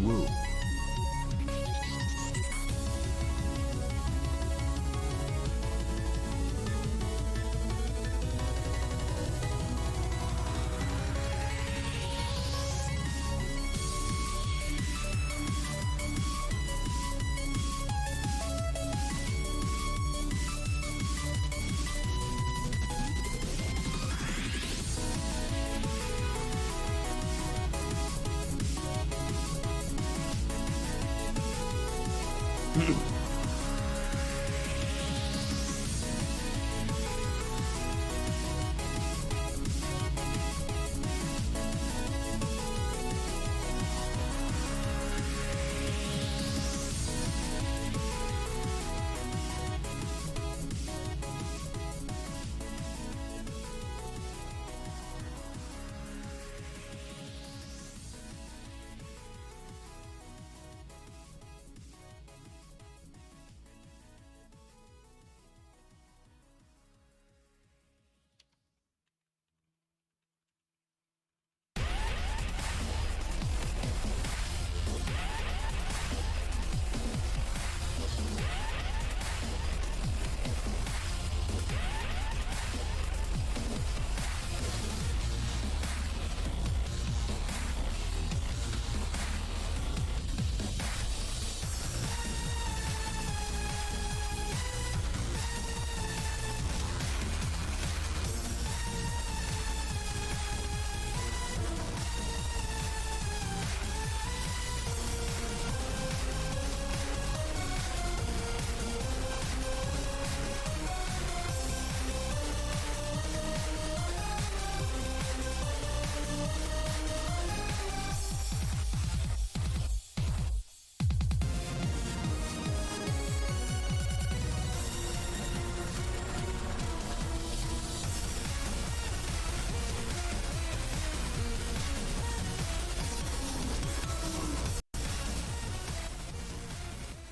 Woo.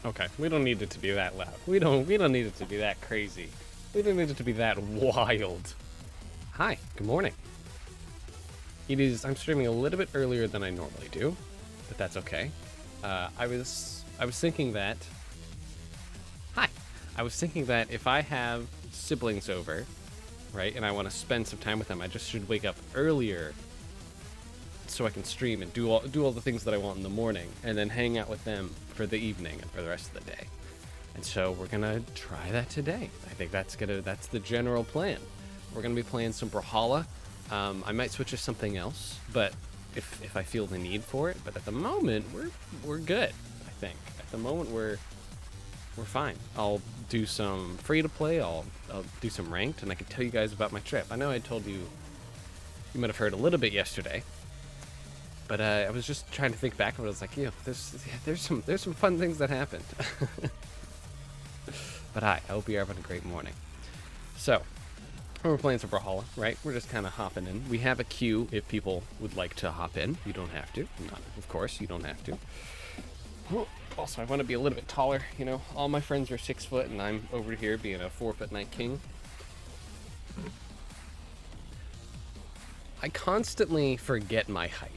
Okay, we don't need it to be that loud. We don't need it to be that crazy. We don't need it to be that wild. Hi, good morning. I'm streaming a little bit earlier than I normally do, but that's okay. I was thinking that. Hi, I was thinking that if I have siblings over, right, and I want to spend some time with them, I just should wake up earlier so I can stream and do all the things that I want in the morning, and then hang out with them for the evening and for the rest of the day. And so we're gonna try that today. I think that's the general plan. We're gonna be playing some Brawlhalla. I might switch to something else, but if I feel the need for it. But at the moment, we're good. I think at the moment we're fine. I'll do some free to play. I'll do some ranked, and I can tell you guys about my trip. I know I told you. You might have heard a little bit yesterday. But I was just trying to think back, and I was like, yeah, there's some fun things that happened. But I hope you're having a great morning. So, we're playing some Brawlhalla, right? We're just kind of hopping in. We have a queue if people would like to hop in. You don't have to. Not, of course, you don't have to. Also, I want to be a little bit taller. You know, all my friends are 6 foot, and I'm over here being a 4'9" king. I constantly forget my height.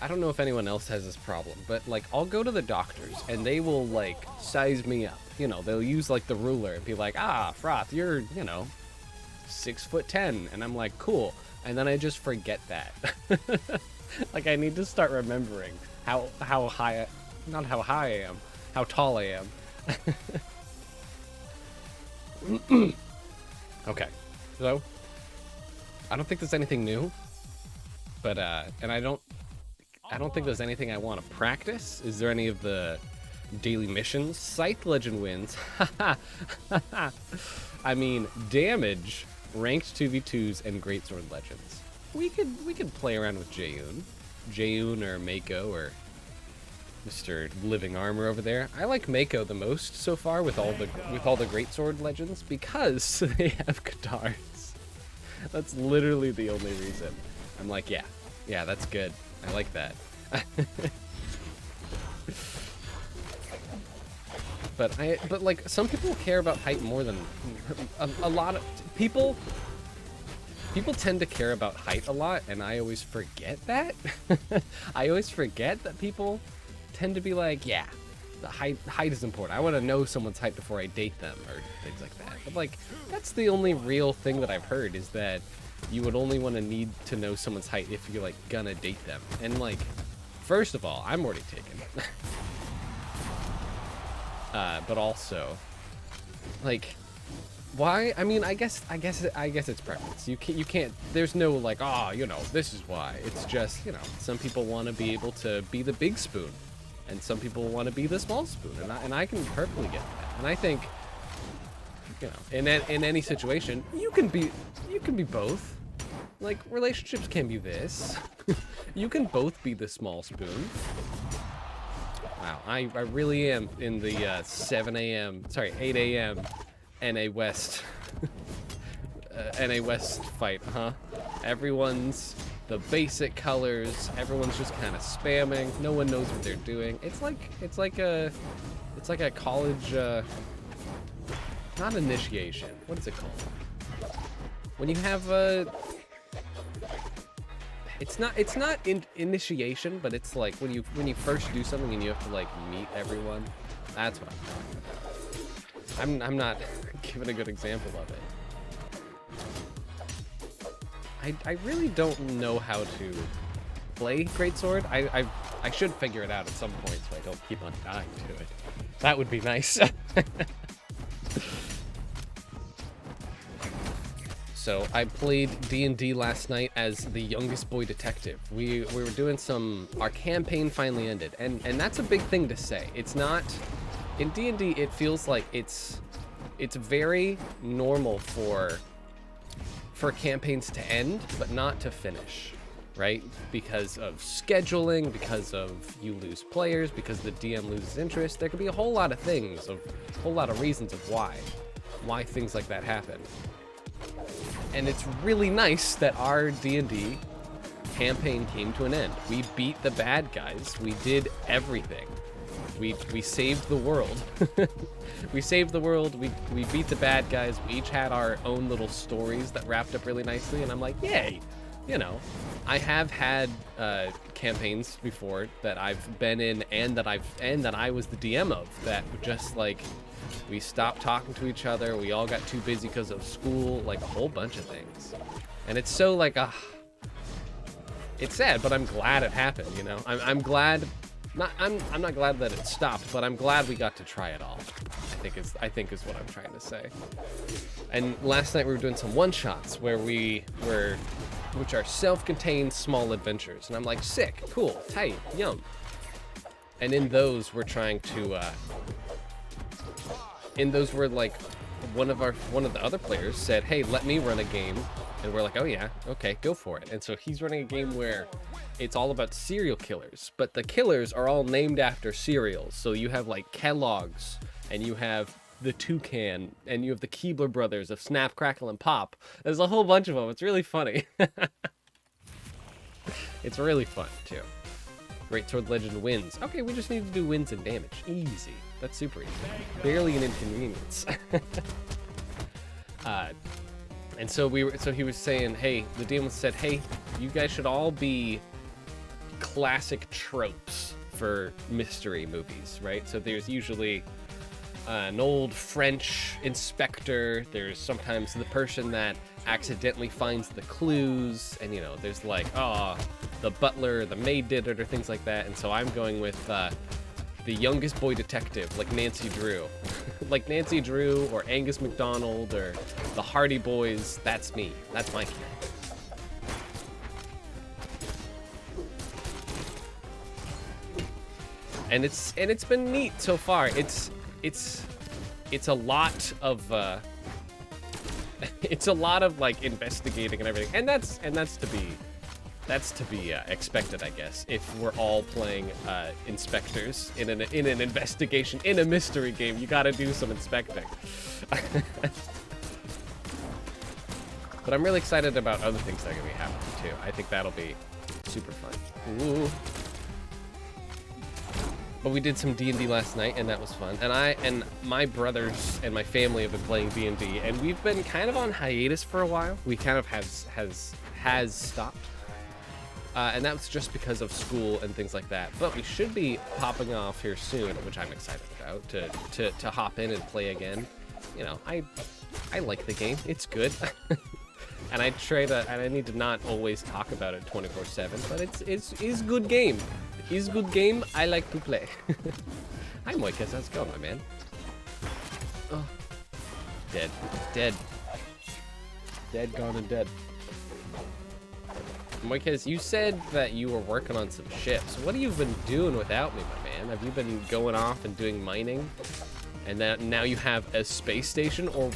I don't know if anyone else has this problem, but like I'll go to the doctors and they will like size me up. You know, they'll use like the ruler and be like, Froth, you're, 6'10", and I'm like, cool. And then I just forget that. Like I need to start remembering how high, not how high I am, how tall I am. Okay, so I don't think there's anything new, but and I don't think there's anything I want to practice. Is there any of the daily missions? Scythe Legend wins. I mean, damage, ranked 2v2s, and Greatsword Legends. We could play around with Jayun or Mako or Mr. Living Armor over there. I like Mako the most so far with all the Greatsword Legends because they have guitars. That's literally the only reason. I'm like, yeah, that's good. I like that. But like some people care about height more than a lot of people. People tend to care about height a lot, and I always forget that. I always forget that people tend to be like, yeah, the height is important. I want to know someone's height before I date them or things like that. But like, that's the only real thing that I've heard, is that you would only want to need to know someone's height if you're like gonna date them. And like, first of all, I'm already taken. But also, like, why? I mean, I guess it's preference. You can't. There's no like, oh, you know, this is why. It's just, you know, some people want to be able to be the big spoon, and some people want to be the small spoon, and I can perfectly get that. And I think, you know, in any situation, you can be both. Like, relationships can be this. You can both be the small spoon. Wow, I really am in the 8 a.m. NA West NA West fight, huh? Everyone's the basic colors. Everyone's just kind of spamming. No one knows what they're doing. It's like a college not initiation. What is it called? When you have a It's not initiation, but it's like when you first do something and you have to like meet everyone. That's what I'm talking about. I'm not giving a good example of it. I really don't know how to play Greatsword. I should figure it out at some point so I don't keep on dying to it. That would be nice. So I played D&D last night as the youngest boy detective. We were doing our campaign finally ended, and that's a big thing to say. It's not, in D&D it feels like it's very normal for campaigns to end, but not to finish, right? Because of scheduling, because of you lose players, because the DM loses interest. There could be a whole lot of things, a whole lot of reasons of why things like that happen. And it's really nice that our D&D campaign came to an end. We beat the bad guys. We did everything. We saved the world. We saved the world. We beat the bad guys. We each had our own little stories that wrapped up really nicely. And I'm like, yay! You know, I have had campaigns before that I've been in and that I was the DM of that just like, we stopped talking to each other. We all got too busy because of school, like a whole bunch of things. And it's so like, it's sad, but I'm glad it happened, you know? I'm glad, I'm not glad that it stopped, but I'm glad we got to try it all. I think is what I'm trying to say. And last night we were doing some one-shots which are self-contained small adventures. And I'm like, sick, cool, tight, yum. And in those we're trying to, like one of the other players said, hey, let me run a game. And we're like, oh yeah, okay, go for it. And so he's running a game where it's all about serial killers, but the killers are all named after cereals. So you have like Kellogg's, and you have the Toucan, and you have the Keebler brothers of Snap, Crackle, and Pop. There's a whole bunch of them. It's really funny. It's really fun too. Greatsword Legend wins. Okay, we just need to do wins and damage. Easy. That's super easy. Barely an inconvenience. And so he was saying, hey, the DM said, hey, you guys should all be classic tropes for mystery movies, right? So there's usually an old French inspector. There's sometimes the person that accidentally finds the clues, and you know, there's like, oh, the butler, the maid did it, or things like that. And so I'm going with the youngest boy detective, like Nancy Drew. Like Nancy Drew or Angus MacDonald or the Hardy Boys. That's me. That's my character. And it's been neat so far. It's a lot of it's a lot of like investigating and everything. And that's to be expected, I guess, if we're all playing inspectors in an investigation, in a mystery game. You gotta do some inspecting. But I'm really excited about other things that are gonna be happening too. I think that'll be super fun. Ooh. But we did some D&D last night, and that was fun. And my brothers and my family have been playing D&D, and we've been kind of on hiatus for a while. We kind of has stopped. And that's just because of school and things like that. But we should be popping off here soon, which I'm excited about, to hop in and play again. You know, I like the game. It's good. And I try to, and I need to not always talk about it 24/7, but it's good game. It's good game. I like to play. Hi, Moikas. How's it going, my man? Oh. Dead. Dead. Dead, gone, and dead. Moikas, you said that you were working on some ships. What have you been doing without me, my man? Have you been going off and doing mining? And then now you have a space station, or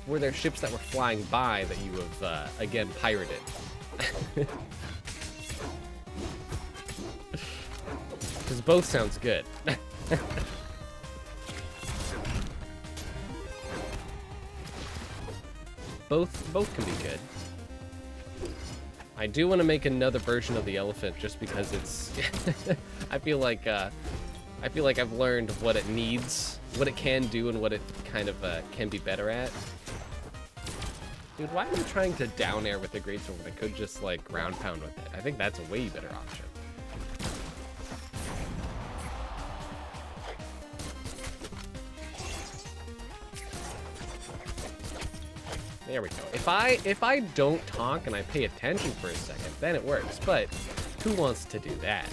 were there ships that were flying by that you have, again, pirated? Because both sounds good. Both can be good. I do want to make another version of the elephant just because it's... I feel like I've learned what it needs, what it can do, and what it kind of can be better at. Dude, why am I trying to down air with the greatsword when I could just like ground pound with it? I think that's a way better option. There we go. If I don't talk and I pay attention for a second, then it works. But who wants to do that?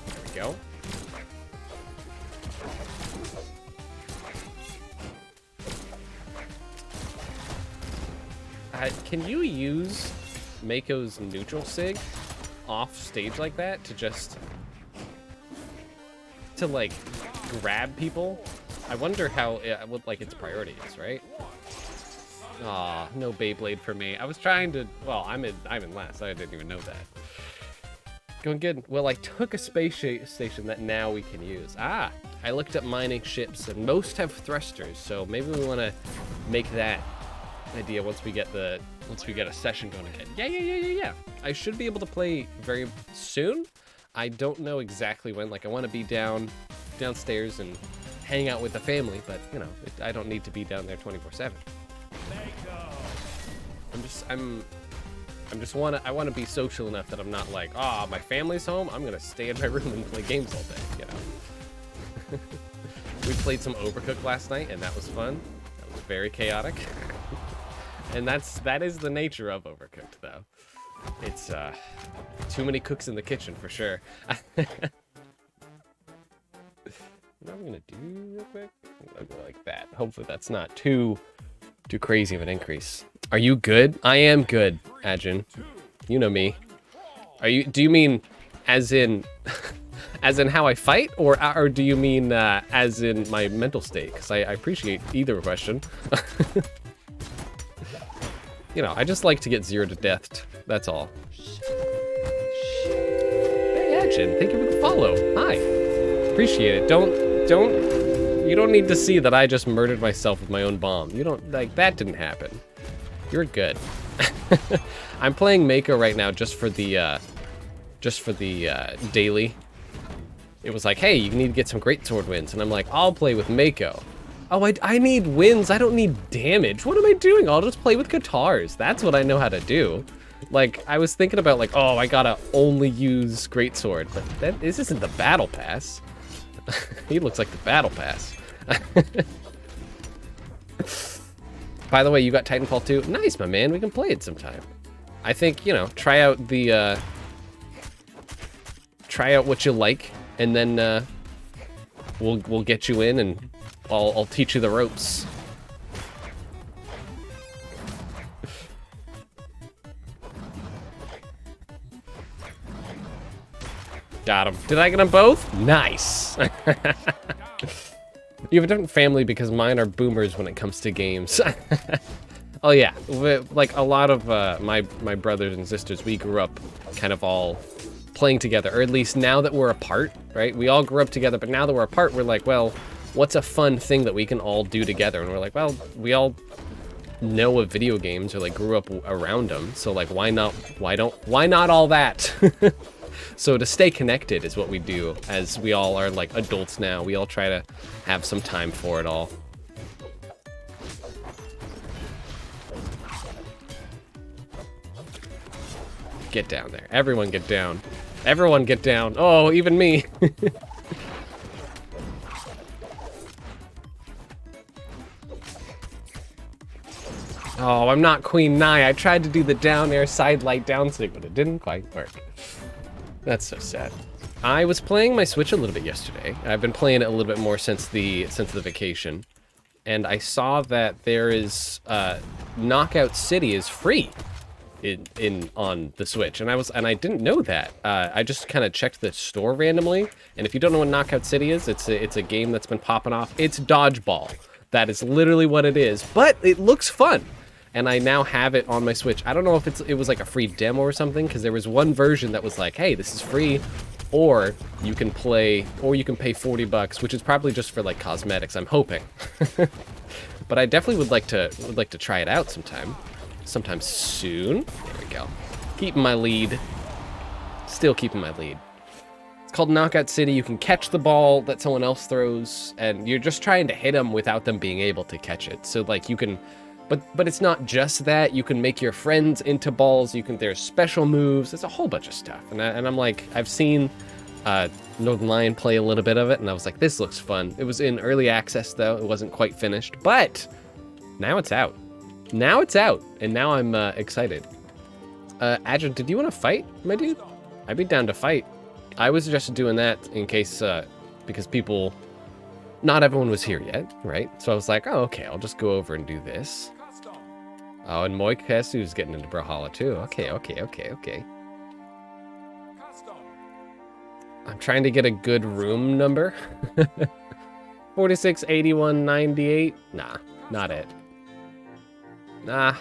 There we go. Can you use Mako's neutral sig off stage like that to like grab people? I wonder how what like its priority is, right? Aw, no Beyblade for me. I was trying to. Well, I'm in last. I didn't even know that. Going good. Well, I took a space station that now we can use. Ah, I looked up mining ships, and most have thrusters. So maybe we want to make that idea once we get a session going again. Yeah. I should be able to play very soon. I don't know exactly when. Like, I want to be downstairs and hang out with the family, but you know, I don't need to be down there 24/7. I want to be social enough that I'm not like, oh, my family's home, I'm gonna stay in my room and play games all day, you know. We played some Overcooked last night, and that was fun. That was very chaotic. And that is the nature of Overcooked, though. It's too many cooks in the kitchen for sure. What I'm gonna do real quick, I'll go like that. Hopefully that's not too crazy of an increase. Are you good? I am good, Ajin. You know me. Do you mean as in how I fight, or do you mean as in my mental state? Because I appreciate either question. You know, I just like to get 0 to death. That's all. Hey, Ajin, thank you for the follow. Hi. Appreciate it. You don't need to see that I just murdered myself with my own bomb. You don't, like, that didn't happen. You're good. I'm playing Mako right now just for the daily. It was like, hey, you need to get some greatsword wins, and I'm like, I'll play with Mako. Oh, I need wins. I don't need damage. What am I doing? I'll just play with guitars. That's what I know how to do. Like, I was thinking about like, oh, I gotta only use greatsword, but this isn't the battle pass. He looks like the battle pass. By the way, you got Titanfall 2? Nice, my man. We can play it sometime. I think, you know, try out what you like, and then we'll get you in, and I'll teach you the ropes. Got him. Did I get them both? Nice. You have a different family because mine are boomers when it comes to games. Oh yeah, like a lot of my brothers and sisters, we grew up kind of all playing together, or at least now that we're apart, right? We all grew up together, but now that we're apart, we're like, well, what's a fun thing that we can all do together? And we're like, well, we all know of video games or like grew up around them, so like why not all that? So to stay connected is what we do, as we all are like adults now. We all try to have some time for it all. Get down there. Everyone get down. Everyone get down. Oh, even me. Oh, I'm not Queen Nai. I tried to do the down air side light down sig, but it didn't quite work. That's so sad. I was playing my Switch a little bit yesterday. I've been playing it a little bit more since the vacation. And I saw that there is Knockout City is free on the Switch, and I didn't know that. I just kind of checked the store randomly, and if you don't know what Knockout City is, it's a game that's been popping off. It's dodgeball. That is literally what it is, but it looks fun, and I now have it on my Switch. I don't know if it was like a free demo or something, because there was one version that was like, hey, this is free, or you can pay $40, which is probably just for like cosmetics, I'm hoping. But I definitely would like to try it out sometime soon. There we go. Keeping my lead. Still keeping my lead. It's called Knockout City. You can catch the ball that someone else throws, and you're just trying to hit them without them being able to catch it. So like you can, but it's not just that. You can make your friends into balls. There's special moves. There's a whole bunch of stuff. And I'm like, I've seen Northern Lion play a little bit of it, and I was like, this looks fun. It was in early access though. It wasn't quite finished, but now it's out. Now it's out, and now I'm excited. Adrian, did you want to fight, my dude? I'd be down to fight. I was just doing that in case, because not everyone was here yet, right? So I was like, oh, okay, I'll just go over and do this. Oh, and Moik Hesu's getting into Brawlhalla too. Okay. I'm trying to get a good room number. 46, 81, 98. Nah, not it. Nah,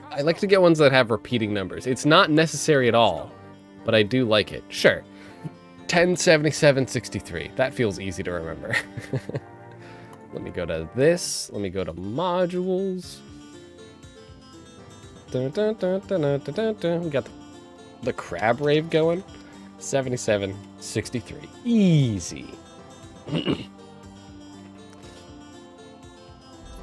I like to get ones that have repeating numbers. It's not necessary at all, but I do like it. Sure. 10, 77, 63. That feels easy to remember. Let me go to this. Let me go to modules. Dun, dun, dun, dun, dun, dun, dun. We got the crab rave going. 77, 63. Easy.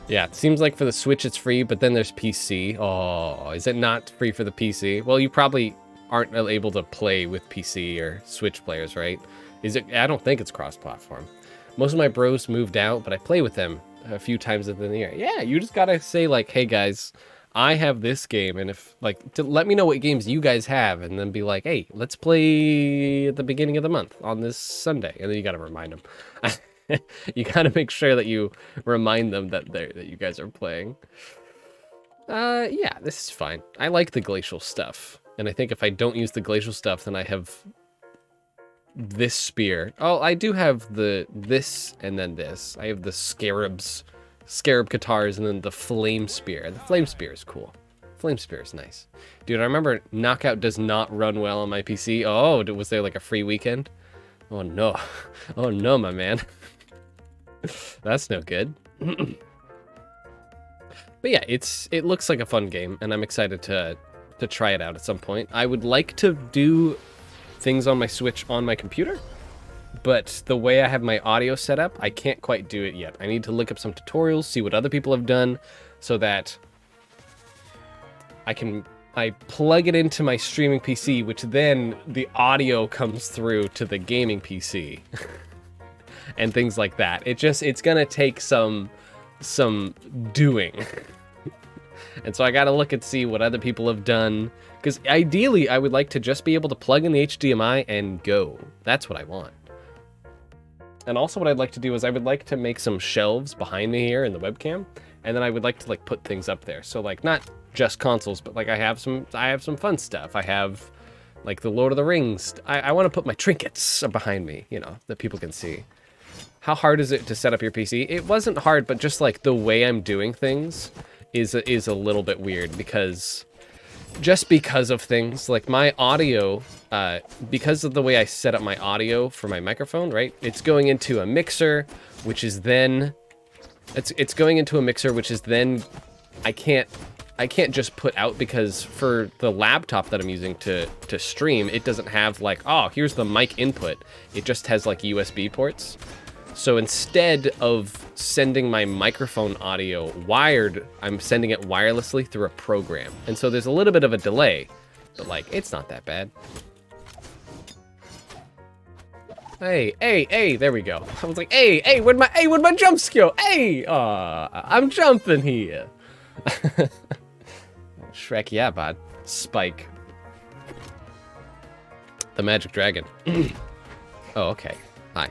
Yeah, it seems like for the Switch it's free, but then there's PC. Oh, is it not free for the PC? Well, you probably aren't able to play with PC or Switch players, right? Is it? I don't think it's cross-platform. Most of my bros moved out, but I play with them a few times in the year. Yeah, you just gotta say like, hey guys, I have this game, and if like, let me know what games you guys have, and then be like, hey, let's play at the beginning of the month on this Sunday, and then you gotta remind them. You gotta make sure that you remind them that you guys are playing. Yeah, this is fine. I like the glacial stuff, and I think if I don't use the glacial stuff, then I have this spear. Oh, I do have this and then this. I have the scarab guitars, and then the flame spear. The flame spear is cool. Flame spear is nice, dude. I remember Knockout does not run well on my PC. Oh, was there like a free weekend? Oh no, oh no, my man. That's no good. But yeah, it looks like a fun game, and I'm excited to try it out at some point. I would like to do things on my Switch on my computer, but the way I have my audio set up, I can't quite do it yet. I need to look up some tutorials, see what other people have done, so that I plug it into my streaming PC, which then the audio comes through to the gaming PC. And things like that. It's gonna take some doing. And so I gotta look and see what other people have done, because ideally I would like to just be able to plug in the HDMI and go. That's what I want. And also what I'd like to do is I would like to make some shelves behind me here in the webcam, and then I would like to like put things up there. So like not just consoles, but like I have some fun stuff. I have like the Lord of the Rings. I want to put my trinkets behind me, you know, that people can see. How hard is it to set up your PC? It wasn't hard, but just like the way I'm doing things is a little bit weird, because of things like my audio, because of the way I set up my audio for my microphone, right? It's going into a mixer, which is then it's going into a mixer, which is then I can't just put out, because for the laptop that I'm using to stream, it doesn't have like, oh, here's the mic input. It just has like USB ports. So instead of sending my microphone audio wired, I'm sending it wirelessly through a program. And so there's a little bit of a delay. but like, it's not that bad. Hey, there we go. I was like, hey, where'd my jump skill? Hey, I'm jumping here. Shrek, yeah, bud. Spike. The magic dragon. Oh, okay. Hi.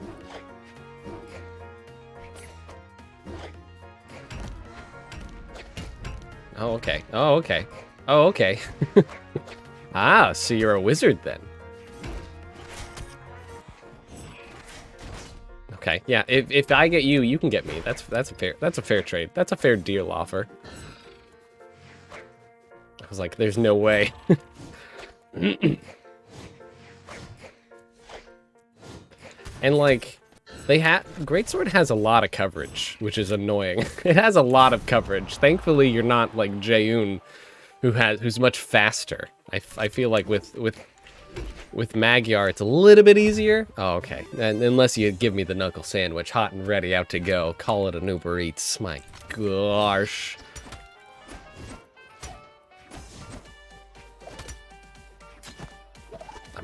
Oh, okay. Oh, okay. Oh, okay. Ah, so you're a wizard then. Okay, yeah. If I get you, you can get me. That's a fair trade. That's a fair deal offer. I was like, there's no way. And like, Greatsword has a lot of coverage, which is annoying. It has a lot of coverage. Thankfully, you're not like Jaeun, who's much faster. I feel like with Magyar, it's a little bit easier. Oh, okay. And unless you give me the knuckle sandwich, hot and ready, out to go. Call it an Uber Eats. My gosh.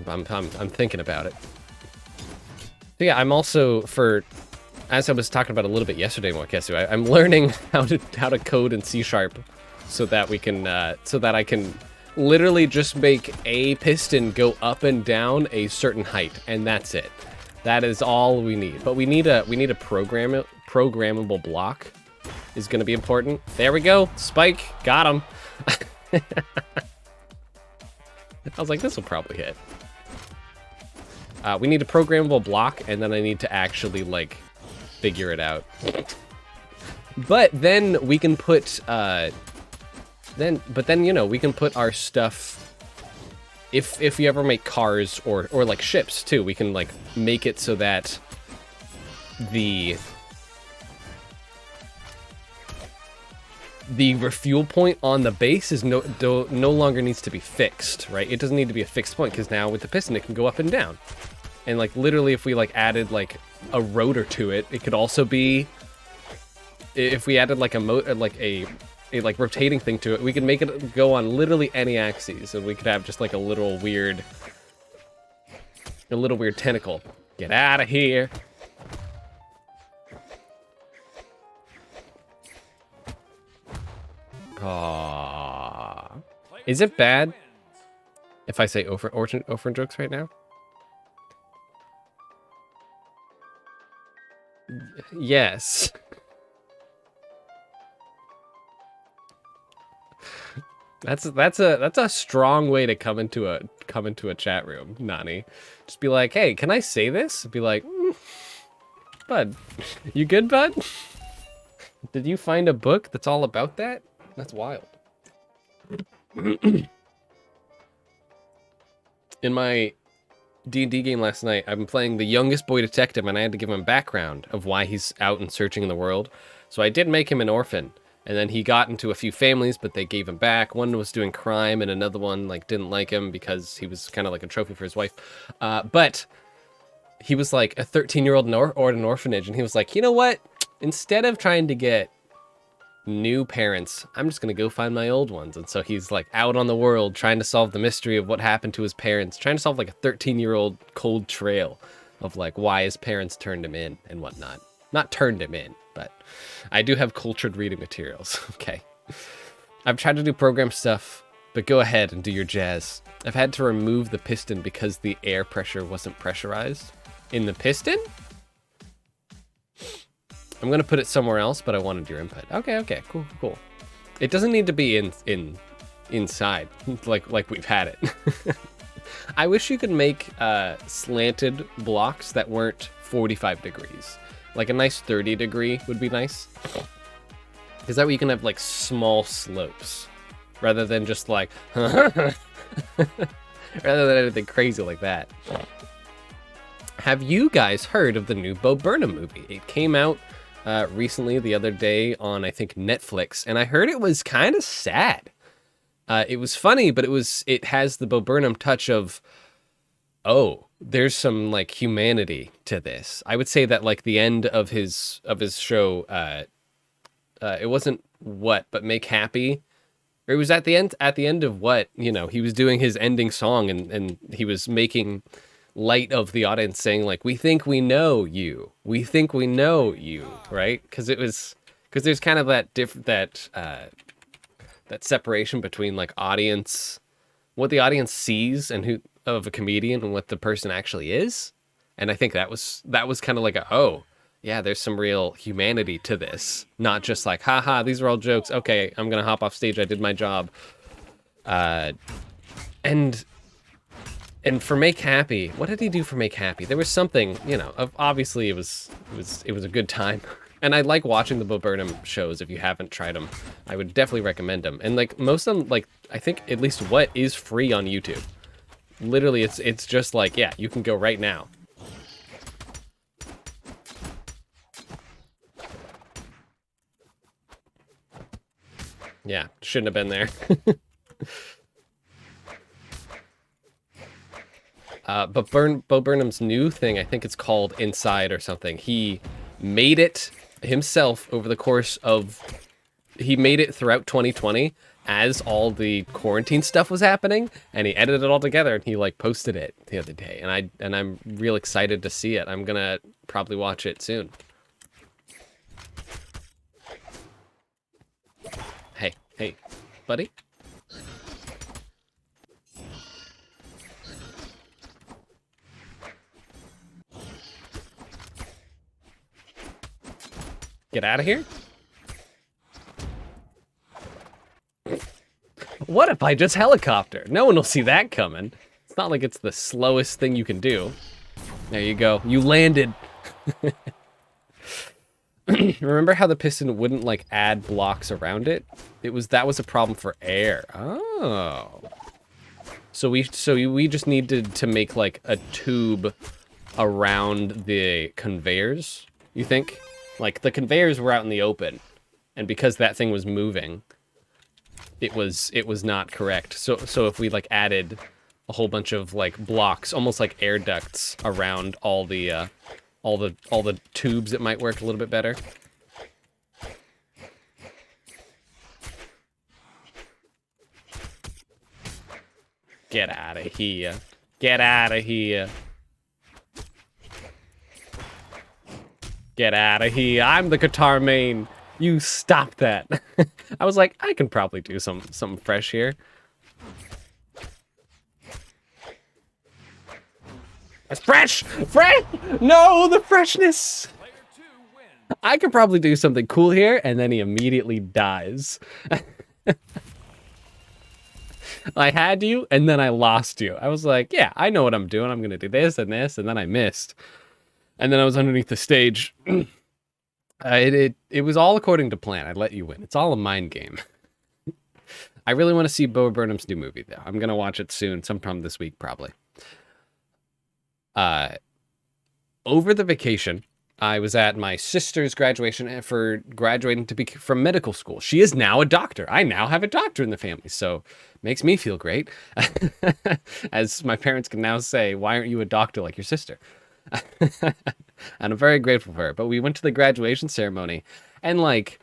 I'm thinking about it. So yeah, I'm also as I was talking about a little bit yesterday in Wakesu, I'm learning how to code in C# so that we can so that I can literally just make a piston go up and down a certain height, and that's it. That is all we need. But we need a programmable block is going to be important. There we go. Spike, got him. I was like, this will probably hit. We need a programmable block, and then I need to actually, like, figure it out. But then we can put, you know, we can put our stuff, if you ever make cars or like ships, too, we can, like, make it so that the refuel point on the base is no longer needs to be fixed, right? It doesn't need to be a fixed point, because now with the piston, it can go up and down. And like literally, if we like added like a rotor to it, it could also be. If we added like a like rotating thing to it, we could make it go on literally any axes, and we could have just like a little weird tentacle. Get out of here! Aww. Is it bad if I say orphan jokes right now? Yes. That's a strong way to come into a chat room, Nani. Just be like, hey, can I say this? Be like, bud, you good, bud? Did you find a book that's all about that? That's wild. In my D&D game last night, I've been playing the youngest boy detective, and I had to give him background of why he's out and searching in the world. So I did make him an orphan, and then he got into a few families, but they gave him back. One was doing crime, and another one like didn't like him because he was kind of like a trophy for his wife. But he was like a 13-year-old or an orphanage, and he was like, you know what? Instead of trying to get new parents, I'm just gonna go find my old ones. And so he's like out on the world trying to solve the mystery of what happened to his parents, trying to solve like a 13-year-old cold trail of like why his parents turned him in and whatnot. Not turned him in, but I do have cultured reading materials. Okay. I've tried to do program stuff, but go ahead and do your jazz. I've had to remove the piston because the air pressure wasn't pressurized in the piston. I'm gonna put it somewhere else, but I wanted your input. Okay, cool. It doesn't need to be inside, like we've had it. I wish you could make slanted blocks that weren't 45 degrees. Like a nice 30 degree would be nice. Because that way you can have like small slopes, rather than just like, rather than anything crazy like that. Have you guys heard of the new Bo Burnham movie? It came out recently, the other day on, I think, Netflix, and I heard it was kind of sad. It was funny, but it has the Bo Burnham touch of, oh, there's some like humanity to this. I would say that like the end of his show, it wasn't but Make Happy. Or it was at the end of what, you know, he was doing his ending song and he was making light of the audience saying like, we think we know you. We think we know you, right? Because there's kind of that separation between like audience, what the audience sees and who of a comedian and what the person actually is. And I think that was kind of like oh, yeah, there's some real humanity to this. Not just like, haha, these are all jokes. Okay, I'm gonna hop off stage. I did my job. And for Make Happy, what did he do for Make Happy? There was something, you know, obviously it was a good time. And I like watching the Bo Burnham shows. If you haven't tried them, I would definitely recommend them. And like most of them, like I think at least what is free on YouTube. Literally, it's just like, yeah, you can go right now. Yeah, shouldn't have been there. But Bo Burnham's new thing, I think it's called Inside or something. He made it himself over the course of... He made it throughout 2020 as all the quarantine stuff was happening, and he edited it all together, and he, like, posted it the other day. And I'm real excited to see it. I'm gonna probably watch it soon. Hey, buddy? Get out of here? What if I just helicopter? No one will see that coming. It's not like it's the slowest thing you can do. There you go. You landed. Remember how the piston wouldn't like add blocks around it? That was a problem for air. Oh. So we just needed to make like a tube around the conveyors, you think? Like the conveyors were out in the open, and because that thing was moving, it was not correct. So if we like added a whole bunch of like blocks, almost like air ducts around all the tubes, it might work a little bit better. Get out of here. Get out of here. Get out of here. I'm the guitar main. You stop that. I was like, I can probably do something fresh here. It's fresh! Fresh! No, the freshness! I could probably do something cool here, and then he immediately dies. I had you, and then I lost you. I was like, yeah, I know what I'm doing. I'm going to do this and this, and then I missed. And then I was underneath the stage. It was all according to plan. I let you win. It's all a mind game. I really want to see Bo Burnham's new movie, though. I'm going to watch it soon, sometime this week, probably. Over the vacation, I was at my sister's graduation for graduating from medical school. She is now a doctor. I now have a doctor in the family, so makes me feel great. As my parents can now say, why aren't you a doctor like your sister? And I'm very grateful for her. But we went to the graduation ceremony, and like,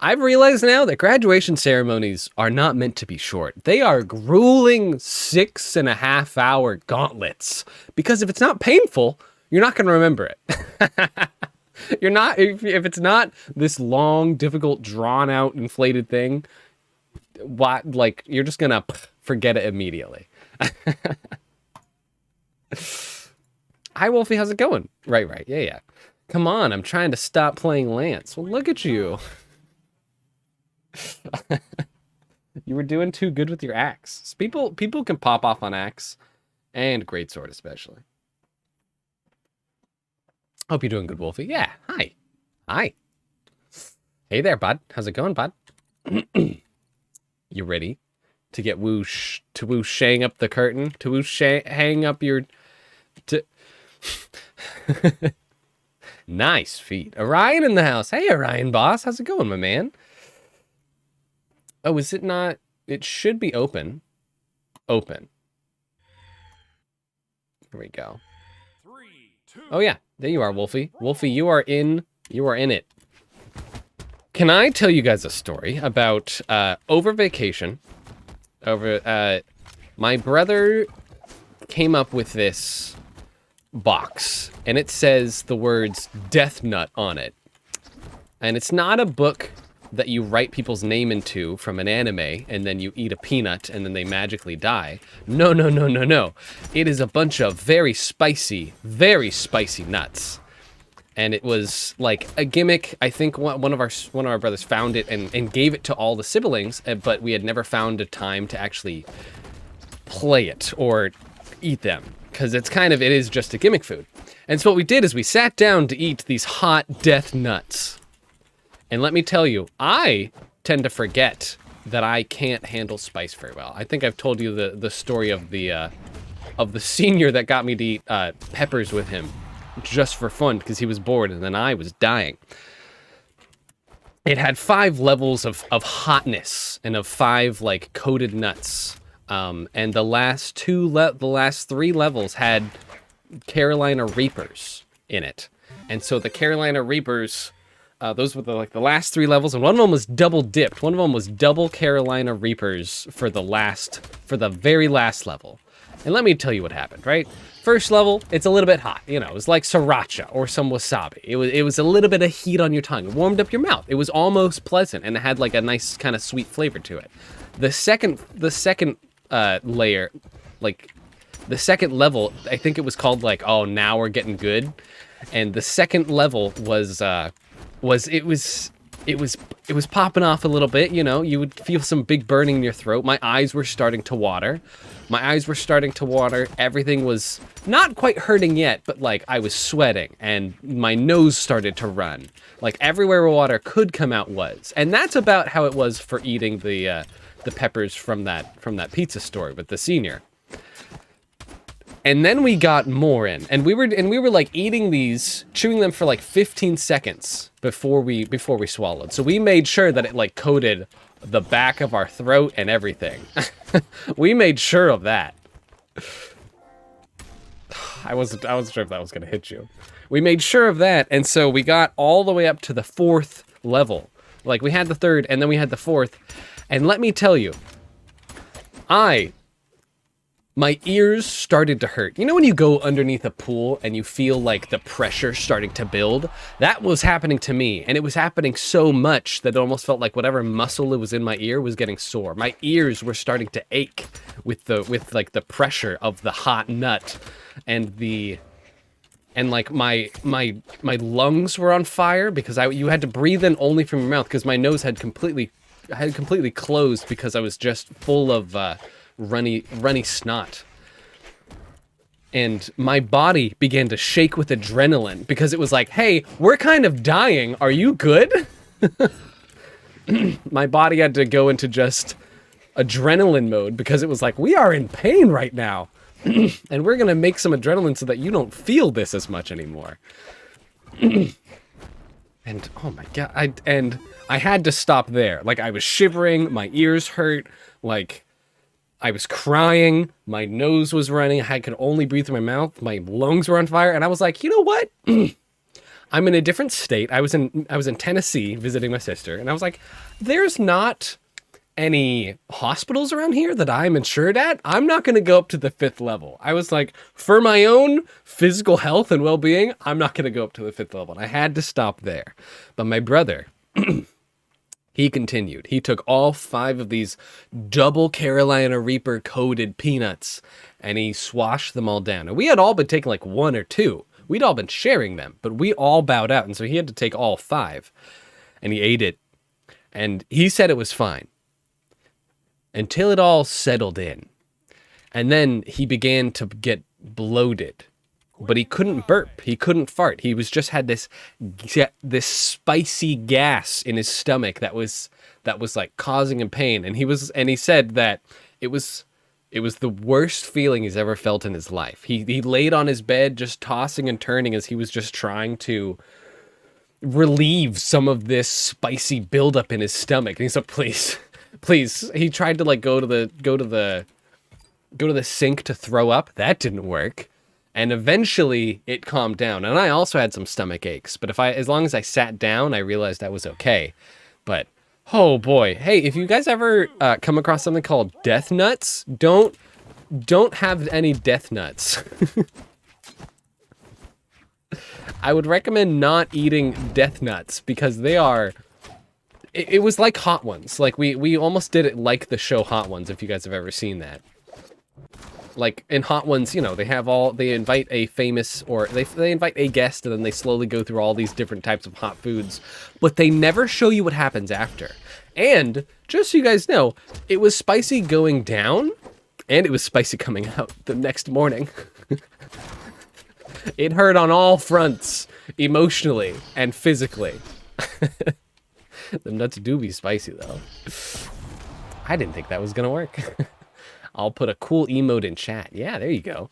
I've realized now that graduation ceremonies are not meant to be short. They are grueling 6.5-hour gauntlets, because if it's not painful, you're not going to remember it. You're not, if it's not this long, difficult, drawn out, inflated thing, like, you're just going to forget it immediately. Hi, Wolfie, how's it going? Right, yeah. Come on, I'm trying to stop playing Lance. Well, look at you. You were doing too good with your axe. People can pop off on axe, and greatsword especially. Hope you're doing good, Wolfie. Yeah, hi. Hey there, bud. How's it going, bud? You ready to get whooshang up the curtain? To hang up your... Nice feet. Orion in the house. Hey, Orion boss. How's it going, my man? Oh, is it not? It should be open. Open. Here we go. 3, 2. Oh yeah, there you are, Wolfie. Wolfie, you are in it. can I tell you guys a story about over vacation? My brother came up with this box, and it says the words Death Nut on it. And it's not a book that you write people's name into from an anime, and then you eat a peanut, and then they magically die. No, no, no, no, no. It is a bunch of very spicy nuts. And it was like a gimmick. I think one of our brothers found it and gave it to all the siblings, but we had never found a time to actually play it or eat them, because it is just a gimmick food. And so what we did is we sat down to eat these hot death nuts. And let me tell you, I tend to forget that I can't handle spice very well. I think I've told you the story of the senior that got me to eat peppers with him just for fun because he was bored, and then I was dying. It had 5 levels of hotness and of 5 like coated nuts. And the last 3 levels had Carolina Reapers in it. And so the Carolina Reapers, those were the last 3 levels, and one of them was double dipped. One of them was double Carolina Reapers for the very last level. And let me tell you what happened, right? First level, it's a little bit hot. You know, it was like sriracha or some wasabi. It was a little bit of heat on your tongue. It warmed up your mouth. It was almost pleasant, and it had like a nice kind of sweet flavor to it. The second layer, like the second level, I think it was called like, oh, now we're getting good. And the second level was popping off a little bit, you know, you would feel some big burning in your throat. My eyes were starting to water. Everything was not quite hurting yet, but like I was sweating and my nose started to run. Like everywhere water could come out was. And that's about how it was for eating the peppers from that pizza store with the senior. And then we got more in, and we were like eating these, chewing them for like 15 seconds before we swallowed. So we made sure that it like coated the back of our throat and everything. We made sure of that. I wasn't sure if that was gonna hit you. We made sure of that, and so we got all the way up to the 4th level. Like we had the 3rd, and then we had the 4th, and let me tell you, my ears started to hurt. You know when you go underneath a pool and you feel like the pressure starting to build? That was happening to me, and it was happening so much that it almost felt like whatever muscle was in my ear was getting sore. My ears were starting to ache with like the pressure of the hot nut, and like my lungs were on fire because you had to breathe in only from your mouth because my nose had completely closed because I was just full of runny snot. And my body began to shake with adrenaline because it was like, hey, we're kind of dying. Are you good? My body had to go into just adrenaline mode because it was like, we are in pain right now. And we're going to make some adrenaline so that you don't feel this as much anymore. And oh my God, I had to stop there. Like I was shivering, my ears hurt, like I was crying, my nose was running, I could only breathe through my mouth, my lungs were on fire, and I was like, you know what? I'm in a different state. I was in Tennessee visiting my sister, and I was like, there's not any hospitals around here that I'm insured at. I'm not going to go up to the 5th level. I was like, for my own physical health and well-being, I'm not going to go up to the 5th level. And I had to stop there. But my brother, he continued. He took all 5 of these double Carolina Reaper coated peanuts and he swashed them all down. And we had all been taking like 1 or 2. We'd all been sharing them, but we all bowed out. And so he had to take all 5 and he ate it. And he said it was fine until it all settled in. And then he began to get bloated. But he couldn't burp. He couldn't fart. He was just had this spicy gas in his stomach that was like causing him pain. And he said that it was the worst feeling he's ever felt in his life. He laid on his bed just tossing and turning as he was just trying to relieve some of this spicy buildup in his stomach. And he said, please. He tried to like go to the sink to throw up. That didn't work. And eventually it calmed down. And I also had some stomach aches, but as long as I sat down, I realized I was okay. But, oh boy. Hey, if you guys ever come across something called death nuts, don't have any death nuts. I would recommend not eating death nuts because they are... It was like Hot Ones. Like, we almost did it like the show Hot Ones, if you guys have ever seen that. Like, in Hot Ones, you know, they invite a famous, or they invite a guest, and then they slowly go through all these different types of hot foods, but they never show you what happens after. And, just so you guys know, it was spicy going down, and it was spicy coming out the next morning. It hurt on all fronts, emotionally and physically. The nuts do be spicy, though. I didn't think that was gonna work. I'll put a cool emote in chat. Yeah, there you go.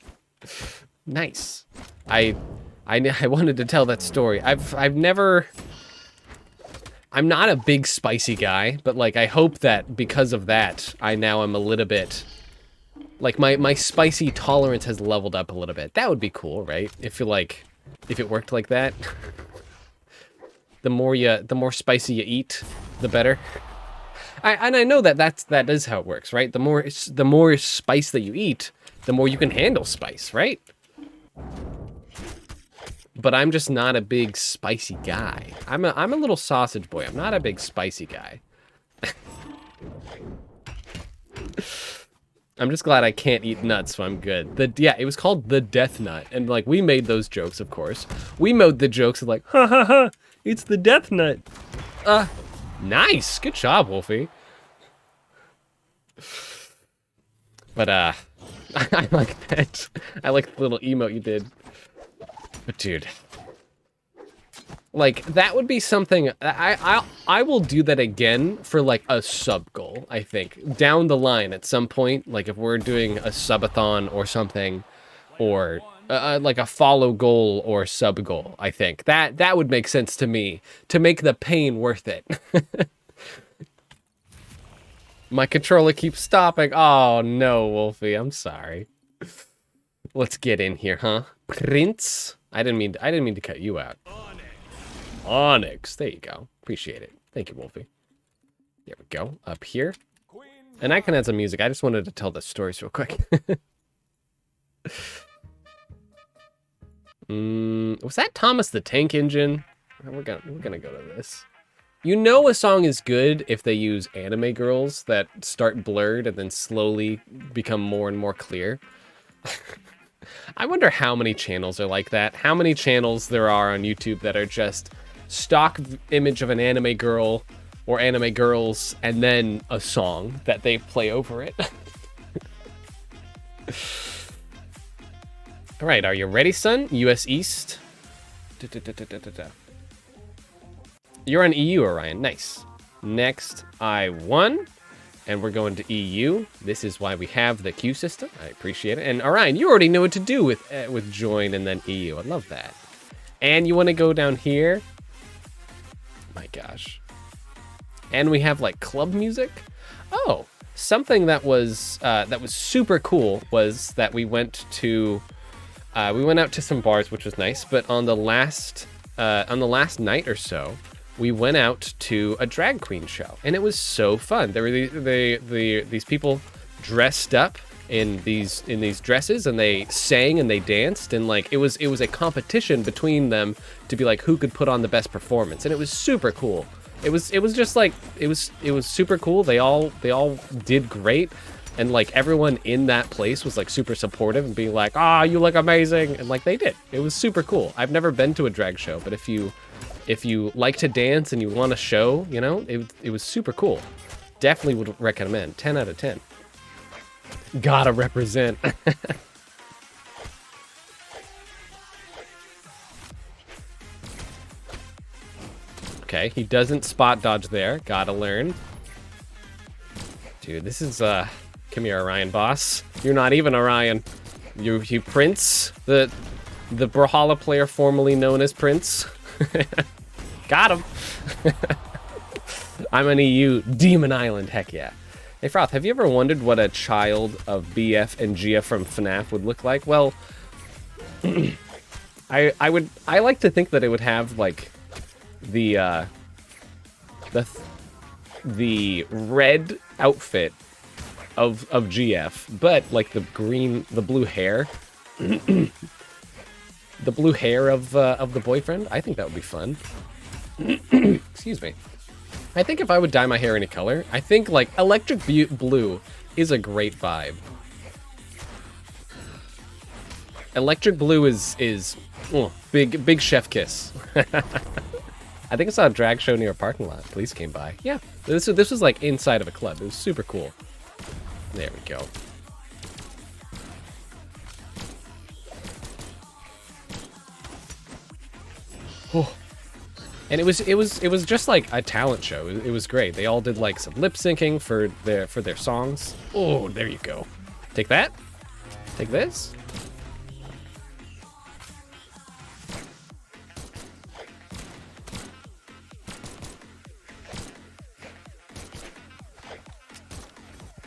Nice. I wanted to tell that story. I'm not a big spicy guy, but like I hope that because of that, I now am a little bit. Like, my spicy tolerance has leveled up a little bit. That would be cool, right? If it worked like that. The more spicy you eat, the better. And I know that is how it works, right? The more spice that you eat, the more you can handle spice, right? But I'm just not a big spicy guy. I'm a little sausage boy. I'm not a big spicy guy. I'm just glad I can't eat nuts, so I'm good. Yeah, it was called the death nut, and like we made those jokes, of course. We made the jokes of like, ha ha ha, it's the death nut. Nice, good job, Wolfie. But I like that. I like the little emote you did. But dude, like that would be something. I will do that again for like a sub goal. I think down the line at some point, like if we're doing a subathon or something, or like a follow goal or sub goal. I think that would make sense to me to make the pain worth it. My controller keeps stopping. Oh no, Wolfie, I'm sorry. Let's get in here, huh? Prince? I didn't mean to cut you out. Onyx. There you go. Appreciate it. Thank you, Wolfie. There we go. Up here. And I can add some music. I just wanted to tell the stories real quick. Was that Thomas the Tank Engine? We're gonna go to this. You know a song is good if they use anime girls that start blurred and then slowly become more and more clear. I wonder how many channels are like that. How many channels there are on YouTube that are just stock image of an anime girl or anime girls and then a song that they play over it. All right, are you ready, son? US East. You're on EU, Orion. Nice. Next, I1. And we're going to EU. This is why we have the queue system. I appreciate it. And Orion, you already know what to do with join and then EU. I love that. And you want to go down here. My gosh. And we have like club music. Oh, something that was super cool was that we went out to some bars, which was nice. But on the last night or so, we went out to a drag queen show, and it was so fun. There were these people dressed up in these dresses, and they sang and they danced, and like it was a competition between them to be like who could put on the best performance, and it was super cool. It was just like it was super cool. They all did great, and like everyone in that place was like super supportive and being like, "Ah, you look amazing," and like they did. It was super cool. I've never been to a drag show, but if you like to dance and you want a show, you know, it was super cool. Definitely would recommend. 10 out of 10. Gotta represent. Okay, he doesn't spot dodge there. Gotta learn. Dude, this is, come here, Orion boss. You're not even Orion. You Prince, the Brawlhalla player formerly known as Prince. Got him. I'm an EU Demon Island, heck yeah. Hey Froth, have you ever wondered what a child of BF and Gia from FNAF would look like? Well, I like to think that it would have like the the red outfit of GF, but like the blue hair, the blue hair of the boyfriend. I think that would be fun. Excuse me. I think if I would dye my hair any color, I think like electric blue is a great vibe. Electric blue is big chef kiss. I think I saw a drag show near a parking lot. Police came by. Yeah, this was like inside of a club. It was super cool. There we go. Oh. And it was just like a talent show. It was great. They all did like some lip syncing for their songs. Oh, there you go. Take that. Take this.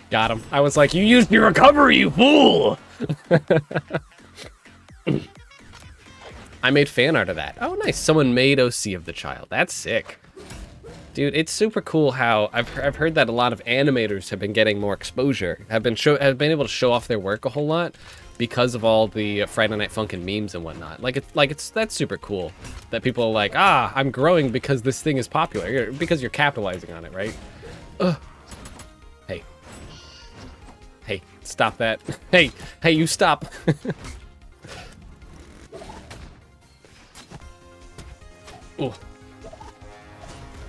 Got him. I was like, you used your recovery, you fool! I made fan art of that. Oh, nice. Someone made OC of the child. That's sick. Dude, it's super cool how I've heard that a lot of animators have been getting more exposure, have been able to show off their work a whole lot because of all the Friday Night Funkin' memes and whatnot. That's super cool that people are like, I'm growing because this thing is popular, because you're capitalizing on it, right? Ugh. Hey, stop that. Hey, you stop. Ooh.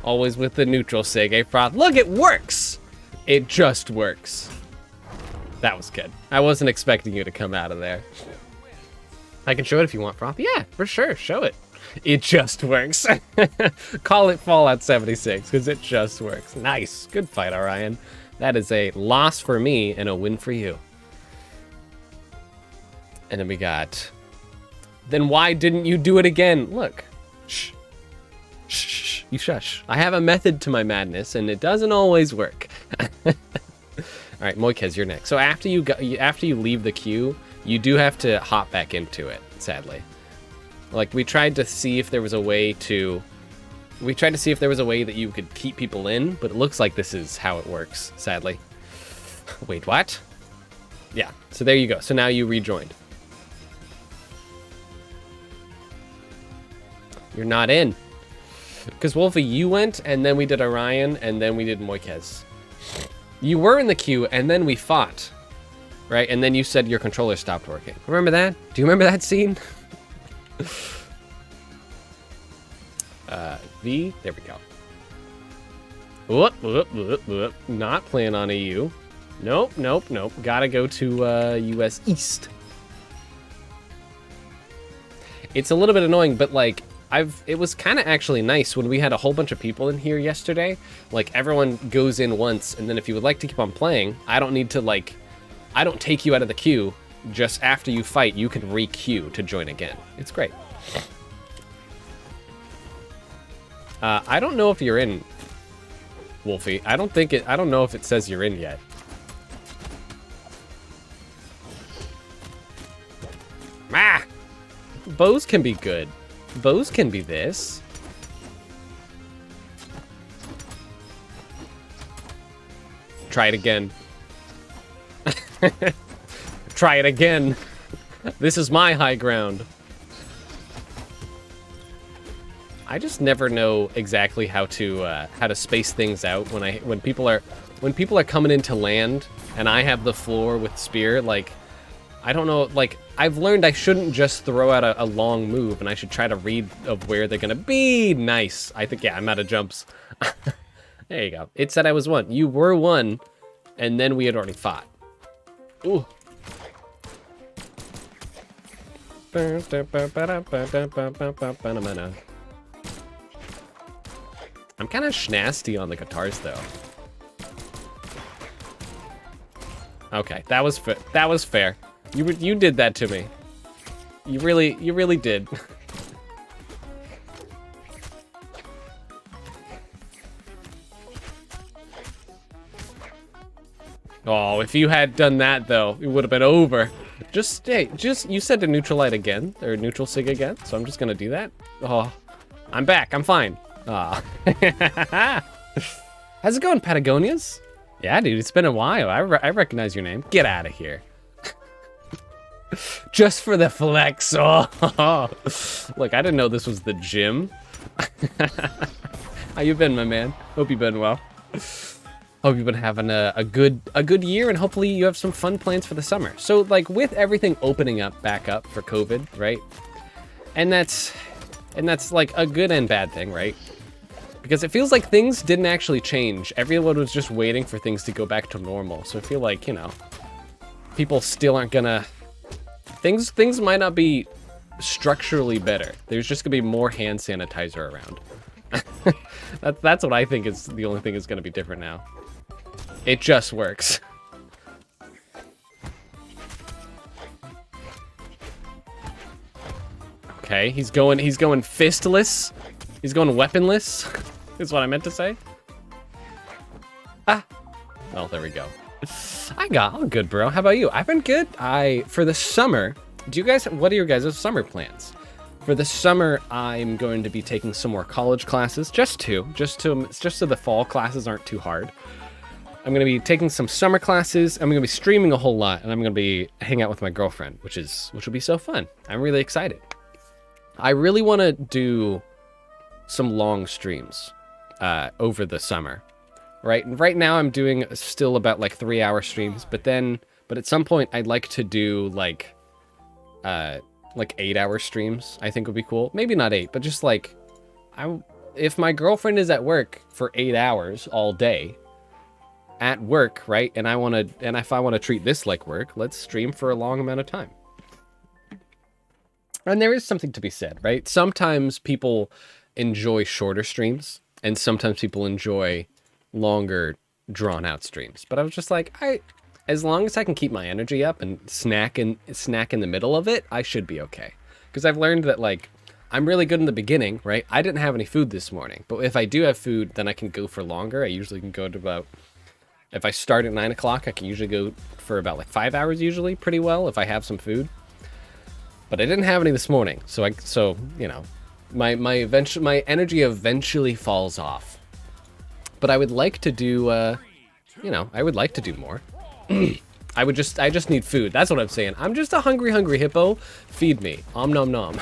Always with the neutral sig, eh, Froth? Look, it works! It just works. That was good. I wasn't expecting you to come out of there. I can show it if you want, Froth. Yeah, for sure, show it. It just works. Call it Fallout 76, because it just works. Nice. Good fight, Orion. That is a loss for me and a win for you. And then we got... Then why didn't you do it again? Look. Shh. Shh. You shush. I have a method to my madness, and it doesn't always work. All right, Moikez, you're next. So after you leave the queue, you do have to hop back into it, sadly. Like, we tried to see if there was a way to... that you could keep people in, but it looks like this is how it works, sadly. Wait, what? Yeah, so there you go. So now you rejoined. You're not in. Because Wolfie, you went, and then we did Orion, and then we did Moikez. You were in the queue, and then we fought. Right? And then you said your controller stopped working. Remember that? Do you remember that scene? There we go. Whoop. Not playing on EU. Nope. Gotta go to US East. It's a little bit annoying, but like, it was kind of actually nice when we had a whole bunch of people in here yesterday. Like, everyone goes in once, and then if you would like to keep on playing, I don't need to, like, I don't take you out of the queue. Just after you fight, you can re-queue to join again. It's great. I don't know if you're in, Wolfie. I don't know if it says you're in yet. Ah! Bows can be good. Bows can be this. Try it again. Try it again. This is my high ground. I just never know exactly how to space things out when people are coming into land and I have the floor with spear. Like, I don't know. Like, I've learned I shouldn't just throw out a long move, and I should try to read of where they're gonna be. Nice. I think, yeah, I'm out of jumps. There you go. It said I was one. You were one, and then we had already fought. Ooh. I'm kind of schnasty on the guitars, though. Okay, that was fair. You did that to me. You really did. Oh, if you had done that though, it would have been over. You said to neutral light again, or neutral sig again, so I'm just gonna do that. Oh, I'm back. I'm fine. Ah. How's it going, Patagonias? Yeah, dude, it's been a while. I recognize your name. Get out of here. Just for the flex. Oh, look, I didn't know this was the gym. How you been, my man? Hope you've been well. Hope you've been having a good year, and hopefully you have some fun plans for the summer. So, like, with everything opening up back up for COVID, right? And that's like a good and bad thing, right? Because it feels like things didn't actually change. Everyone was just waiting for things to go back to normal. So I feel like, you know, people still aren't gonna... Things might not be structurally better. There's just gonna be more hand sanitizer around. That's what I think is the only thing is gonna be different now. It just works. Okay, he's going fistless. He's going weaponless. Is what I meant to say. Ah. Oh, there we go. I'm good, bro. How about you? I've been good. For the summer, what are your guys' summer plans? For the summer, I'm going to be taking some more college classes, just so the fall classes aren't too hard. I'm going to be taking some summer classes. I'm going to be streaming a whole lot, and I'm going to be hanging out with my girlfriend, which will be so fun. I'm really excited. I really want to do some long streams over the summer. Right now I'm doing still about like 3-hour streams, but at some point I'd like to do like 8-hour streams. I think would be cool. Maybe not 8, but just like if my girlfriend is at work for 8 hours all day at work, right? And if I want to treat this like work, let's stream for a long amount of time. And there is something to be said, right? Sometimes people enjoy shorter streams, and sometimes people enjoy longer, drawn-out streams. But I was just like, as long as I can keep my energy up and snack in the middle of it, I should be okay. Because I've learned that, like, I'm really good in the beginning, right? I didn't have any food this morning, but if I do have food, then I can go for longer. I usually can go to about... If I start at 9 o'clock, I can usually go for about, like, 5 hours usually, pretty well, if I have some food. But I didn't have any this morning, so you know, my energy eventually falls off. But I would like to do, I would like to do more. I just need food. That's what I'm saying. I'm just a hungry hippo. Feed me. Om nom nom.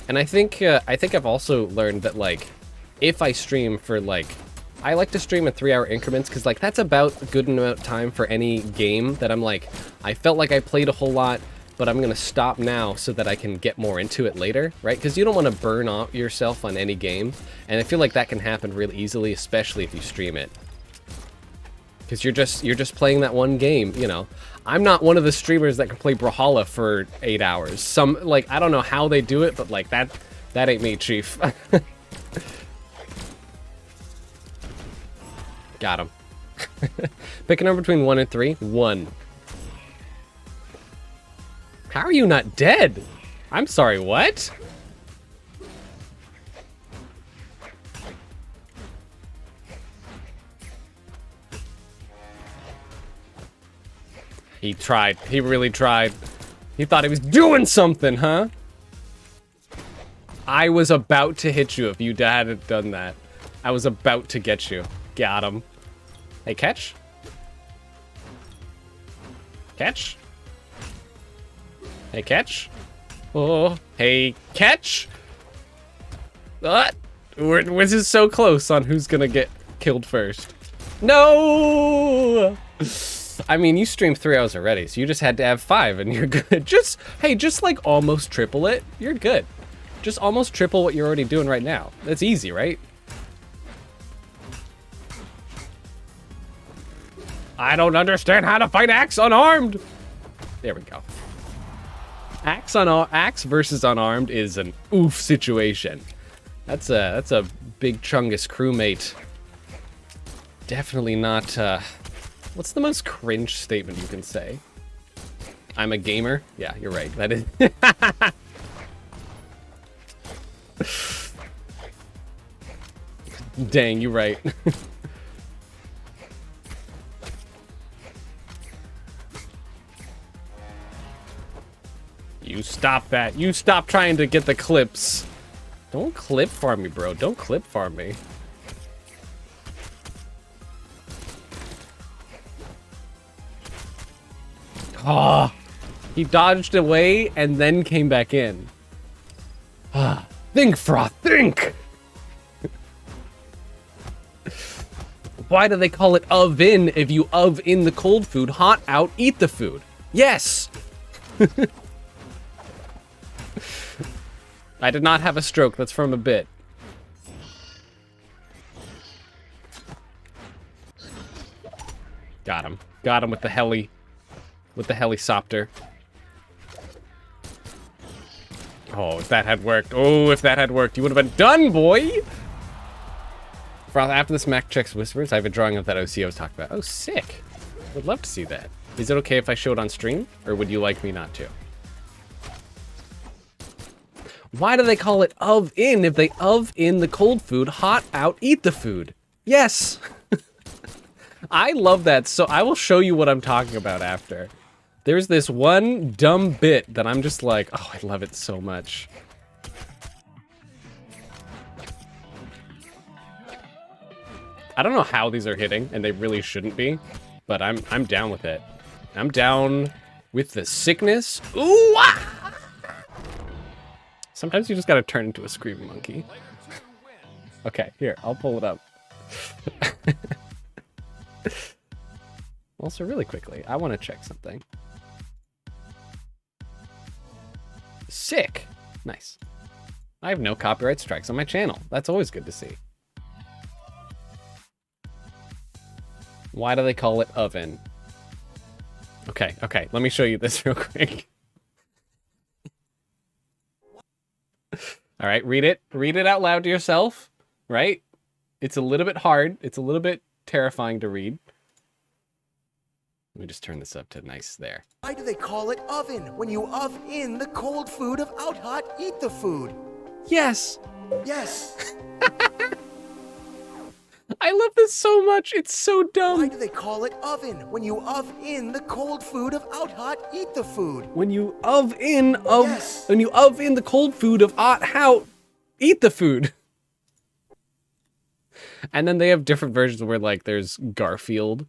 And I think I've also learned that, like, if I stream for, like, I like to stream in 3-hour increments because, like, that's about a good amount of time for any game that I'm like, I felt like I played a whole lot, but I'm going to stop now so that I can get more into it later, right? Because you don't want to burn out yourself on any game, and I feel like that can happen really easily, especially if you stream it. Because you're just playing that one game, you know. I'm not one of the streamers that can play Brawlhalla for 8 hours. I don't know how they do it, but, like, that ain't me, chief. Got him. Pick a number between 1 and 3. 1. How are you not dead? I'm sorry, what? He tried. He really tried. He thought he was doing something, huh? I was about to hit you if you hadn't done that. I was about to get you. Got him. Hey, catch? Catch? Hey, catch? Oh, hey, catch? This is so close on who's gonna get killed first. No! I mean, you streamed 3 hours already, so you just had to have 5 and you're good. Just like almost triple it. You're good. Just almost triple what you're already doing right now. That's easy, right? I don't understand how to fight Axe unarmed. There we go. Axe versus unarmed is an oof situation. That's a big Chungus crewmate. Definitely not. What's the most cringe statement you can say? I'm a gamer. Yeah, you're right. That is. Dang, you're right. You stop that. You stop trying to get the clips. Don't clip farm me, bro. Don't clip farm me. Ah, he dodged away and then came back in. Ah, think, Froth, think! Why do they call it oven if you in the cold food, hot out, eat the food? Yes! I did not have a stroke, that's from a bit. Got him. Got him with the heli. With the helicopter. Oh, if that had worked. Oh, if that had worked, you would have been done, boy! Froth, after this Mac checks whispers, I have a drawing of that OC I was talking about. Oh, sick. Would love to see that. Is it okay if I show it on stream? Or would you like me not to? Why do they call it in if they in the cold food, hot out, eat the food? Yes! I love that, so I will show you what I'm talking about after. There's this one dumb bit that I'm just like, oh, I love it so much. I don't know how these are hitting, and they really shouldn't be, but I'm down with it. I'm down with the sickness. Ooh! Ah! Sometimes you just gotta turn into a screaming monkey. Okay, here, I'll pull it up. Also, really quickly, I want to check something. Sick! Nice. I have no copyright strikes on my channel. That's always good to see. Why do they call it oven? Okay, okay, let me show you this real quick. All right, read it. Read it out loud to yourself, right? It's a little bit hard. It's a little bit terrifying to read. Let me just turn this up to nice there. Why do they call it oven when you in the cold food of out hot eat the food? Yes. Yes. I love this so much. It's so dumb. Why do they call it oven when you in the cold food of out hot eat the food? When you in the cold food of out eat the food. And then they have different versions where like there's Garfield.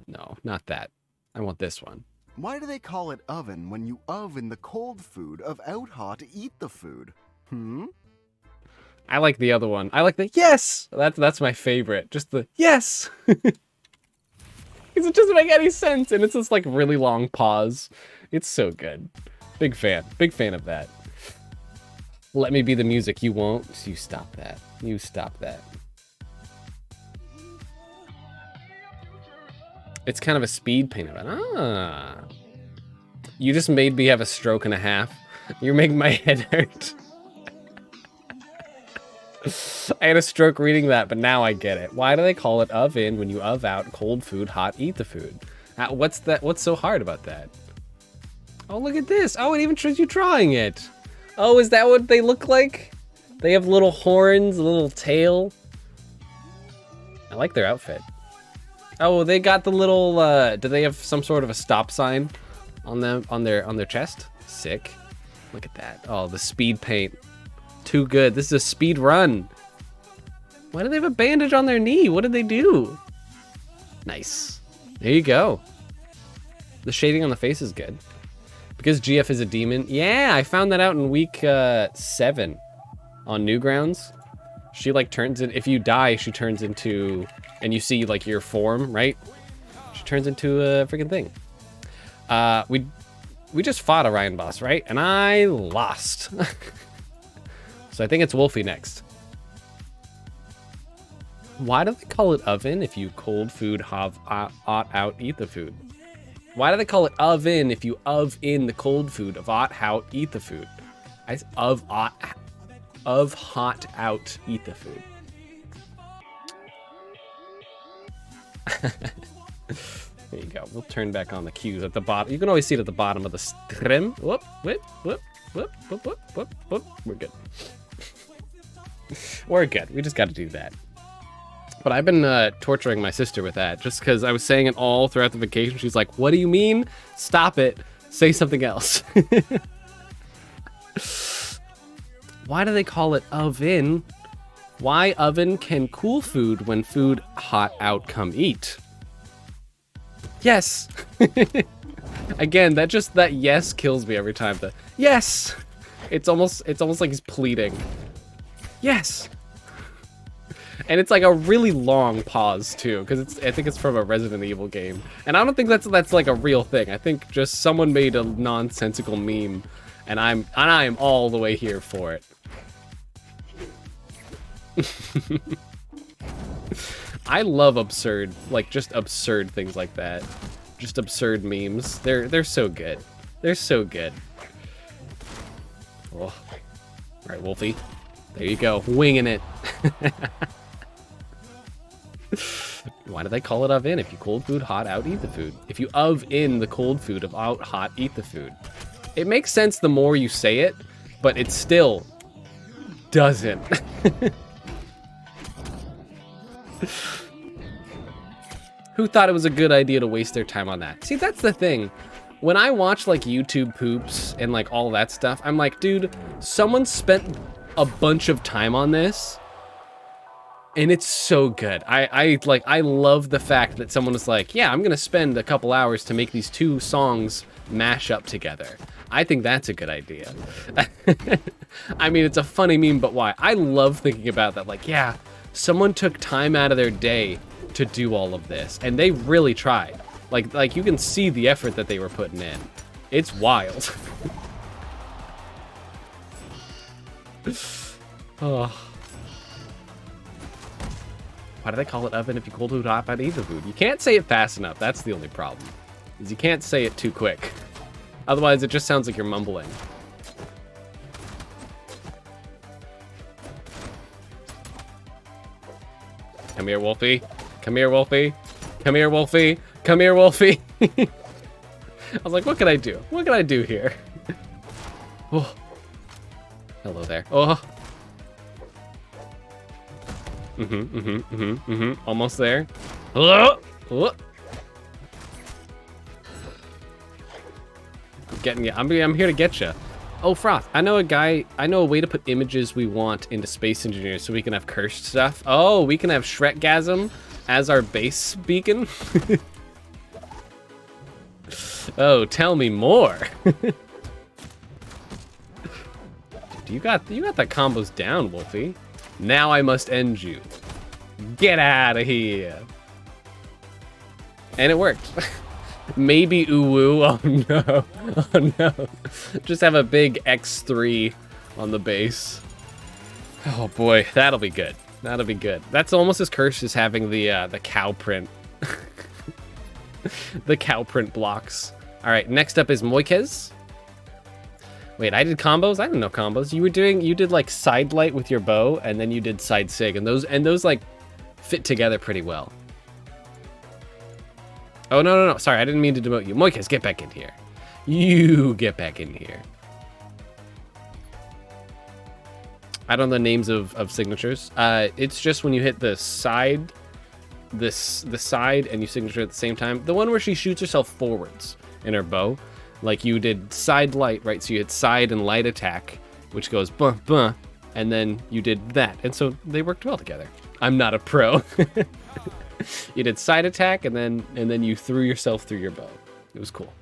No, not that. I want this one. Why do they call it oven when you in the cold food of out hot eat the food? I like the other one. I like the yes! That's my favorite. Just the yes! Because it doesn't make any sense, and it's this like really long pause. It's so good. Big fan. Big fan of that. Let me be the music. You won't. You stop that. You stop that. It's kind of a speed paint of it. Ah. You just made me have a stroke and a half. You're making my head hurt. I had a stroke reading that, but now I get it. Why do they call it oven when you out cold food, hot eat the food? What's that? What's so hard about that? Oh, look at this. Oh, it even shows you drawing it. Oh, is that what they look like? They have little horns, a little tail. I like their outfit. Oh, they got the little, do they have some sort of a stop sign on them, on their chest? Sick. Look at that. Oh, the speed paint. Too good. This is a speed run. Why do they have a bandage on their knee? What did they do? Nice. There you go. The shading on the face is good. Because GF is a demon. Yeah, I found that out in week 7 on Newgrounds. She like turns in, if you die, she turns into, and you see like your form, right? She turns into a freaking thing. We just fought a Ryan boss, right? And I lost. So I think it's Wolfie next. Why do they call it oven if you cold food have out eat the food? Why do they call it oven if you in the cold food of out eat the food? Of hot out eat the food. There you go. We'll turn back on the cues at the bottom. You can always see it at the bottom of the stream. Whoop, whoop, whoop, whoop, whoop, whoop, whoop, whoop. We're good. We're good. We just got to do that. But I've been torturing my sister with that just because I was saying it all throughout the vacation. She's like, what do you mean? Stop it. Say something else. Why do they call it oven? Why oven can cool food when food hot out come eat? Yes. Again, that yes kills me every time. The yes. It's almost like he's pleading. Yes. And it's like a really long pause too, because I think it's from a Resident Evil game, and I don't think that's like a real thing. I think just someone made a nonsensical meme, and I am all the way here for it. I love absurd, like just absurd things like that, just absurd memes. They're so good. They're so good. Oh. All right, Wolfie. There you go, winging it. Why do they call it oven? If you cold food hot out, eat the food. If you in the cold food of out hot, eat the food. It makes sense the more you say it, but it still doesn't. Who thought it was a good idea to waste their time on that? See, that's the thing. When I watch like YouTube poops and like all that stuff, I'm like, dude, someone spent a bunch of time on this. And it's so good. I love the fact that someone was like, yeah, I'm gonna spend a couple hours to make these two songs mash up together. I think that's a good idea. I mean, it's a funny meme, but why? I love thinking about that. Like, yeah, someone took time out of their day to do all of this, and they really tried. Like you can see the effort that they were putting in. It's wild. Oh. Why do they call it oven if you cold food hot, eat the food? You can't say it fast enough. That's the only problem. Is you can't say it too quick. Otherwise, it just sounds like you're mumbling. Come here, Wolfie. Come here, Wolfie. Come here, Wolfie. Come here, Wolfie. I was like, what can I do? What can I do here? Oh. Hello there. Oh. Almost there. Oh. Oh. I'm getting you. I'm here to get you. Oh, Froth. I know a way to put images we want into Space Engineers so we can have cursed stuff. Oh, we can have Shrekgasm as our base beacon. Oh, tell me more. Dude, you got the combos down, Wolfie. Now I must end you. Get out of here. And it worked. Maybe uwu. Oh no. Oh no. Just have a big X3 on the base. Oh boy, that'll be good. That'll be good. That's almost as cursed as having the cow print. The cow print blocks. All right, next up is Moikez. Wait, I did combos? I didn't know combos. You did like side light with your bow, and then you did side sig, and those like fit together pretty well. Oh, no. Sorry, I didn't mean to demote you. Moikez, get back in here. You get back in here. I don't know the names of signatures. It's just when you hit the side, the side, and you signature at the same time. The one where she shoots herself forwards in her bow. Like you did side light, right? So you hit side and light attack, which goes buh, buh, and then you did that. And so they worked well together. I'm not a pro. You did side attack, and then you threw yourself through your bow. It was cool.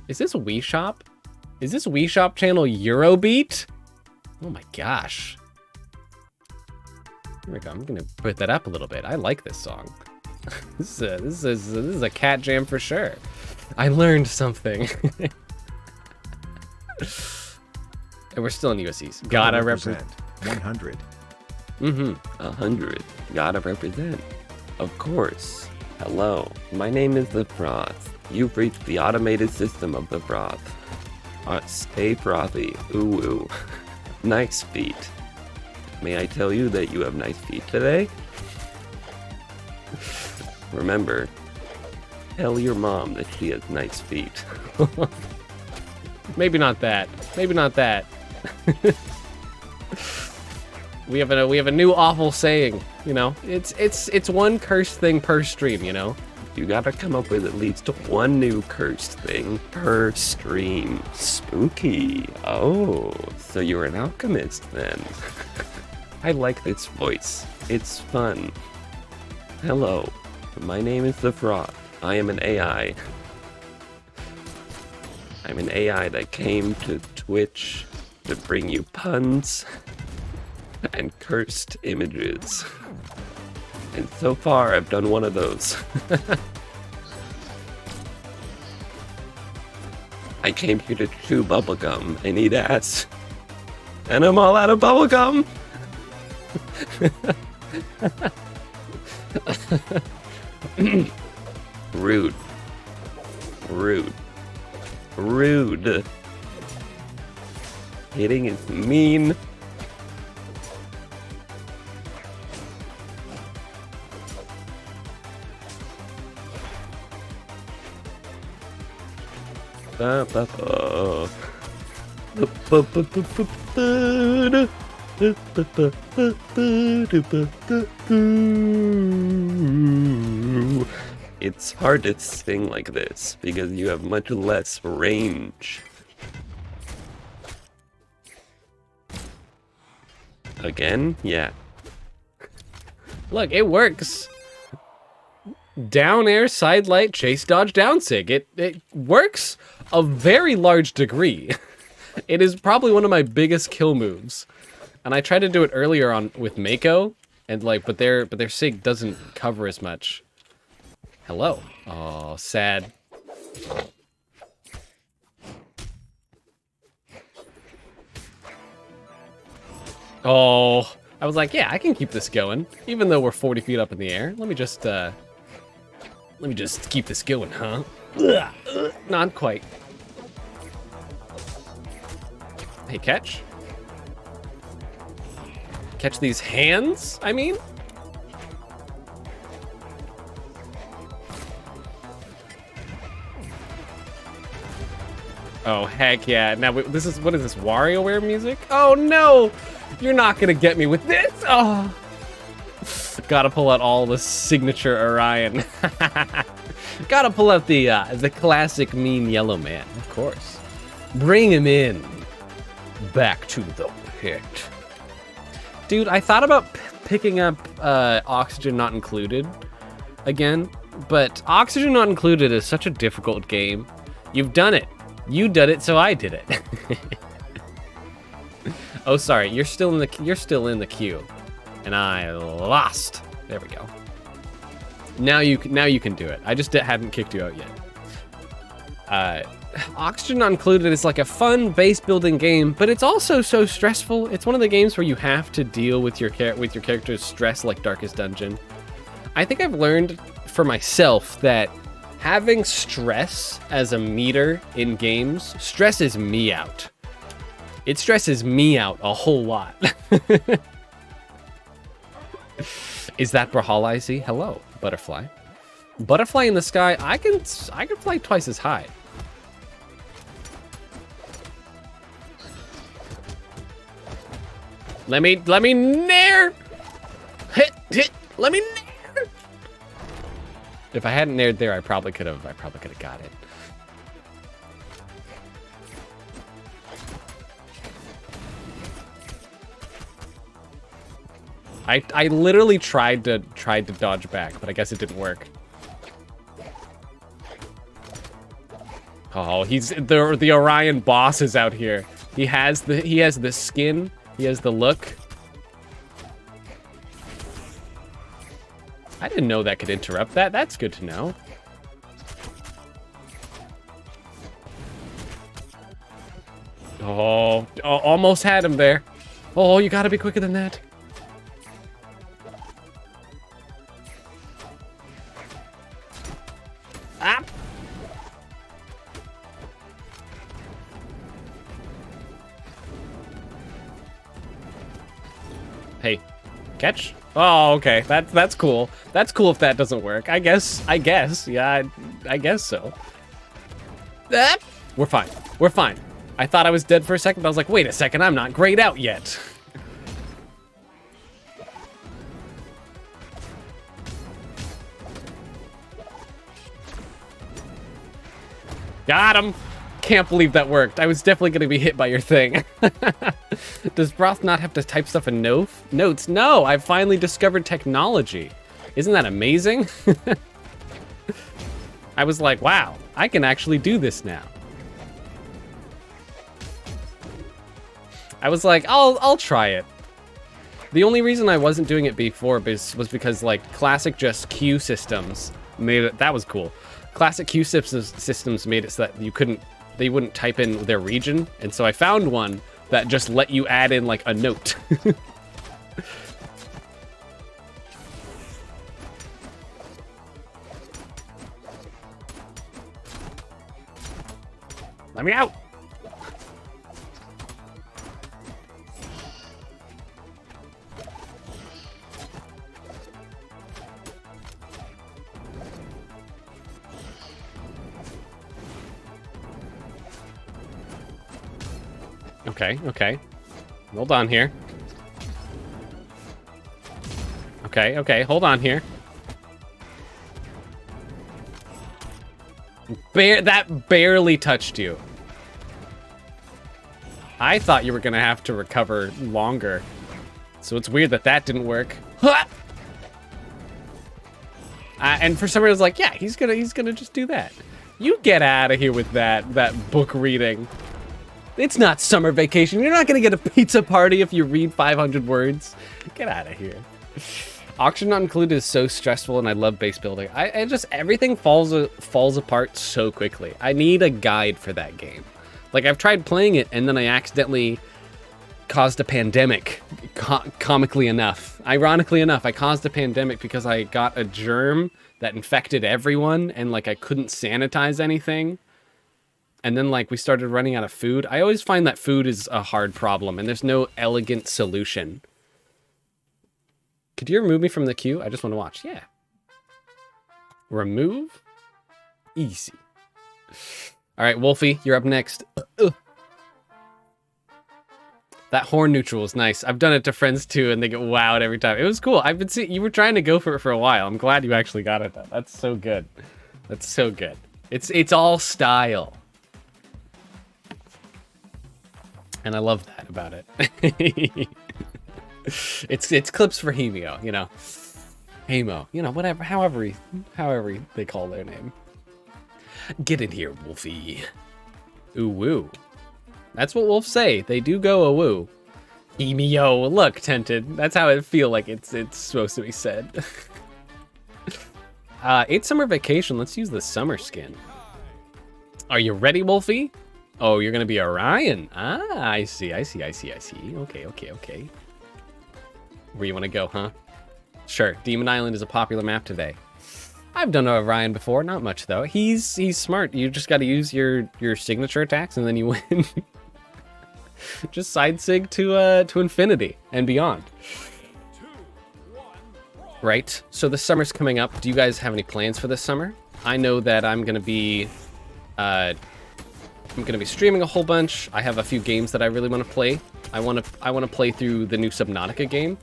Is this Wii Shop? Is this Wii Shop channel Eurobeat? Oh my gosh. Here we go. I'm gonna put that up a little bit. I like this song. This is a cat jam for sure. I learned something. And we're still in USCs. Gotta represent. 100. 100. Gotta represent. Of course. Hello, my name is the Froth. You've reached the automated system of the Froth. Stay frothy. Ooh ooh. Nice feet. May I tell you that you have nice feet today? Remember, tell your mom that she has nice feet. Maybe not that. Maybe not that. We have a new awful saying, you know. It's one cursed thing per stream, you know. You gotta come up with at least one new cursed thing per stream. Spooky. Oh, so you're an alchemist then. I like this voice. It's fun. Hello, my name is The Froth. I am an AI. I'm an AI that came to Twitch to bring you puns and cursed images. And so far, I've done one of those. I came here to chew bubblegum and eat ass. And I'm all out of bubblegum! Rude. Rude. Rude. Hitting is mean. It's hard to sing like this because you have much less range. Again? Yeah. Look, it works. Down air, side light, chase, dodge, down sig. It works a very large degree. It is probably one of my biggest kill moves. And I tried to do it earlier on with Mako, and like, but their sig doesn't cover as much. Hello. Oh, sad. Oh, I was like, yeah, I can keep this going, even though we're 40 feet up in the air. Let me just keep this going, huh? Not quite. Hey, catch. Catch these hands, I mean? Oh, heck yeah. Now, this is, what is this, WarioWare music? Oh, no! You're not gonna get me with this! Oh! Gotta pull out all the signature Orion. Gotta pull out the classic mean yellow man, of course. Bring him in. Back to the pit. Dude, I thought about picking up Oxygen Not Included again, but Oxygen Not Included is such a difficult game. You've done it. You did it, so I did it. Oh, sorry. You're still in the queue, and I lost. There we go. Now you can do it. I just hadn't kicked you out yet. Oxygen Not Included is like a fun base building game, but it's also so stressful. It's one of the games where you have to deal with your character's stress like Darkest Dungeon. I think I've learned for myself that having stress as a meter in games stresses me out. It stresses me out a whole lot. Is that Brawlhalla I see? Hello, butterfly. Butterfly in the sky. I can fly twice as high. Let me nair. Hit. Let me nair. If I hadn't naired there, I probably could have got it. I literally tried to dodge back, but I guess it didn't work. Oh, he's the Orion boss is out here. He has the skin. He has the look. I didn't know that could interrupt that. That's good to know. Oh, almost had him there. Oh, you gotta be quicker than that. Ah! Hey, catch? Oh, okay. That's cool. That's cool if that doesn't work. I guess. Yeah, I guess so. Ah! We're fine. We're fine. I thought I was dead for a second, but I was like, wait a second, I'm not grayed out yet. Got him. Can't believe that worked. I was definitely going to be hit by your thing. Does Broth not have to type stuff in notes? No, I finally discovered technology. Isn't that amazing? I was like, wow, I can actually do this now. I was like, I'll try it. The only reason I wasn't doing it before was because like classic just queue systems made it, that was cool. Classic queue systems made it so that they wouldn't type in their region. And so I found one that just let you add in like a note. Let me out. Okay. Hold on here. Okay, hold on here. That barely touched you. I thought you were gonna have to recover longer. So it's weird that didn't work. And for some reason I was like, yeah, he's gonna just do that. You get out of here with that book reading. It's not summer vacation. You're not gonna get a pizza party if you read 500 words. Get out of here. Auction not included is so stressful, and I love base building. I just everything falls apart so quickly. I need a guide for that game. Like I've tried playing it, and then I accidentally caused a pandemic. Comically enough, ironically enough, I caused a pandemic because I got a germ that infected everyone, and like I couldn't sanitize anything. And then like we started running out of food. I always find that food is a hard problem, and there's no elegant solution. Could you remove me from the queue? I just want to watch. Yeah. Remove? Easy. All right, Wolfie, you're up next. That horn neutral is nice. I've done it to friends too, and they get wowed every time. It was cool. I've been seeing you were trying to go for it for a while. I'm glad you actually got it though. That's so good. That's so good. It's all style. And I love that about it. It's clips for Hemio, you know. Hemo, you know, whatever, however they call their name. Get in here, Wolfie. Ooh woo. That's what wolves say. They do go a woo. Hemio, look, Tented. That's how it feel like it's supposed to be said. It's summer vacation. Let's use the summer skin. Are you ready, Wolfie? Oh, you're gonna be Orion. Ah, I see. Okay. Where you want to go, huh? Sure. Demon Island is a popular map today. I've done Orion before, not much though. He's smart. You just got to use your signature attacks and then you win. Just side sig to infinity and beyond. Right. So the summer's coming up. Do you guys have any plans for this summer? I know that I'm gonna be streaming a whole bunch. I have a few games that I really want to play. I want to play through the new Subnautica game.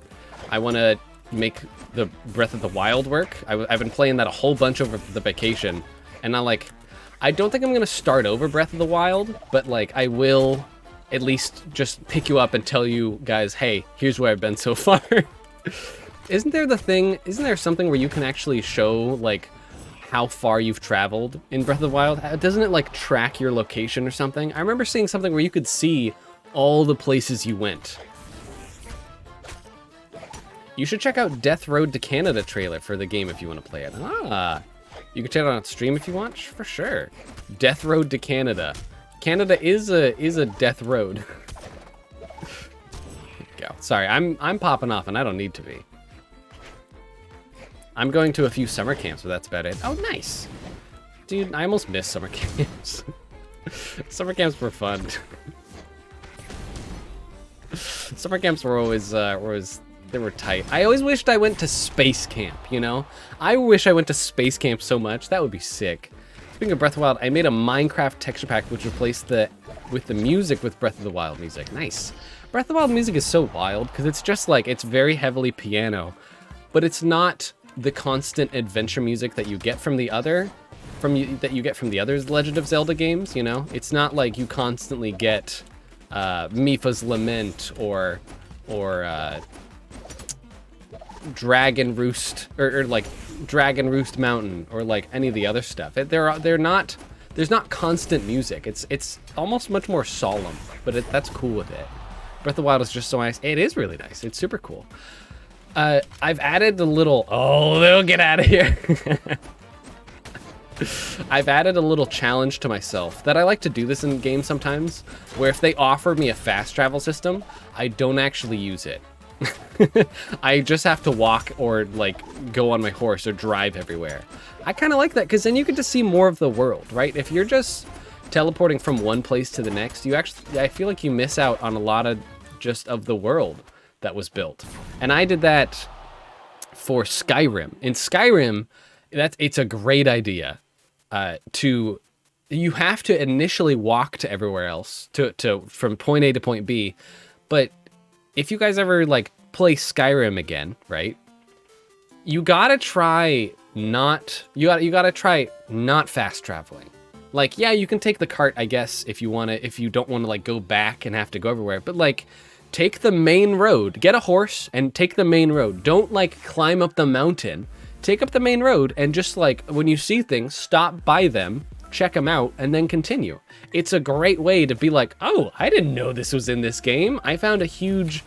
I want to make the Breath of the Wild work. I've been playing that a whole bunch over the vacation, and I don't think I'm gonna start over Breath of the Wild, but like I will at least just pick you up and tell you guys, hey, here's where I've been so far. Isn't there something where you can actually show like how far you've traveled in Breath of the Wild? Doesn't it like track your location or something? I remember seeing something where you could see all the places you went. You should check out Death Road to Canada trailer for the game if you want to play it. Ah, you can check it out on stream if you want, for sure. Death Road to Canada. Canada is a death road. There you go. Sorry, I'm popping off and I don't need to be. I'm going to a few summer camps, but that's about it. Oh, nice. Dude, I almost missed summer camps. Summer camps were fun. Summer camps were always they were tight. I always wished I went to space camp, you know? I wish I went to space camp so much. That would be sick. Speaking of Breath of the Wild, I made a Minecraft texture pack which replaced the music with Breath of the Wild music. Nice. Breath of the Wild music is so wild because it's just like, it's very heavily piano, but it's not the constant adventure music that you get from the other. that you get from the other Legend of Zelda games, you know? It's not like you constantly get Mipha's Lament or Dragon Roost or like Dragon Roost Mountain or like any of the other stuff. There's not constant music. It's almost much more solemn, but that's cool with it. Breath of the Wild is just so nice. It is really nice. It's super cool. I've added a little... Oh, they'll get out of here. I've added a little challenge to myself that I like to do this in games sometimes, where if they offer me a fast travel system, I don't actually use it. I just have to walk or like go on my horse or drive everywhere. I kind of like that because then you get to see more of the world, right? If you're just teleporting from one place to the next, I feel like you miss out on a lot of just of the world that was built. And I did that for Skyrim. In Skyrim, it's a great idea. You have to initially walk to everywhere else from point A to point B, but if you guys ever like play Skyrim again, right? You gotta try not fast traveling. Like, yeah, you can take the cart, I guess, if you don't want to like go back and have to go everywhere, but like take the main road, get a horse and take the main road. Don't like climb up the mountain. Take up the main road and just like when you see things, stop by them, check them out, and then continue. It's a great way to be like, oh, I didn't know this was in this game. I found a huge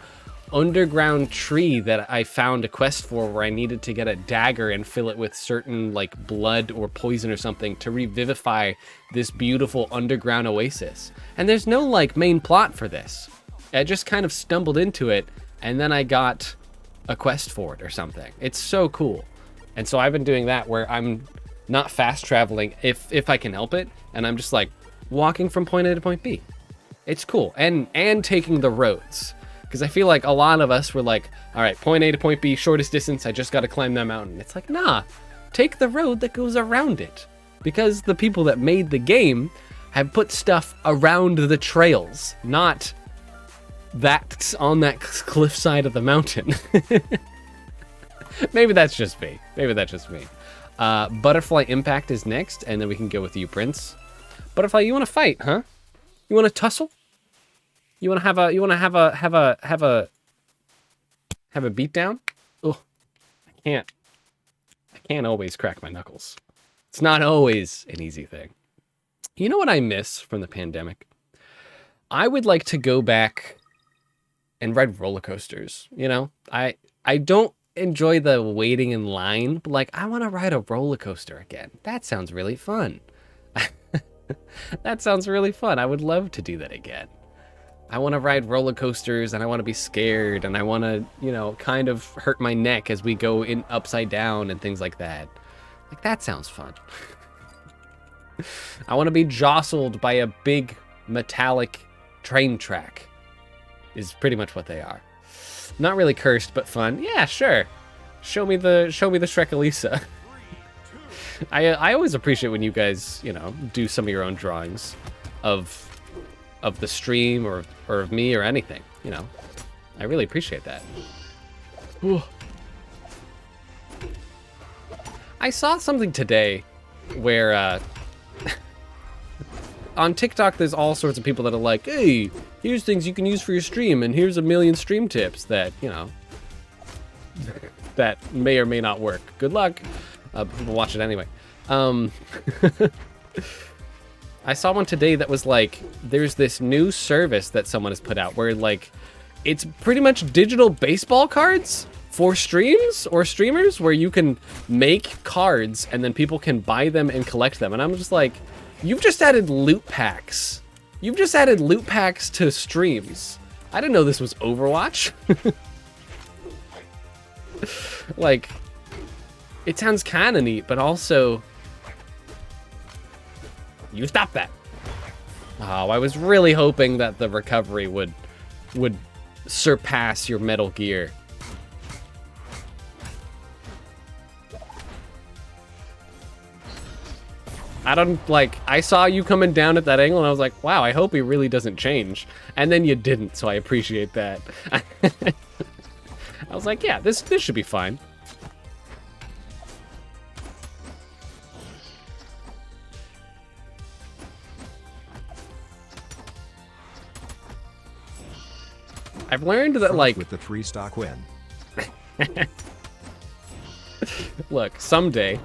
underground tree that I found a quest for where I needed to get a dagger and fill it with certain like blood or poison or something to revivify this beautiful underground oasis. And there's no like main plot for this. I just kind of stumbled into it and then I got a quest for it or something. It's so cool. And so I've been doing that where I'm not fast traveling if I can help it, and I'm just like walking from point A to point B. It's cool. And taking the roads. Because I feel like a lot of us were like, all right, point A to point B, shortest distance, I just got to climb that mountain. It's like, nah, take the road that goes around it. Because the people that made the game have put stuff around the trails, not that's on that cliffside of the mountain. Maybe that's just me. Butterfly Impact is next, and then we can go with you, Prince. Butterfly, you want to fight, huh? You want to tussle? You want to have a beatdown? Oh, I can't always crack my knuckles. It's not always an easy thing. You know what I miss from the pandemic? I would like to go back and ride roller coasters. You know, I don't enjoy the waiting in line, but like I want to ride a roller coaster again. That sounds really fun. That sounds really fun. I would love to do that again. I want to ride roller coasters and I want to be scared and I want to, you know, kind of hurt my neck as we go in upside down and things like that. Like that sounds fun. I want to be jostled by a big metallic train track is pretty much what they are. Not really cursed, but fun. Yeah, sure. Show me the Shrek-Elisa. I always appreciate when you guys, you know, do some of your own drawings of the stream or of me or anything, you know. I really appreciate that. Ooh. I saw something today where on TikTok there's all sorts of people that are like, hey, here's things you can use for your stream, and here's a million stream tips that, you know, that may or may not work. Good luck. People watch it anyway. I saw one today that was like, there's this new service that someone has put out where like, it's pretty much digital baseball cards for streams or streamers where you can make cards and then people can buy them and collect them. And I'm just like, you've just added loot packs. You've just added loot packs to streams. I didn't know this was Overwatch. Like, it sounds kind of neat, but also, you stop that. Oh, I was really hoping that the recovery would surpass your Metal Gear. I saw you coming down at that angle and I was like, wow, I hope he really doesn't change. And then you didn't, so I appreciate that. I was like, yeah, this should be fine. I've learned that, like, with the 3-stock win. look, someday,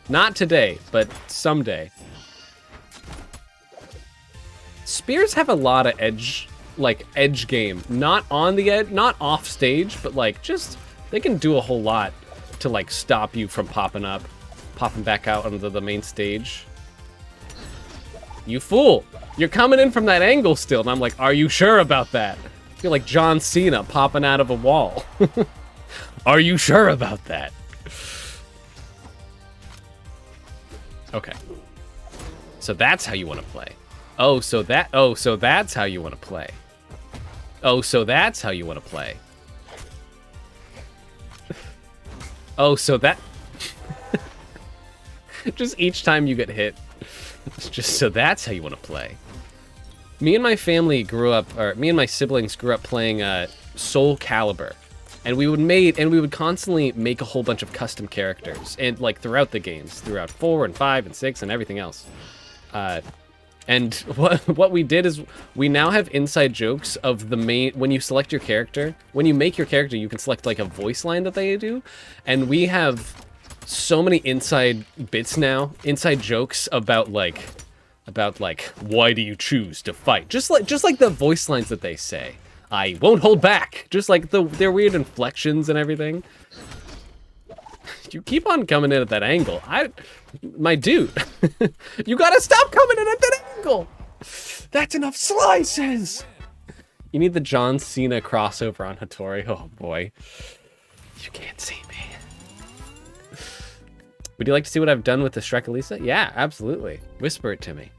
not today, but someday, spears have a lot of edge game. Not on the edge, not off stage, but like just, they can do a whole lot to like stop you from popping back out onto the main stage. You fool! You're coming in from that angle still, and I'm like, are you sure about that? I feel like John Cena popping out of a wall. Are you sure about that? Okay. So that's how you want to play. Oh, so that's how you want to play. Oh, so that's how you want to play. Oh, so that... just each time you get hit. It's just, so that's how you want to play. Me and my family grew up, or me and my siblings grew up playing Soul Calibur. And we would constantly make a whole bunch of custom characters, and like throughout the games, throughout 4 and 5 and 6 and everything else. And what we did is we now have inside jokes of the main, when you select your character, when you make your character, you can select like a voice line that they do. And we have so many inside bits now, inside jokes about like, why do you choose to fight? Just like the voice lines that they say. I won't hold back. Just like their weird inflections and everything. You keep on coming in at that angle. My dude, you gotta stop coming in at that angle. That's enough slices. You need the John Cena crossover on Hattori. Oh boy, you can't see me. Would you like to see what I've done with the Shrek Elisa? Yeah, absolutely. Whisper it to me.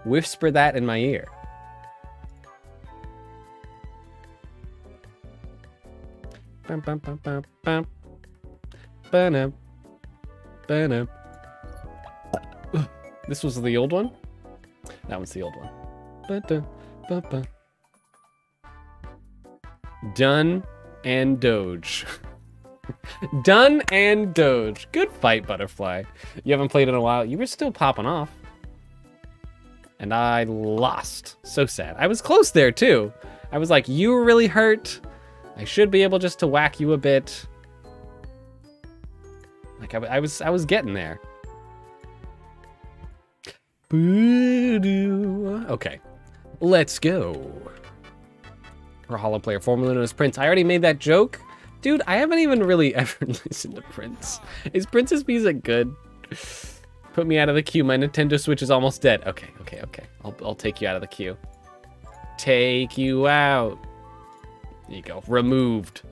Whisper that in my ear. Bum, bum, bum, bum, bum. Ba-na. Ba-na. This was the old one? That one's the old one. Ba-da, ba-ba. Done and Doge. Done and Doge. Good fight, Butterfly. You haven't played in a while. You were still popping off. And I lost. So sad. I was close there, too. I was like, you were really hurt. I should be able just to whack you a bit. Like, I was getting there. Okay. Let's go. Brawlhalla player, formerly known as Prince. I already made that joke. Dude, I haven't even really ever listened to Prince. Is Prince's music good? Put me out of the queue. My Nintendo Switch is almost dead. Okay. I'll take you out of the queue. Take you out. There you go. Removed.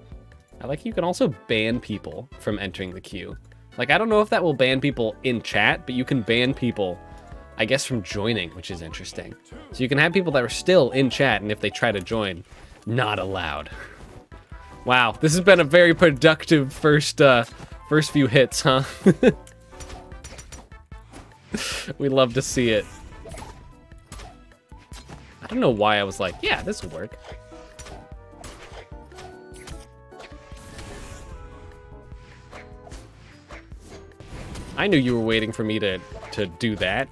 I like you can also ban people from entering the queue. Like, I don't know if that will ban people in chat, but you can ban people, I guess, from joining, which is interesting. So you can have people that are still in chat, and if they try to join, not allowed. Wow, this has been a very productive first few hits, huh? We love to see it. I don't know why I was like, yeah, this will work. I knew you were waiting for me to do that.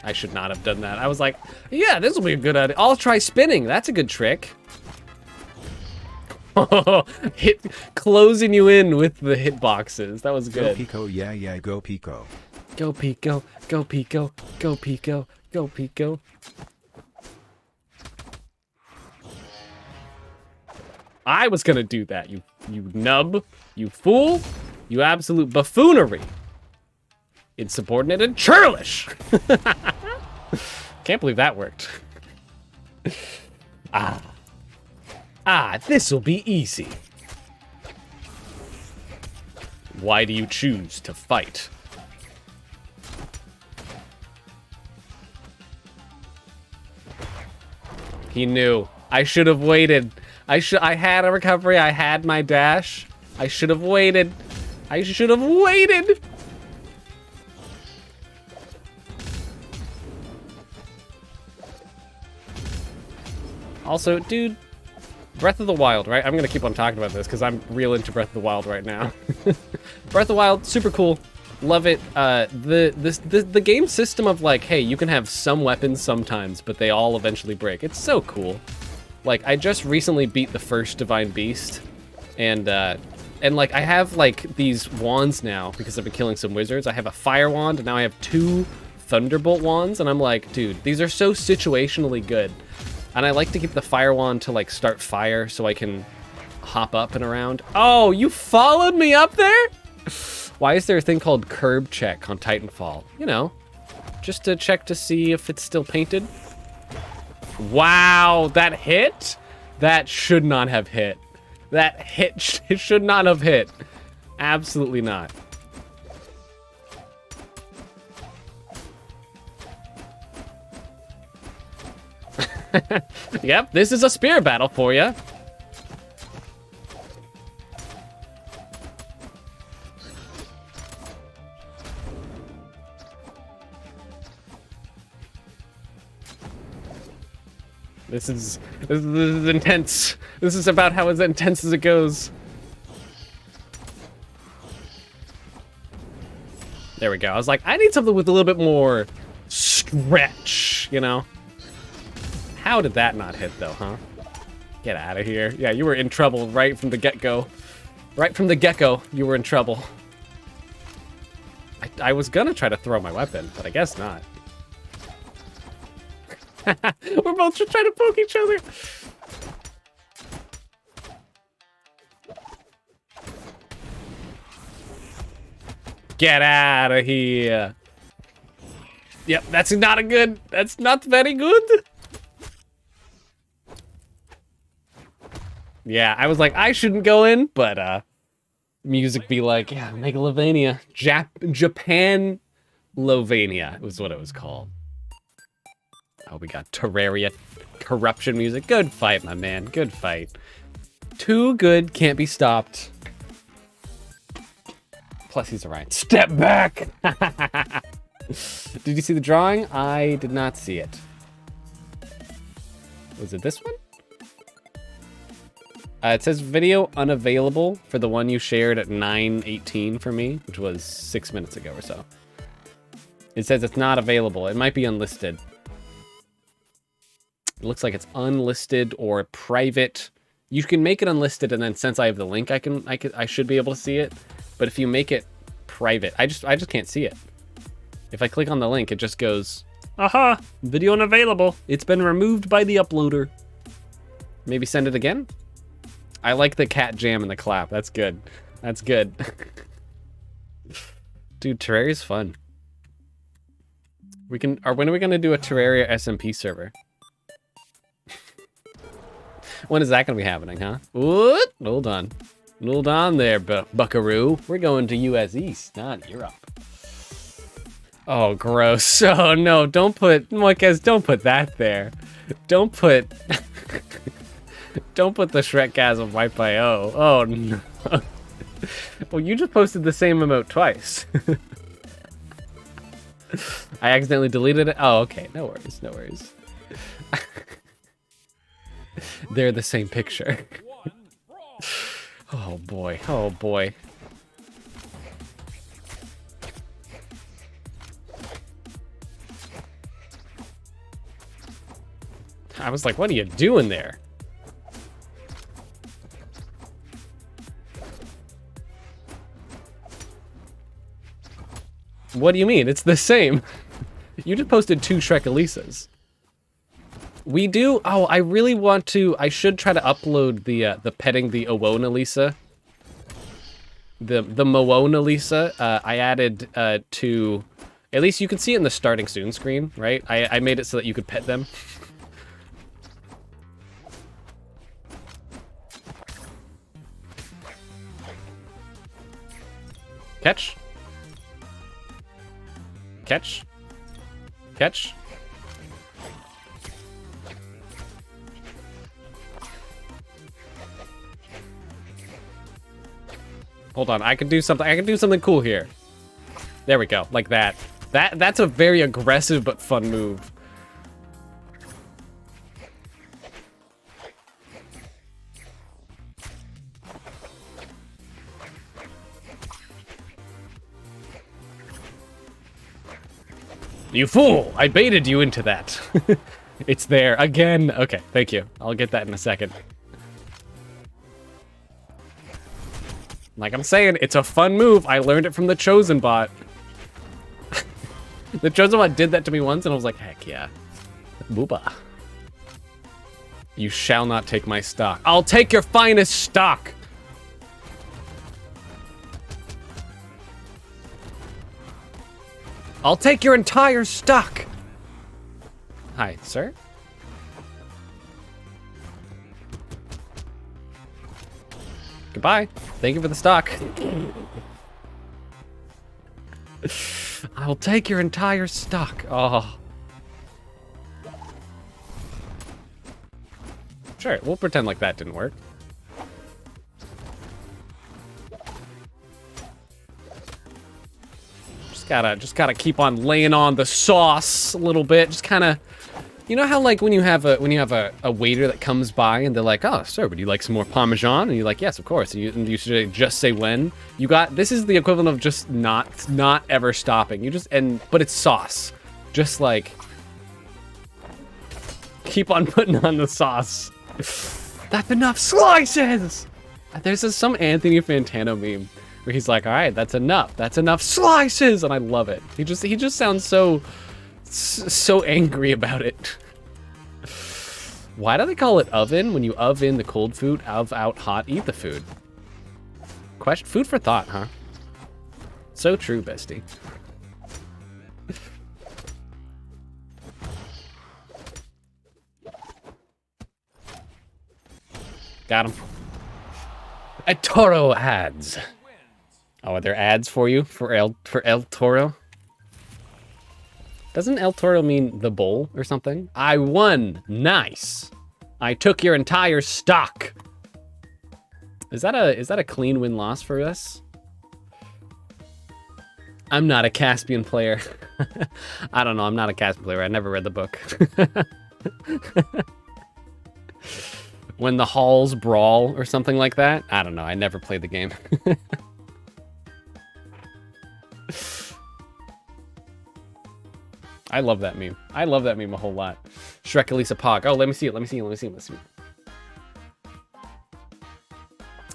I should not have done that. I was like, yeah, this will be a good idea. I'll try spinning. That's a good trick. Closing you in with the hitboxes. That was good. Go Pico, yeah, go Pico. Go Pico, go Pico, go Pico, go Pico. I was gonna do that, you nub, you fool, you absolute buffoonery. Insubordinate and churlish. Can't believe that worked. This'll be easy. Why do you choose to fight? He knew. I should have waited. I had a recovery. I had my dash. I should have waited. I should have waited. Also, dude, Breath of the Wild, right? I'm gonna keep on talking about this because I'm real into Breath of the Wild right now. Breath of the Wild, super cool. Love it. The game system of like, hey, you can have some weapons sometimes, but they all eventually break. It's so cool. Like, I just recently beat the first Divine Beast, and like I have like these wands now because I've been killing some wizards. I have a fire wand, and now I have 2 thunderbolt wands, and I'm like, dude, these are so situationally good. And I like to keep the fire wand to like start fire so I can hop up and around. Oh, you followed me up there? Why is there a thing called curb check on Titanfall? You know, just to check to see if it's still painted. Wow, that hit? That should not have hit. That hit it should not have hit. Absolutely not. Yep, this is a spear battle for you. This is intense. This is about how as intense as it goes. There we go. I was like, I need something with a little bit more stretch, you know? How did that not hit though, huh? Get out of here. Yeah, you were in trouble right from the get-go. Right from the get-go, you were in trouble. I was gonna try to throw my weapon, but I guess not. We're both just trying to poke each other. Get out of here. Yep, that's not very good. Yeah, I was like, I shouldn't go in, but music be like, yeah, Megalovania. Japan Lovania was what it was called. Oh, we got Terraria corruption music. Good fight, my man. Good fight. Too good, can't be stopped. Plus, he's Orion. Step back! Did you see the drawing? I did not see it. Was it this one? It says video unavailable for the one you shared at 9:18 for me, which was 6 minutes ago or so. It says it's not available. It might be unlisted. It looks like it's unlisted or private. You can make it unlisted, and then since I have the link, I should be able to see it. But if you make it private, I just can't see it. If I click on the link, it just goes, aha, video unavailable. It's been removed by the uploader. Maybe send it again? I like the cat jam and the clap. That's good. That's good. Dude, Terraria's fun. When are we gonna do a Terraria SMP server? When is that gonna be happening, huh? What? Hold on. Hold on there, buckaroo. We're going to US East, not Europe. Oh, gross. Oh, no, don't put, Moikez, don't put that there. Don't put, don't put the Shrekgasm Wipe.io. Oh, no. Well, you just posted the same emote twice. I accidentally deleted it. Oh, okay, no worries, no worries. They're the same picture. Oh boy, oh boy. I was like, what are you doing there? What do you mean? It's the same. You just posted 2 Shrek Elisas. We do. Oh, I really want to. I should try to upload the petting the Owona Lisa. The Moana Lisa. I added to. At least you can see it in the starting soon screen, right? I made it so that you could pet them. Catch. Catch. Catch. Hold on, I can do something. I can do something cool here. There we go, like that. That's a very aggressive but fun move. You fool! I baited you into that. It's there again. Okay, thank you. I'll get that in a second. Like I'm saying, it's a fun move. I learned it from the Chosen Bot. The Chosen Bot did that to me once, and I was like, heck yeah. Booba. You shall not take my stock. I'll take your finest stock! I'll take your entire stock! Hi, sir? Goodbye. Thank you for the stock. I'll take your entire stock. Oh. Sure, we'll pretend like that didn't work. Just gotta keep on laying on the sauce a little bit. Just kind of, you know how like when you have a waiter that comes by and they're like, "Oh, sir, would you like some more Parmesan?" And you're like, "Yes, of course." And you should just say when. You got this is the equivalent of just not ever stopping. But it's sauce. Just like keep on putting on the sauce. That's enough slices. There's some Anthony Fantano meme where he's like, "All right, that's enough. That's enough slices," and I love it. He just sounds so angry about it. Why do they call it oven? When you oven the cold food, out hot, eat the food. Food for thought, huh? So true, bestie. Got him. A Toro ads. Oh, are there ads for you for El Toro? Doesn't El Toro mean the bowl or something? I won. Nice. I took your entire stock. Is that a clean win-loss for us? I'm not a Caspian player. I don't know. I'm not a Caspian player. I never read the book. When the halls brawl or something like that. I don't know. I never played the game. I love that meme. I love that meme a whole lot. Shrek Elisa Pog. Oh, let me see it. Let me see it. Let me see it. Let's see it.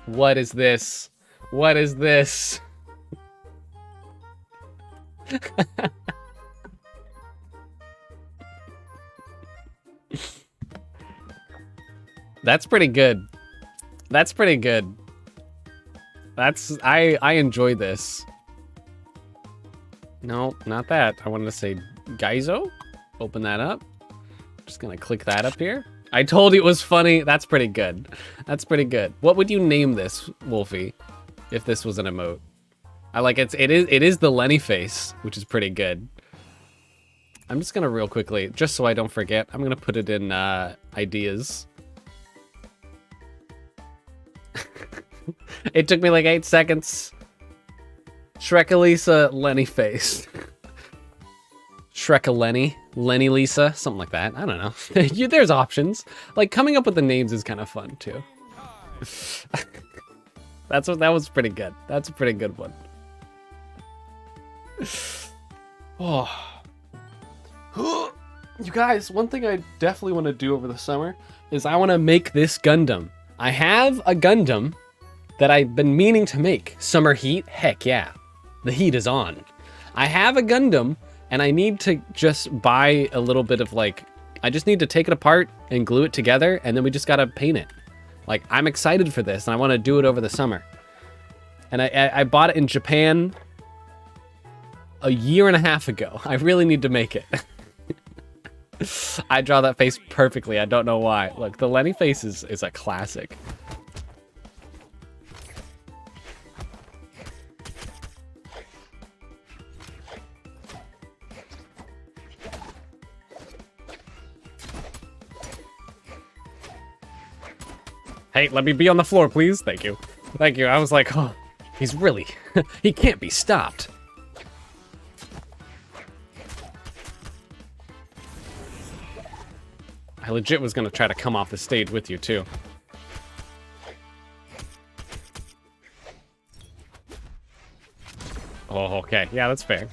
What is this? What is this? That's pretty good. That's pretty good. I enjoy this. No, not that. I wanted to say Gaizo. Open that up. Just gonna click that up here. I told you it was funny. That's pretty good. That's pretty good. What would you name this, Wolfie, if this was an emote? I like it is the Lenny face, which is pretty good. I'm just gonna real quickly, just so I don't forget, I'm gonna put it in ideas. It took me like 8 seconds. Shrek-a-Lisa Lenny face. Shrek-a-Lenny. Lenny Lisa. Something like that. I don't know. There's options. Like, coming up with the names is kind of fun, too. That was pretty good. That's a pretty good one. Oh. You guys, one thing I definitely want to do over the summer is I want to make this Gundam. I have a Gundam that I've been meaning to make. Summer heat? Heck yeah. The heat is on. I have a Gundam, and I need to just buy a little bit of like, I just need to take it apart and glue it together, and then we just gotta paint it. Like, I'm excited for this, and I want to do it over the summer. And I bought it in Japan a year and a half ago. I really need to make it. I draw that face perfectly. I don't know why. Look, the Lenny face is a classic. Hey, let me be on the floor, please. Thank you. Thank you. I was like, oh, he's really... he can't be stopped. I legit was going to try to come off the stage with you, too. Oh, okay. Yeah, that's fair.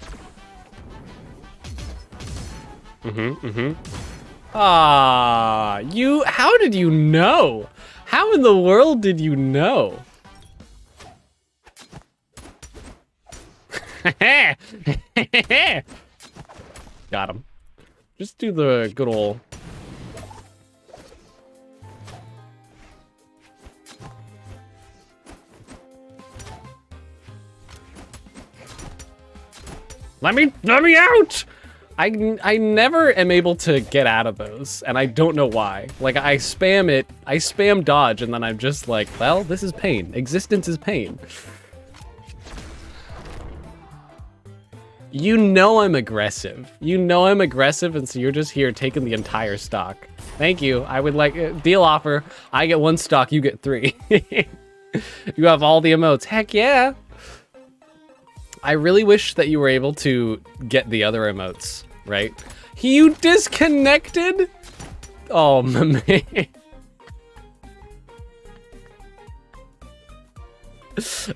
Ah, how did you know? How in the world did you know? Got him. Just do the good old... Let me out! I never am able to get out of those, and I don't know why. Like, I spam dodge, and then I'm just like, well, this is pain. Existence is pain. You know I'm aggressive. You know I'm aggressive, and so you're just here taking the entire stock. Thank you. I would like, deal offer. I get 1 stock, you get 3. You have all the emotes. Heck yeah. I really wish that you were able to get the other emotes, right? You disconnected? Oh, man.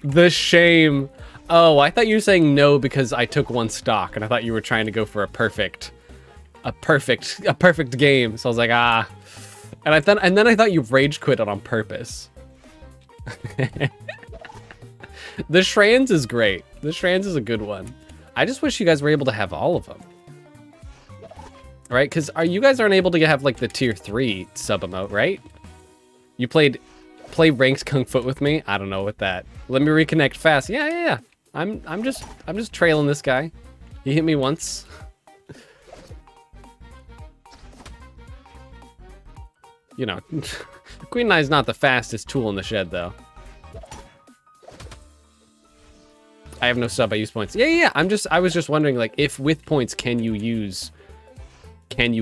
The shame. Oh, I thought you were saying no because I took 1 stock, and I thought you were trying to go for a perfect game. So I was like, ah. And then I thought you rage quit it on purpose. The Shrans is great. The Shrans is a good one. I just wish you guys were able to have all of them. Right? Because you guys aren't able to have like the tier 3 sub emote, right? You play ranked Kung Fu with me? I don't know with that. Let me reconnect fast. Yeah. I'm just trailing this guy. He hit me once. You know, Queen Eye's not the fastest tool in the shed though. I have no sub, I use points. Yeah. I was just wondering, like, if with points can you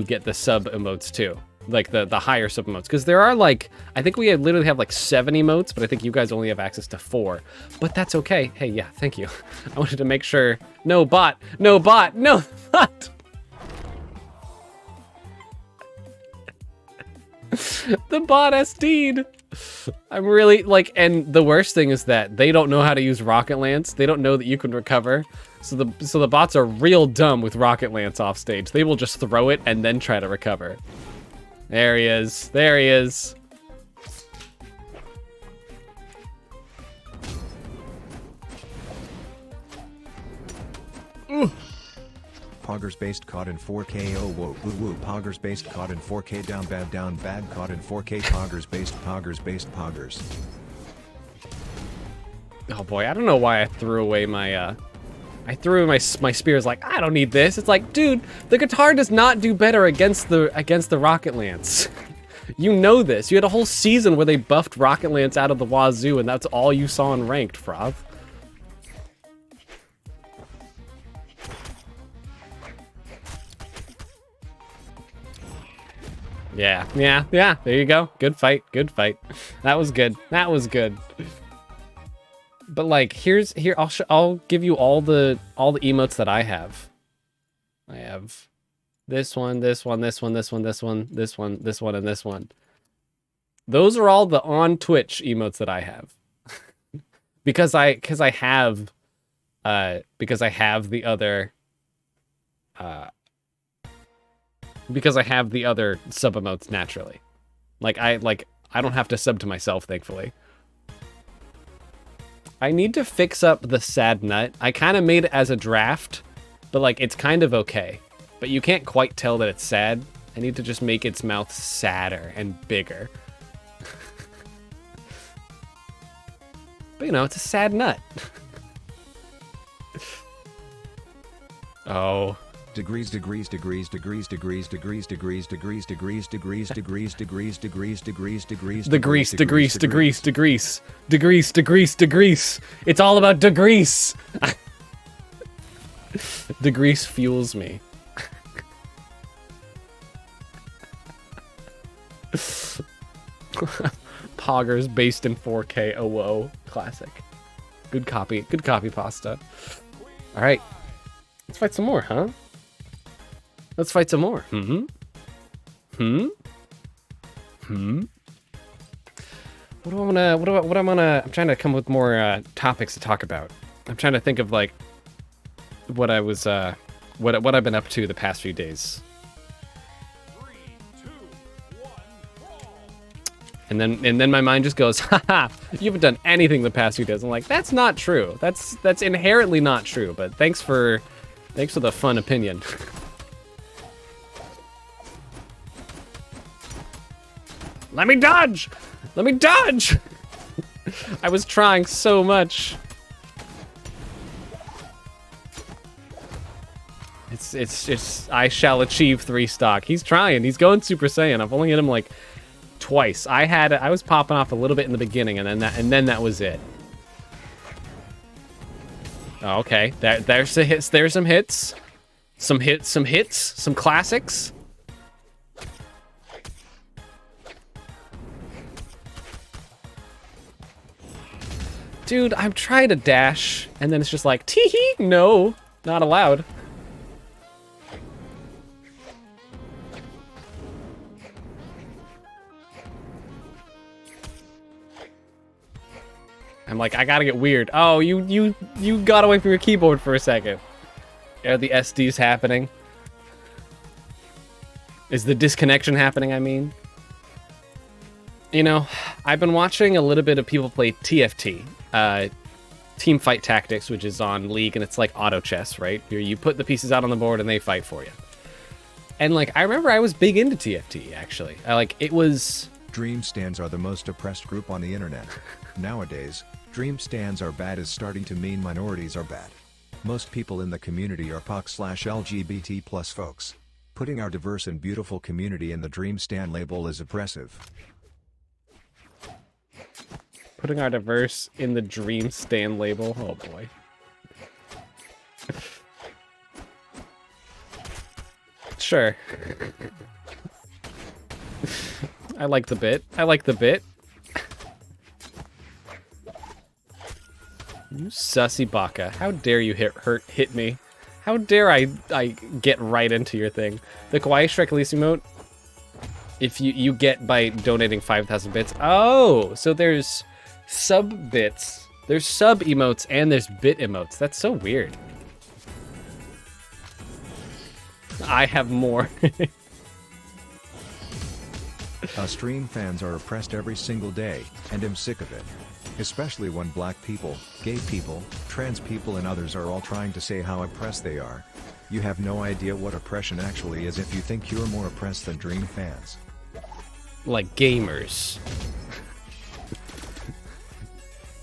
get the sub emotes too? Like the higher sub emotes. Because there are like, I think we literally have like 7 emotes, but I think you guys only have access to 4. But that's okay. Hey, yeah, thank you. I wanted to make sure. No bot. The bot SD'd. I'm really like, and the worst thing is that they don't know how to use Rocket Lance. They don't know that you can recover. So the bots are real dumb with Rocket Lance off stage. They will just throw it and then try to recover. There he is. There he is. Poggers based caught in 4K. Oh whoa woo woo. Poggers based caught in 4K. Down bad caught in 4K. Poggers based poggers. Oh boy, I don't know why I threw away my my spears. Like, I don't need this. It's like, dude, the guitar does not do better against the Rocket Lance. You know this. You had a whole season where they buffed Rocket Lance out of the wazoo, and that's all you saw in ranked, Froth. Yeah. There you go. Good fight. That was good. But like, I'll give you all the emotes that I have. I have this one, and this one. Those are all the on Twitch emotes that I have. because I have the other sub emotes naturally. I don't have to sub to myself, thankfully. I need to fix up the sad nut. I kind of made it as a draft, but like, it's kind of okay. But you can't quite tell that it's sad. I need to just make its mouth sadder and bigger. But you know, it's a sad nut. Oh. Degrees. It's all about degrees. Degrees fuels me. Poggers based in 4K. Oh whoa, classic. Good copy pasta. All right, let's fight some more, huh? Let's fight some more. What do I'm trying to come up with more topics to talk about. I'm trying to think of like what I was what I've been up to the past few days. And then my mind just goes, haha, you haven't done anything the past few days. I'm like, that's not true. That's inherently not true, but thanks for the fun opinion. Let me dodge! Let me dodge! I was trying so much. It's I shall achieve 3 stock. He's trying. He's going Super Saiyan. I've only hit him like twice. I was popping off a little bit in the beginning, and then that was it. Oh, okay. There's the hits. There's some hits. Some hits. Some classics. Dude, I'm trying to dash, and then it's just like, tee-hee, no, not allowed. I'm like, I gotta get weird. Oh, you got away from your keyboard for a second. Are the SDs happening? Is the disconnection happening, I mean? You know, I've been watching a little bit of people play TFT, Team Fight Tactics, which is on League, and it's like auto chess, right? You put the pieces out on the board and they fight for you. And like, I remember I was big into TFT, actually. It was... Dream stands are the most oppressed group on the internet. Nowadays, dream stands are bad is starting to mean minorities are bad. Most people in the community are POC/LGBT plus folks. Putting our diverse and beautiful community in the dream stand label is oppressive. Putting our diverse in the dream stand label. Oh boy. Sure. I like the bit. I like the bit. You sussy baka. How dare you hit me? How dare I get right into your thing? The Kawaii Shrek Elise emote, if you get by donating 5,000 bits. Oh, so there's sub bits. There's sub emotes and there's bit emotes. That's so weird. I have more. Stream fans are oppressed every single day, and I'm sick of it. Especially when black people, gay people, trans people and others are all trying to say how oppressed they are. You have no idea what oppression actually is if you think you're more oppressed than Dream fans. Like gamers.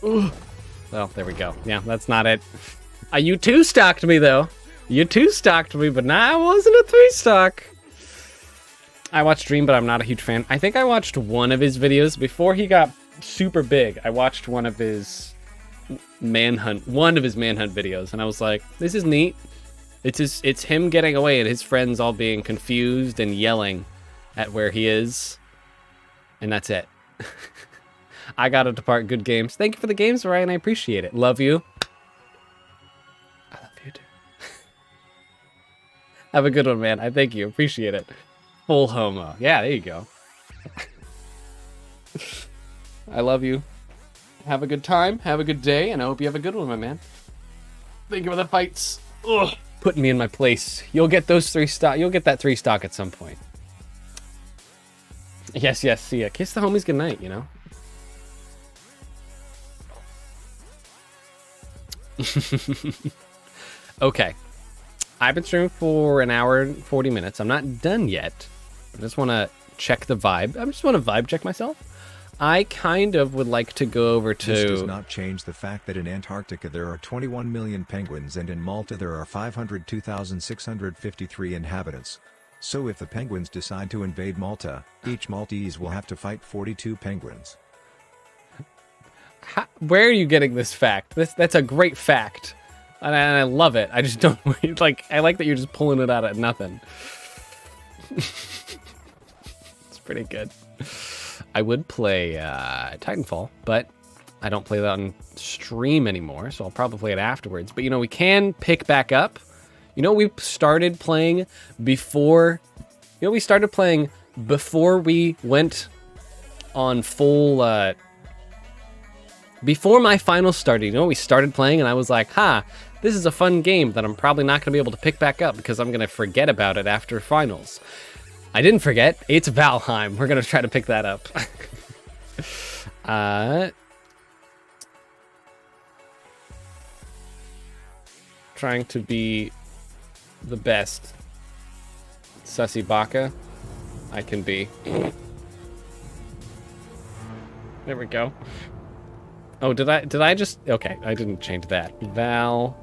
Well, there we go. Yeah, that's not it. You 2-stocked me, though. You 2-stocked me, but nah, I wasn't a 3-stock. I watched Dream, but I'm not a huge fan. I think I watched one of his videos before he got super big. I watched one of his manhunt videos, and I was like, this is neat. It's him getting away and his friends all being confused and yelling at where he is. And that's it. I gotta depart. Good games. Thank you for the games, Ryan. I appreciate it. Love you. I love you too. Have a good one, man. I thank you. Appreciate it. Full homo. Yeah, there you go. I love you. Have a good time. Have a good day. And I hope you have a good one, my man. Thank you for the fights. Ugh. Putting me in my place. You'll get those 3 stock. You'll get that 3 stock at some point. Yes, see ya. Kiss the homies goodnight, you know? Okay. I've been streaming for an hour and 40 minutes. I'm not done yet. I just want to check the vibe. I just want to vibe check myself. I kind of would like to go over to... This does not change the fact that in Antarctica there are 21 million penguins and in Malta there are 502,653 inhabitants. So if the penguins decide to invade Malta, each Maltese will have to fight 42 penguins. Where are you getting this fact? That's a great fact. And I love it. I just don't... I like that you're just pulling it out of nothing. It's pretty good. I would play Titanfall, but I don't play that on stream anymore, so I'll probably play it afterwards. But, you know, we can pick back up. You know, we started playing before... You know, we started playing before we went on full... Before my finals started, you know, we started playing, and I was like, this is a fun game that I'm probably not going to be able to pick back up because I'm going to forget about it after finals. I didn't forget. It's Valheim. We're going to try to pick that up. Trying to be the best Sussy Baka I can be. There we go. Oh, did I just... Okay, I didn't change that. Valheim.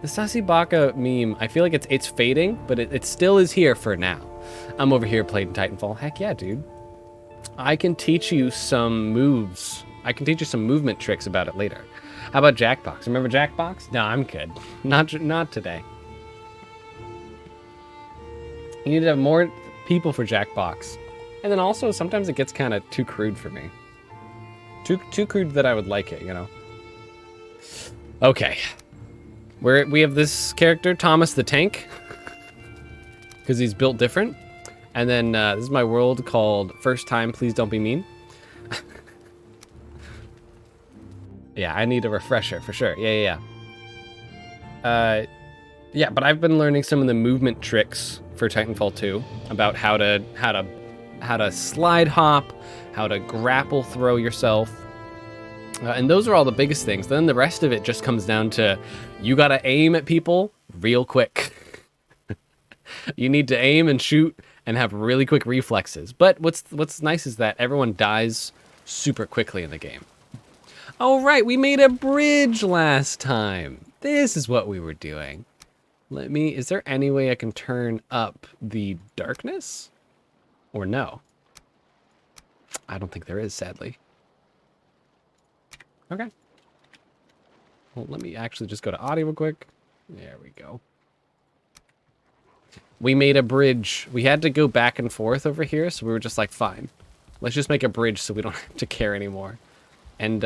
The Sussy Baka meme, I feel like it's fading, but it still is here for now. I'm over here playing Titanfall. Heck yeah, dude. I can teach you some moves. I can teach you some movement tricks about it later. How about Jackbox? Remember Jackbox? No, I'm good. Not today. You need to have more people for Jackbox. And then also, sometimes it gets kind of too crude for me. Too crude that I would like it, you know? Okay. We have this character, Thomas the Tank. Because he's built different. And then this is my world called First Time, Please Don't Be Mean. Yeah, I need a refresher for sure. Yeah. Yeah, but I've been learning some of the movement tricks for Titanfall 2 about how to slide hop, how to grapple throw yourself. And those are all the biggest things. Then the rest of it just comes down to you got to aim at people real quick. You need to aim and shoot and have really quick reflexes. But what's nice is that everyone dies super quickly in the game. Oh, right, we made a bridge last time. This is what we were doing. Is there any way I can turn up the darkness? Or no? I don't think there is, sadly. Okay. Well, let me actually just go to audio real quick. There we go. We made a bridge. We had to go back and forth over here, so we were just like, fine. Let's just make a bridge so we don't have to care anymore. And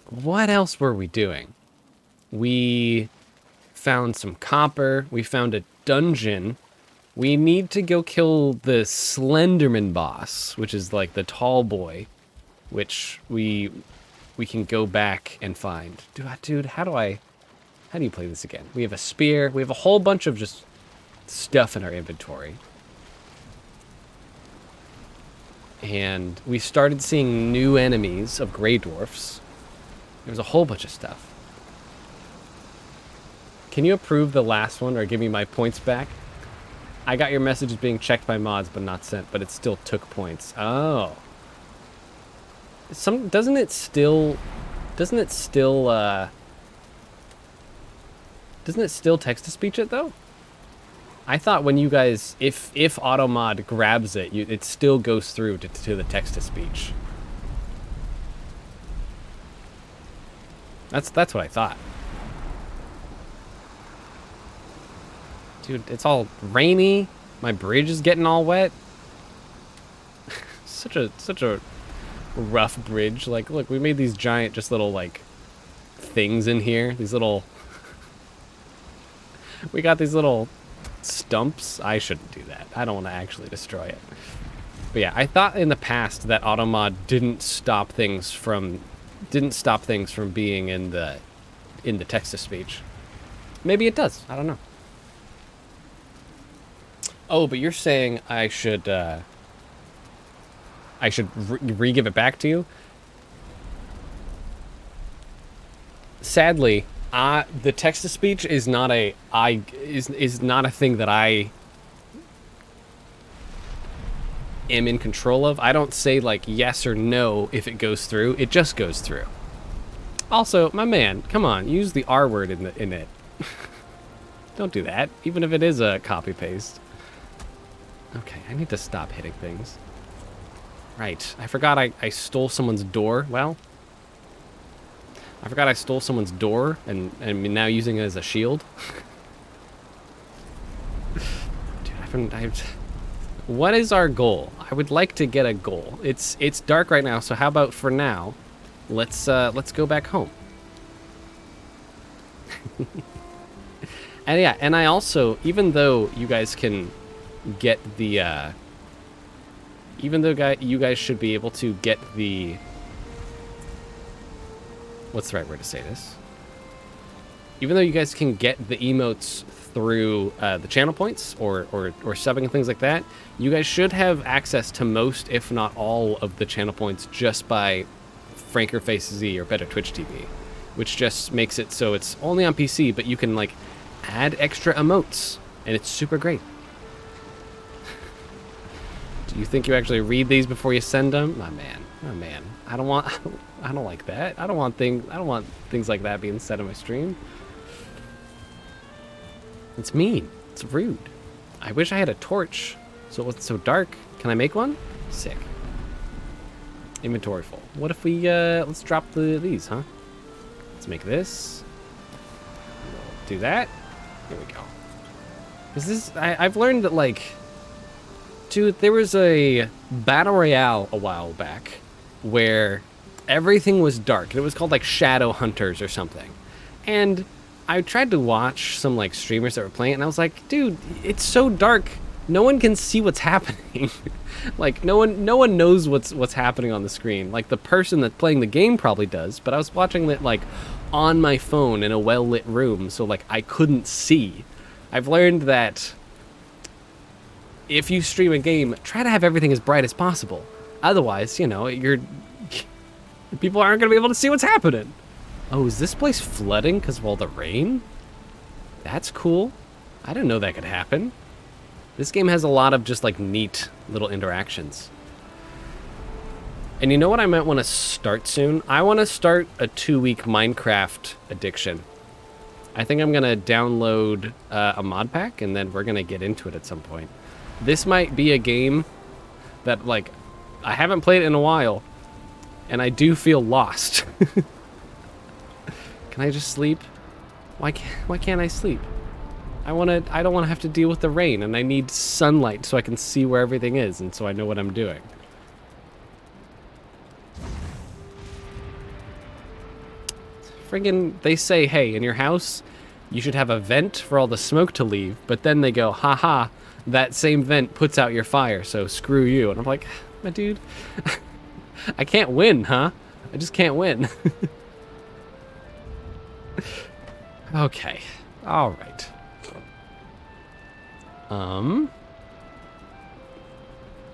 what else were we doing? We found some copper. We found a dungeon. We need to go kill the Slenderman boss, which is like the tall boy, which we can go back and find. Dude, how do you play this again? We have a spear. We have a whole bunch of just stuff in our inventory. And we started seeing new enemies of Grey Dwarfs. There was a whole bunch of stuff. Can you approve the last one or give me my points back? I got your messages being checked by mods but not sent, but it still took points. Oh. Doesn't it still text-to-speech it though? I thought when you guys, if automod grabs it, it still goes through to the text-to-speech. That's what I thought. Dude, it's all rainy. My bridge is getting all wet. such a rough bridge. Like, look, we made these giant, just little like things in here. These little. We got these little stumps. I shouldn't do that. I don't want to actually destroy it. But yeah, I thought in the past that automod didn't stop things from being in the text-to-speech. Maybe it does. I don't know. Oh, but you're saying I should re-give it back to you? Sadly, the text-to-speech is not a thing that I am in control of. I don't say like yes or no if it goes through. It just goes through. Also, my man, come on, use the R word in it. Don't do that, even if it is a copy paste. Okay, I need to stop hitting things. Right, I forgot I stole someone's door. Well, I forgot I stole someone's door and I'm now using it as a shield. Dude, what is our goal? I would like to get a goal. It's dark right now, so how about for now, let's go back home. And yeah, and I also, even though you guys can get the you guys should be able to get the, what's the right word to say this? even though you guys can get the emotes through the channel points or subbing and things like that, you guys should have access to most, if not all, of the channel points just by Franker Face Z or Better Twitch TV, which just makes it so it's only on PC, but you can like add extra emotes, and it's super great. Do you think you actually read these before you send them? My man. I don't like that. I don't want things like that being said on my stream. It's mean. It's rude. I wish I had a torch so it wasn't so dark. Can I make one? Sick. Inventory full. What if we let's drop these, huh? Let's make this. We'll do that. Here we go. I've learned that, like, dude, there was a battle royale a while back where everything was dark. It was called like Shadow Hunters or something. And I tried to watch some like streamers that were playing it, and I was like, dude, it's so dark. No one can see what's happening. Like no one knows what's happening on the screen. Like the person that's playing the game probably does, but I was watching it like on my phone in a well-lit room, so like I couldn't see. I've learned that if you stream a game, try to have everything as bright as possible. Otherwise, you know, people aren't going to be able to see what's happening. Oh, is this place flooding because of all the rain? That's cool. I didn't know that could happen. This game has a lot of just like neat little interactions. And you know what I might want to start soon? I want to start a 2-week Minecraft addiction. I think I'm going to download a mod pack, and then we're going to get into it at some point. This might be a game that, like, I haven't played it in a while, and I do feel lost. Can I just sleep? Why can't I sleep? I don't want to have to deal with the rain, and I need sunlight so I can see where everything is, and so I know what I'm doing. Friggin', they say, hey, in your house, you should have a vent for all the smoke to leave, but then they go, haha, that same vent puts out your fire, so screw you. And I'm like, my dude, I can't win, huh? I just can't win. Okay, all right.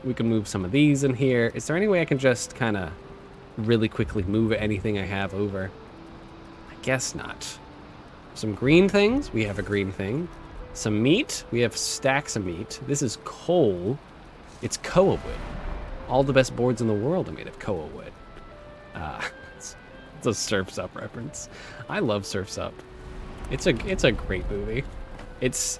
We can move some of these in here. Is there any way I can just kind of really quickly move anything I have over? I guess not. Some green things. We have a green thing. Some meat. We have stacks of meat. This is coal. It's koa wood. All the best boards in the world are made of koa wood. It's a Surf's Up reference. I love Surf's Up. It's a great movie. It's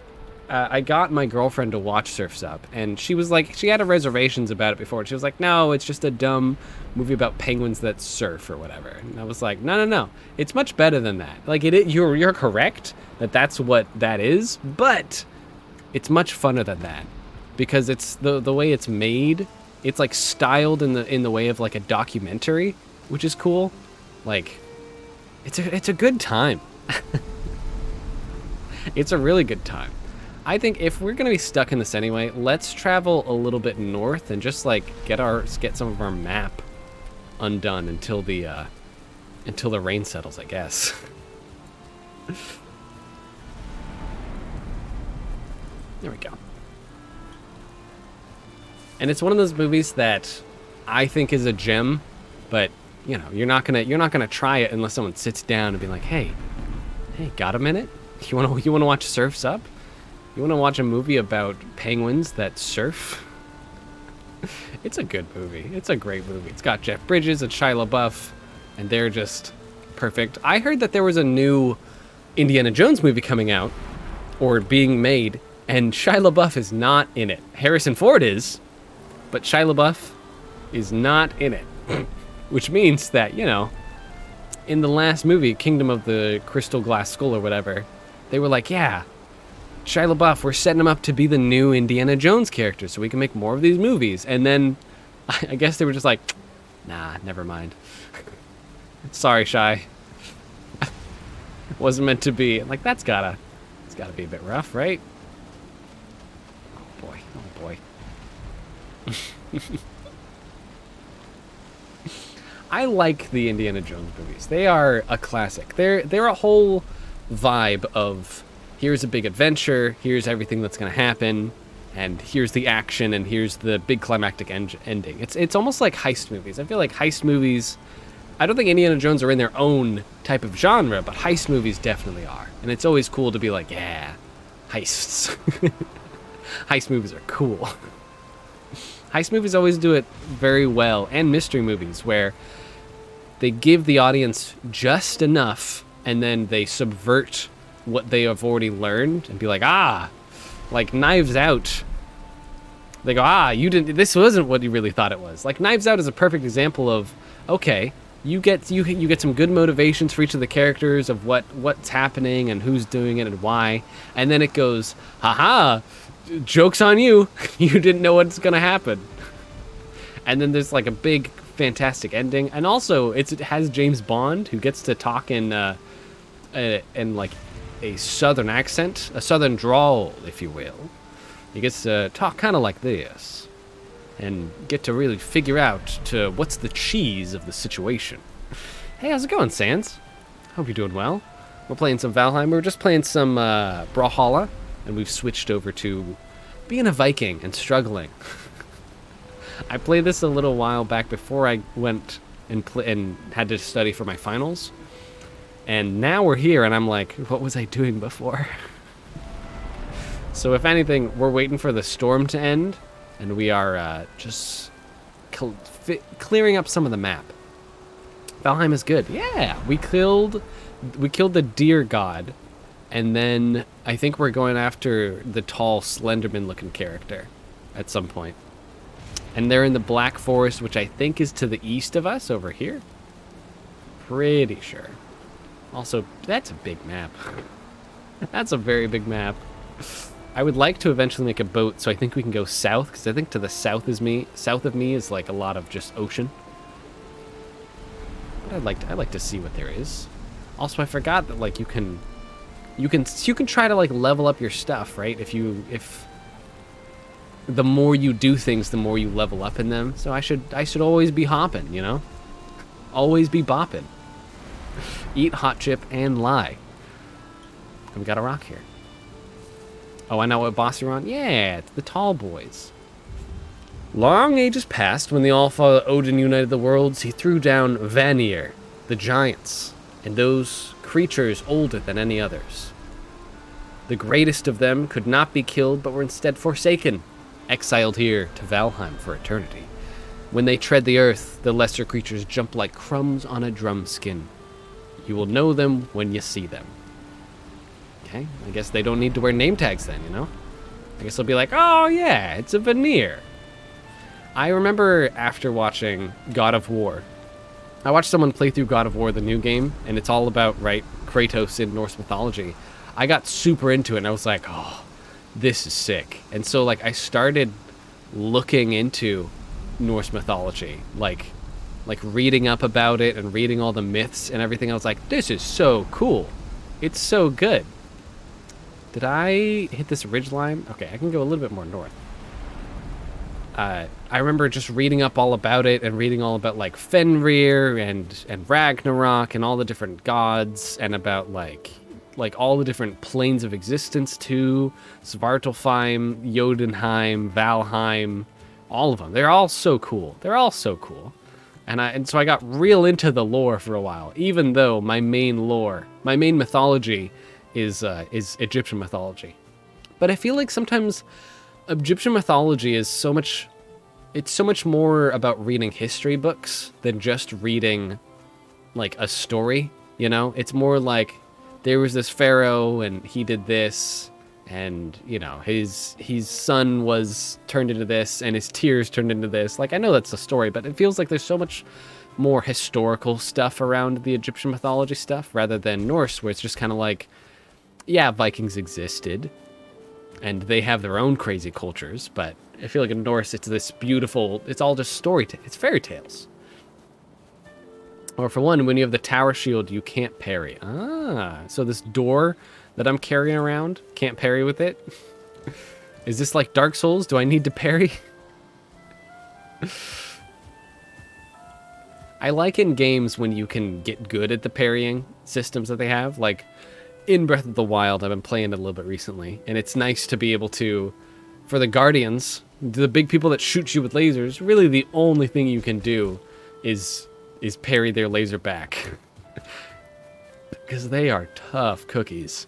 I got my girlfriend to watch Surf's Up, and she was like, she had reservations about it before. She was like, no, it's just a dumb movie about penguins that surf or whatever. And I was like, no, it's much better than that. Like you're correct that that's what that is, but it's much funner than that because it's the way it's made. It's like styled in the way of like a documentary, which is cool. Like it's a good time. It's a really good time. I think if we're gonna be stuck in this anyway, let's travel a little bit north and just like get some of our map undone until the rain settles, I guess. There we go. And it's one of those movies that I think is a gem, but you know, you're not gonna try it unless someone sits down and be like, hey, got a minute? You wanna watch Surf's Up? You wanna watch a movie about penguins that surf? It's a good movie. It's a great movie. It's got Jeff Bridges and Shia LaBeouf, and they're just perfect. I heard that there was a new Indiana Jones movie coming out, or being made, and Shia LaBeouf is not in it. Harrison Ford is, but Shia LaBeouf is not in it. Which means that, you know, in the last movie, Kingdom of the Crystal Glass Skull or whatever, they were like, yeah, Shia LaBeouf, we're setting him up to be the new Indiana Jones character so we can make more of these movies. And then I guess they were just like, nah, never mind. Sorry, Shia. Wasn't meant to be. Like, it's gotta be a bit rough, right? Oh boy. I like the Indiana Jones movies. They are a classic. They're a whole vibe of here's a big adventure, here's everything that's going to happen, and here's the action, and here's the big climactic ending. It's almost like heist movies. I feel like heist movies, I don't think Indiana Jones are in their own type of genre, but heist movies definitely are. And it's always cool to be like, yeah, heists. Heist movies are cool. Heist movies always do it very well, and mystery movies, where they give the audience just enough, and then they subvert what they have already learned and be like, like Knives Out. They go, this wasn't what you really thought it was. Like Knives Out is a perfect example of, okay, you get some good motivations for each of the characters of what's happening and who's doing it and why, and then it goes, haha, joke's on you. You didn't know what's gonna happen. And then there's like a big fantastic ending, and also it has James Bond, who gets to talk in like a southern accent, a southern drawl, if you will. He gets to talk kind of like this and get to really figure out what's the cheese of the situation. Hey, how's it going, Sans? Hope you're doing well. We're playing some Valheim. We're just playing some Brawlhalla, and we've switched over to being a Viking and struggling. I played this a little while back before I went and had to study for my finals. And now we're here, and I'm like, what was I doing before? So if anything, we're waiting for the storm to end, and we are just clearing up some of the map. Valheim is good. Yeah, we killed the deer god, and then I think we're going after the tall Slenderman-looking character at some point. And they're in the Black Forest, which I think is to the east of us over here. Pretty sure. Also, that's a big map. That's a very big map. I would like to eventually make a boat, so I think we can go south, because I think to the south of me is like a lot of just ocean. But I'd like to see what there is. Also, I forgot that like you can try to like level up your stuff, right? If the more you do things, the more you level up in them. So I should always be hopping, you know? Always be bopping. Eat hot chip and lie. And we got a rock here. Oh, I know what boss you're on? Yeah, it's the tall boys. Long ages past, when the All-Father Odin united the worlds, he threw down Vanir, the giants, and those creatures older than any others. The greatest of them could not be killed, but were instead forsaken, exiled here to Valheim for eternity. When they tread the earth, the lesser creatures jump like crumbs on a drum skin. You will know them when you see them. Okay, I guess they don't need to wear name tags then, you know? I guess they'll be like, oh yeah, it's a veneer. I remember after watching God of War, I watched someone play through God of War, the new game, and it's all about, right, Kratos in Norse mythology. I got super into it, and I was like, oh, this is sick. And so, like, I started looking into Norse mythology, like reading up about it and reading all the myths and everything. I was like, this is so cool. It's so good. Did I hit this ridgeline? Okay, I can go a little bit more north. I remember just reading up all about it and reading all about like Fenrir and Ragnarok and all the different gods and about like all the different planes of existence too. Svartalfheim, Jotunheim, Valheim, all of them. They're all so cool. They're all so cool. And so I got real into the lore for a while, even though my main mythology is Egyptian mythology. But I feel like sometimes Egyptian mythology is so much more about reading history books than just reading like a story, you know? It's more like there was this pharaoh and he did this, and you know, his son was turned into this and his tears turned into this. Like, I know that's the story, but it feels like there's so much more historical stuff around the Egyptian mythology stuff rather than Norse, where it's just kind of like, yeah, Vikings existed and they have their own crazy cultures, but I feel like in Norse it's this beautiful, it's all just it's fairy tales. Or for one, when you have the tower shield, you can't parry. So this door that I'm carrying around, can't parry with it? Is this like Dark Souls? Do I need to parry? I like in games when you can get good at the parrying systems that they have. Like, in Breath of the Wild. I've been playing it a little bit recently, and it's nice to be able to, for the Guardians, the big people that shoot you with lasers, really the only thing you can do is parry their laser back. Because they are tough cookies.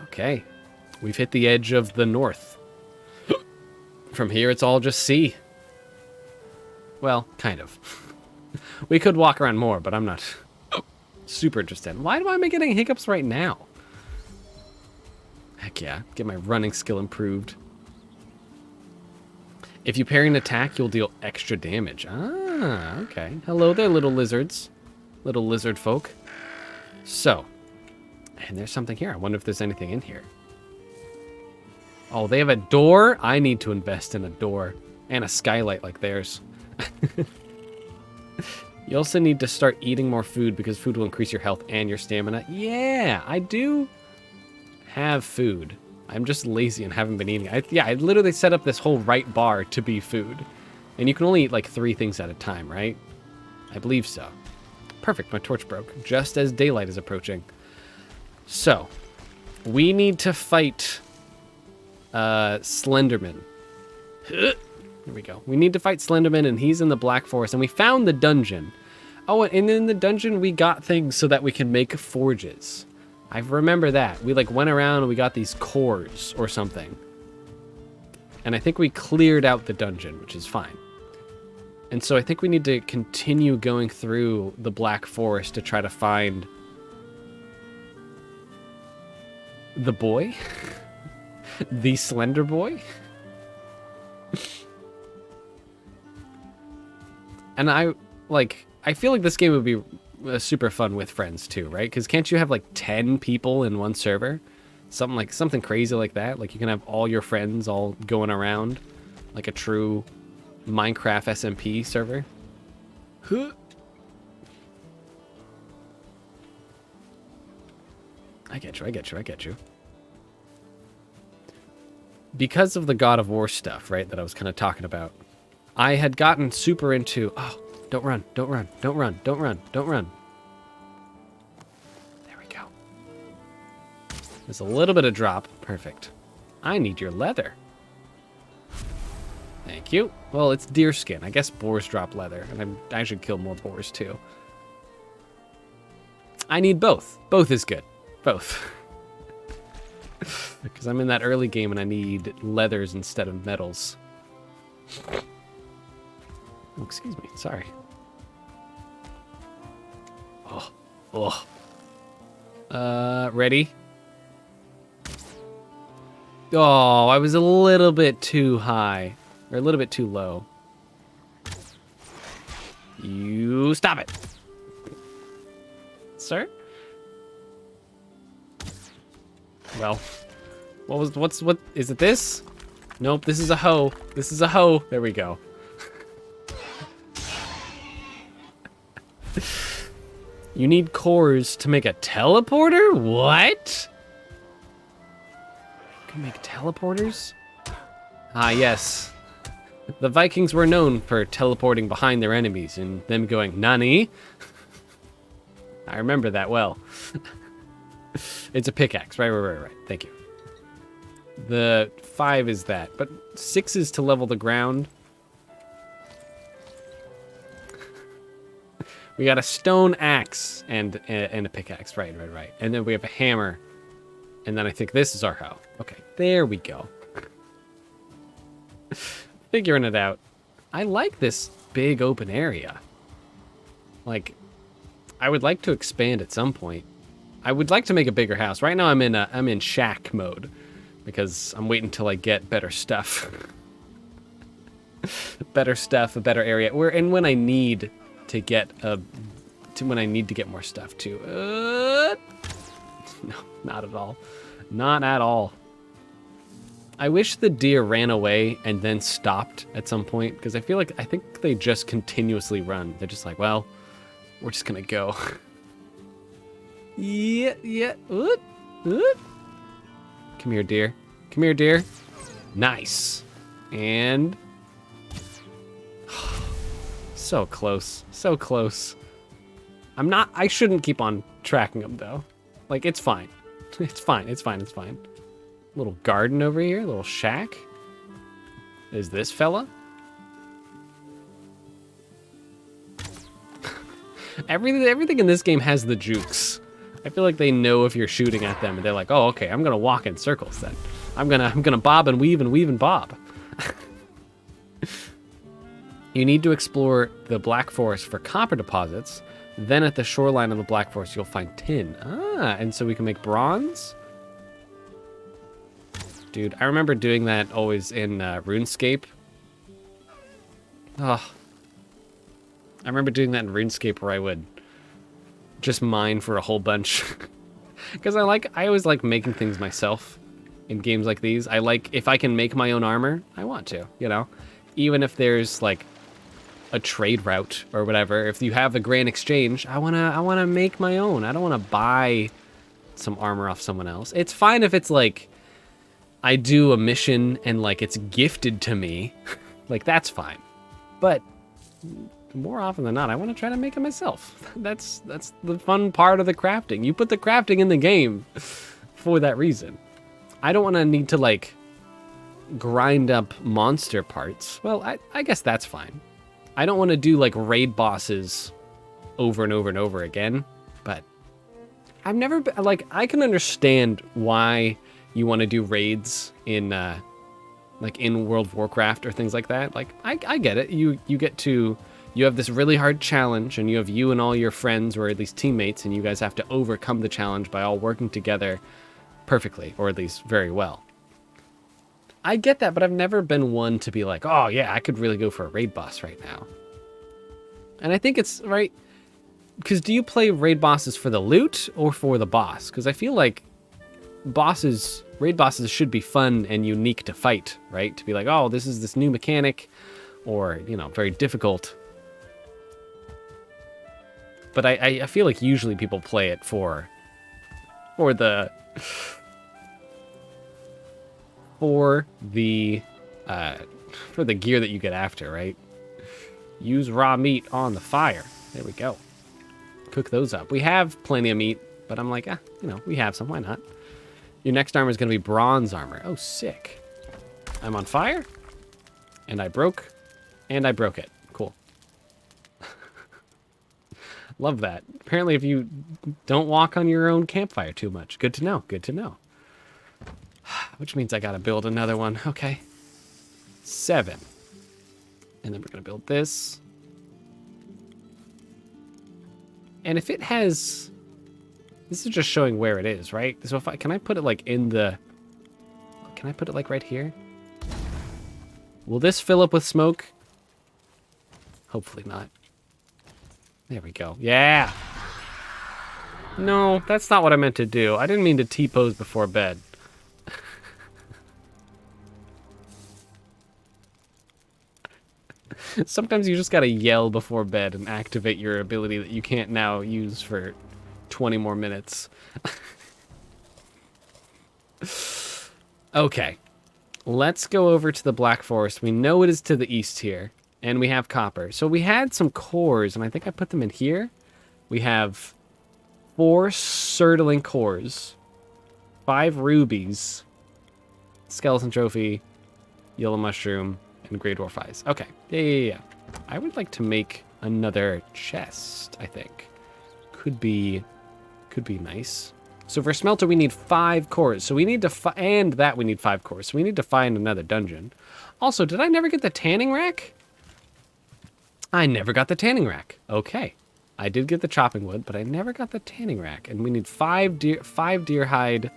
Okay, we've hit the edge of the north. From here, it's all just sea. Well, kind of. We could walk around more, but I'm not super interested. Why am I getting hiccups right now? Heck yeah, get my running skill improved. If you parry an attack, you'll deal extra damage. Ah, okay. Hello there, little lizards. Little lizard folk. So, and there's something here. I wonder if there's anything in here. Oh, they have a door? I need to invest in a door. And a skylight like theirs. You also need to start eating more food because food will increase your health and your stamina. Yeah, I do have food. I'm just lazy and haven't been eating. I literally set up this whole right bar to be food. And you can only eat like 3 things at a time, right? I believe so. Perfect, my torch broke, just as daylight is approaching. So, we need to fight Slenderman. Here we go. We need to fight Slenderman, and he's in the Black Forest, and we found the dungeon. Oh, and in the dungeon, we got things so that we can make forges. I remember that. We like went around and we got these cores or something. And I think we cleared out the dungeon, which is fine. And so I think we need to continue going through the Black Forest to try to find the boy? The Slender Boy? And I feel like this game would be super fun with friends too, right? Because can't you have like 10 people in one server? Something crazy like that. Like you can have all your friends all going around like a true Minecraft SMP server. Huh. I get you. Because of the God of War stuff, right, that I was kind of talking about, I had gotten super into... Oh, don't run. There we go. There's a little bit of drop. Perfect. I need your leather. Thank you. Well, it's deer skin. I guess boars drop leather, and I should kill more boars, too. I need both. Both is good. Both. Because I'm in that early game, and I need leathers instead of metals. Oh, excuse me. Sorry. Ready? Oh, I was a little bit too high. Or a little bit too low. You stop it. Sir? Well, what is it this? Nope, this is a hoe. This is a hoe. There we go. You need cores to make a teleporter? What? You can make teleporters? Ah, yes. The Vikings were known for teleporting behind their enemies and them going, "Nani?" I remember that well. It's a pickaxe. Right. Thank you. The 5 is that, but 6 is to level the ground. We got a stone axe and a pickaxe. Right. And then we have a hammer. And then I think this is our hoe. Okay, there we go. Figuring it out. I like this big open area. Like, I would like to expand at some point. I would like to make a bigger house. Right now I'm in shack mode because I'm waiting till I get better stuff. Better stuff, a better area. When I need to get more stuff too. No, not at all. Not at all. I wish the deer ran away and then stopped at some point, because I think they just continuously run. They're just like, well, we're just gonna go. Yeah. Oop. Come here, deer. Come here, deer. Nice. And so close. So close. I shouldn't keep on tracking them though. Like, it's fine. It's fine. It's fine. It's fine. Little garden over here. Little shack. Is this fella? Everything in this game has the jukes. I feel like they know if you're shooting at them, and they're like, "Oh, okay, I'm gonna walk in circles then. I'm gonna bob and weave and bob." You need to explore the Black Forest for copper deposits. Then at the shoreline of the Black Forest, you'll find tin. Ah, and so we can make bronze. Dude, I remember doing that always in RuneScape. Oh. I remember doing that in RuneScape where I would just mine for a whole bunch. Because I always like making things myself in games like these. I like, if I can make my own armor, I want to, you know? Even if there's like a trade route or whatever, if you have a grand exchange, I wanna make my own. I don't wanna buy some armor off someone else. It's fine if it's like, I do a mission and like it's gifted to me. Like, that's fine. But more often than not, I want to try to make it myself. That's the fun part of the crafting. You put the crafting in the game for that reason. I don't want to need to like grind up monster parts. Well, I guess that's fine. I don't want to do like raid bosses over and over and over again, but I've never been, like, I can understand why you want to do raids in like in World of Warcraft or things like that. Like, I get it. You get to, you have this really hard challenge, and you have you and all your friends, or at least teammates, and you guys have to overcome the challenge by all working together perfectly, or at least very well. I get that, but I've never been one to be like, oh yeah, I could really go for a raid boss right now. And I think it's right, because do you play raid bosses for the loot or for the boss? Because I feel like raid bosses should be fun and unique to fight, right? To be like, oh, this is this new mechanic, or, you know, very difficult. But I feel like usually people play it for the gear that you get after, right? Use raw meat on the fire. There we go. Cook those up. We have plenty of meat, but I'm like, you know, we have some. Why not? Your next armor is going to be bronze armor. Oh, sick. I'm on fire, and I broke it. Cool. Love that. Apparently, if you don't walk on your own campfire too much. Good to know. Good to know. Which means I got to build another one. Okay. 7. And then we're going to build this. And if it has... This is just showing where it is, right? So if can I put it like in the... Can I put it like right here? Will this fill up with smoke? Hopefully not. There we go. Yeah! No, that's not what I meant to do. I didn't mean to T-pose before bed. Sometimes you just gotta yell before bed and activate your ability that you can't now use for 20 more minutes. Okay. Let's go over to the Black Forest. We know it is to the east here. And we have copper. So we had some cores, and I think I put them in here. We have 4 Surtling cores, 5 rubies, skeleton trophy, yellow mushroom, and Grey Dwarf eyes. Okay. Yeah. I would like to make another chest, I think. Could be nice. So for smelter, we need 5 cores. So we need to and that we need 5 cores. So we need to find another dungeon. Also, did I never get the tanning rack? I never got the tanning rack. Okay. I did get the chopping wood, but I never got the tanning rack. And we need 5 deer hide,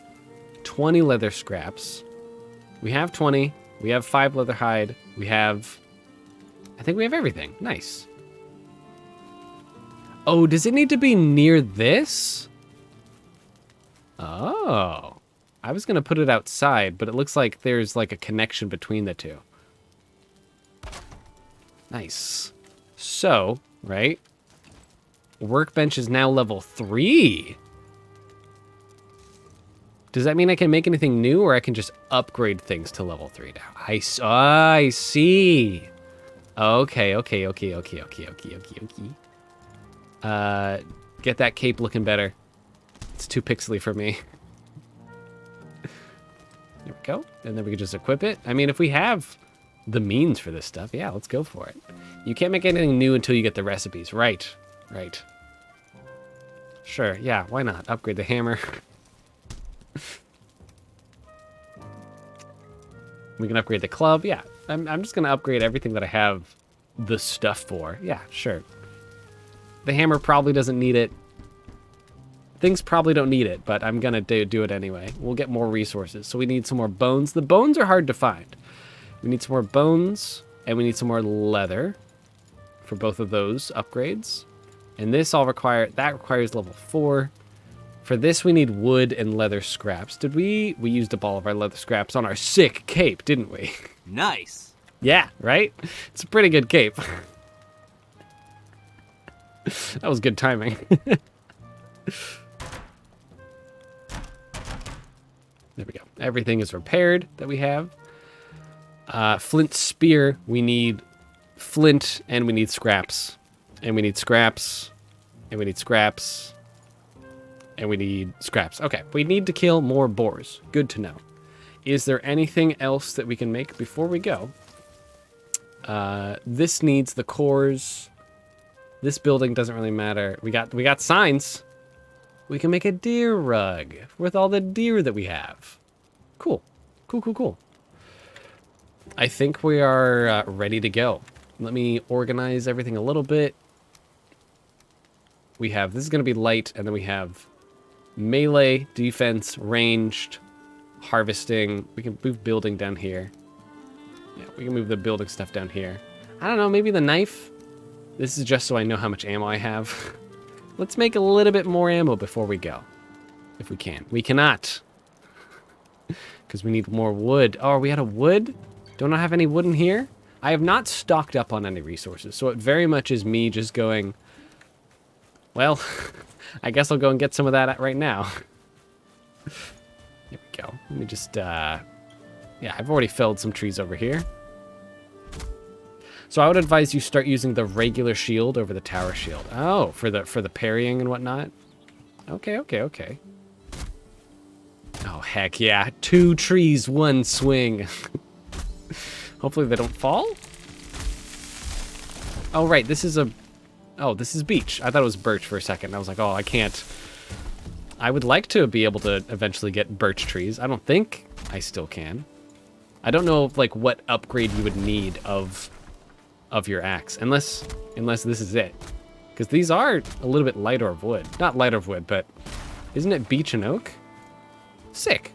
20 leather scraps. We have 20. We have 5 leather hide. We have... I think we have everything. Nice. Oh, does it need to be near this? Oh. I was going to put it outside, but it looks like there's like a connection between the two. Nice. So, right? Workbench is now level 3. Does that mean I can make anything new, or I can just upgrade things to level 3 now? I see. Okay. Get that cape looking better. It's too pixely for me. There we go. And then we can just equip it. I mean, if we have the means for this stuff, yeah, let's go for it. You can't make anything new until you get the recipes. Right. Right. Sure, yeah, why not? Upgrade the hammer. We can upgrade the club. Yeah, I'm just going to upgrade everything that I have the stuff for. Yeah, sure. The hammer probably doesn't need it. Things probably don't need it, but I'm going to do it anyway. We'll get more resources. So we need some more bones. The bones are hard to find. We need some more bones, and we need some more leather for both of those upgrades. And this requires level 4. For this, we need wood and leather scraps. Did we used up all of our leather scraps on our sick cape, didn't we? Nice. Yeah, right? It's a pretty good cape. That was good timing. There we go. Everything is repaired that we have. Flint spear, we need flint and we need scraps. And we need scraps. And we need scraps. And we need scraps. Okay, we need to kill more boars. Good to know. Is there anything else that we can make before we go? This needs the cores. This building doesn't really matter. We got signs. We can make a deer rug with all the deer that we have. Cool. Cool, cool, cool. I think we are ready to go. Let me organize everything a little bit. We have, this is going to be light, and then we have melee, defense, ranged, harvesting. We can move building down here. Yeah, we can move the building stuff down here. I don't know, maybe the knife? This is just so I know how much ammo I have. Let's make a little bit more ammo before we go. If we can. We cannot. Because we need more wood. Oh, are we out of wood? Don't I have any wood in here? I have not stocked up on any resources, so it very much is me just going, well, I guess I'll go and get some of that right now. Here we go. Let me just, yeah, I've already felled some trees over here. So I would advise you start using the regular shield over the tower shield. Oh, for the parrying and whatnot? Okay, okay, okay. Oh, heck yeah. 2 trees, 1 swing. Hopefully they don't fall. Oh, right, this is a... Oh, this is beech. I thought it was birch for a second. I was like, oh, I can't. I would like to be able to eventually get birch trees. I don't think I still can. I don't know, like, what upgrade you would need of your axe, unless this is it. Because these are a little bit lighter of wood. Not lighter of wood, but isn't it beech and oak? Sick.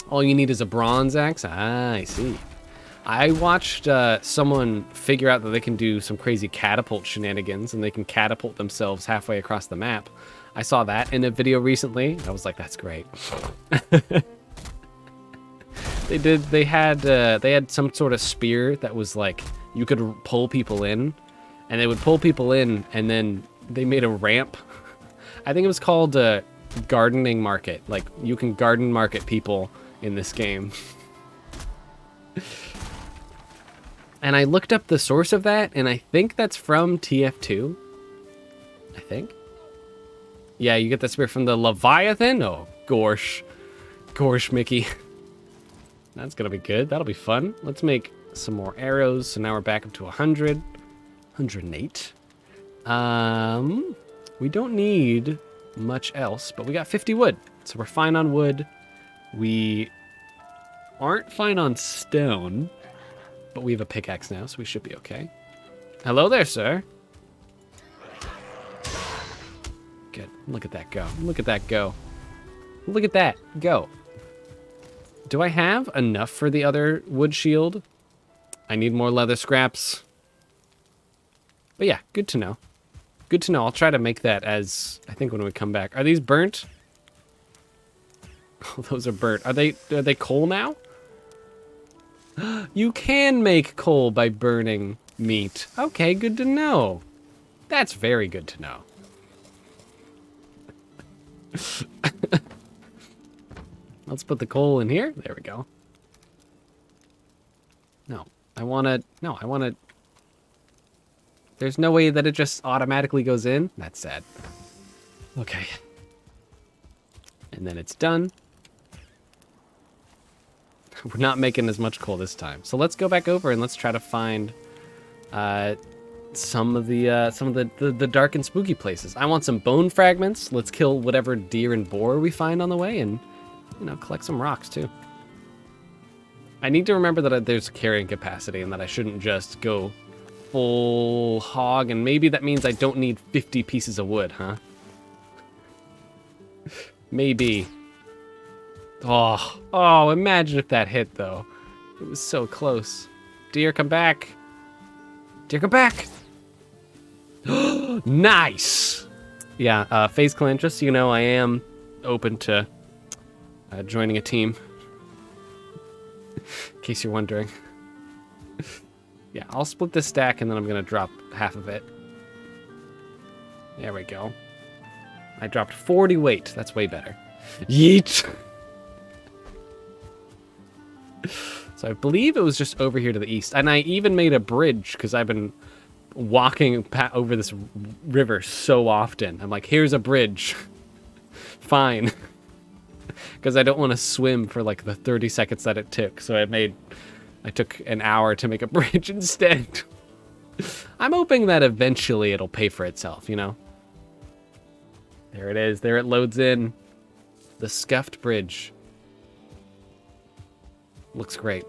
All you need is a bronze axe? Ah, I see. I watched someone figure out that they can do some crazy catapult shenanigans and they can catapult themselves halfway across the map. I saw that in a video recently. I was like, that's great. They had some sort of spear that was like, you could pull people in, and they would pull people in, and then they made a ramp. I think it was called gardening market. Like, you can garden market people in this game. And I looked up the source of that, and I think that's from TF2. I think. Yeah, you get that spear from the Leviathan? Oh, gorsh. Gorsh, Mickey. That's gonna be good. That'll be fun. Let's make some more arrows. So now we're back up to 100. 108. We don't need much else, but we got 50 wood. So we're fine on wood. We aren't fine on stone, but we have a pickaxe now, so we should be okay. Hello there, sir. Good. Look at that go. Look at that go. Look at that go. Do I have enough for the other wood shield? I need more leather scraps. But yeah, good to know. Good to know. I'll try to make that as, I think when we come back. Are these burnt? Oh, those are burnt. Are they coal now? You can make coal by burning meat. Okay, good to know. That's very good to know. Let's put the coal in here. There we go. No, I want to... There's no way that it just automatically goes in? That's sad. Okay. And then it's done. We're not making as much coal this time. So let's go back over and let's try to find some of the dark and spooky places. I want some bone fragments. Let's kill whatever deer and boar we find on the way and, you know, collect some rocks too. I need to remember that there's carrying capacity and that I shouldn't just go full hog, and maybe that means I don't need 50 pieces of wood, huh? Maybe. Oh, imagine if that hit, though. It was so close. Deer, come back. Deer, come back. Nice. Yeah, FaZe Clan, just so you know, I am open to joining a team. In case you're wondering. Yeah, I'll split this stack and then I'm going to drop half of it. There we go. I dropped 40 weight. That's way better. Yeet! So I believe it was just over here to the east. And I even made a bridge because I've been walking over this river so often. I'm like, here's a bridge. Fine. Because I don't want to swim for like the 30 seconds that it took. So I took an hour to make a bridge instead. I'm hoping that eventually it'll pay for itself, you know? There it is. There it loads in. The scuffed bridge. Looks great.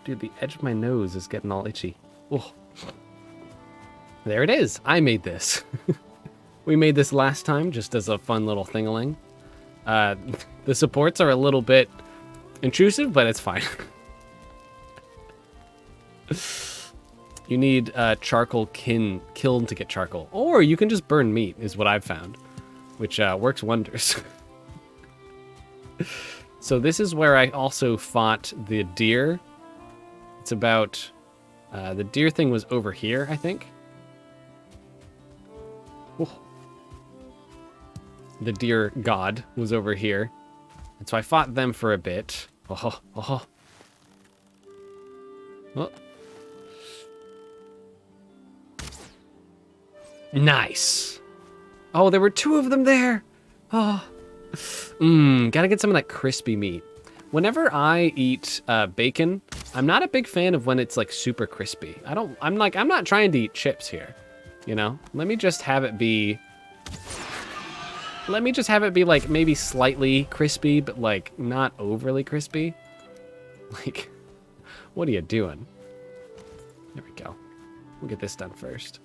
Dude, the edge of my nose is getting all itchy. Oh. There it is. I made this. We made this last time just as a fun little thing-a-ling. The supports are a little bit intrusive, but it's fine. You need charcoal kiln to get charcoal. Or you can just burn meat, is what I've found. Which works wonders. So this is where I also fought the deer. It's about... the deer thing was over here, I think. Whoa. The deer god was over here. And so I fought them for a bit. Oh. Nice. Oh, there were two of them there. Oh. Gotta get some of that crispy meat. Whenever I eat bacon, I'm not a big fan of when it's like super crispy. I'm not trying to eat chips here. You know? Let me just have it be like maybe slightly crispy, but like not overly crispy. Like, what are you doing? There we go. We'll get this done first.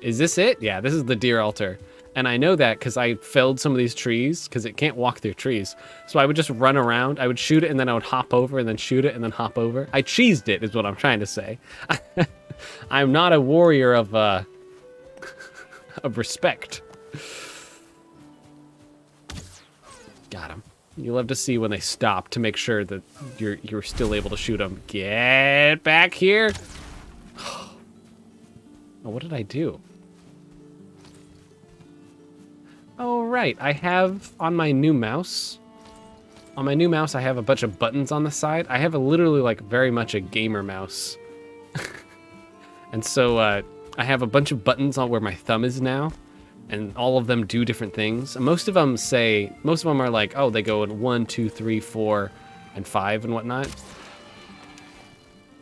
Is this it? Yeah, this is the deer altar. And I know that because I felled some of these trees because it can't walk through trees. So I would just run around. I would shoot it and then I would hop over and then shoot it and then hop over. I cheesed it is what I'm trying to say. I'm not a warrior of respect. Got him. You love to see when they stop to make sure that you're still able to shoot them. Get back here. Oh, what did I do? Oh, right. I have on my new mouse. On my new mouse, I have a bunch of buttons on the side. I have literally like very much a gamer mouse. And so I have a bunch of buttons on where my thumb is now. And all of them do different things. And most of them are like, oh, they go in 1, 2, 3, 4, and 5 and whatnot.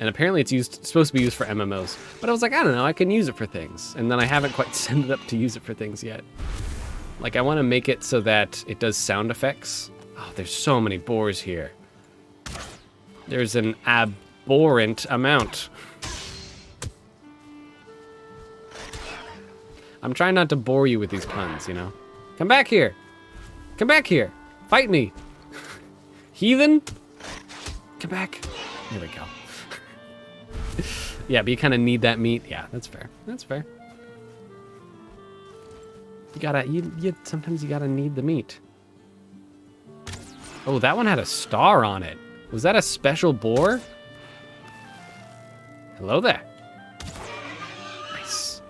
And apparently it's supposed to be used for MMOs. But I was like, I don't know, I can use it for things. And then I haven't quite set it up to use it for things yet. Like, I want to make it so that it does sound effects. Oh, there's so many boars here. There's an abhorrent amount. I'm trying not to bore you with these puns, you know? Come back here. Come back here. Fight me. Heathen. Come back. There we go. Yeah, but you kind of need that meat. Yeah, that's fair. That's fair. Sometimes you gotta need the meat. Oh, that one had a star on it. Was that a special boar? Hello there. Nice.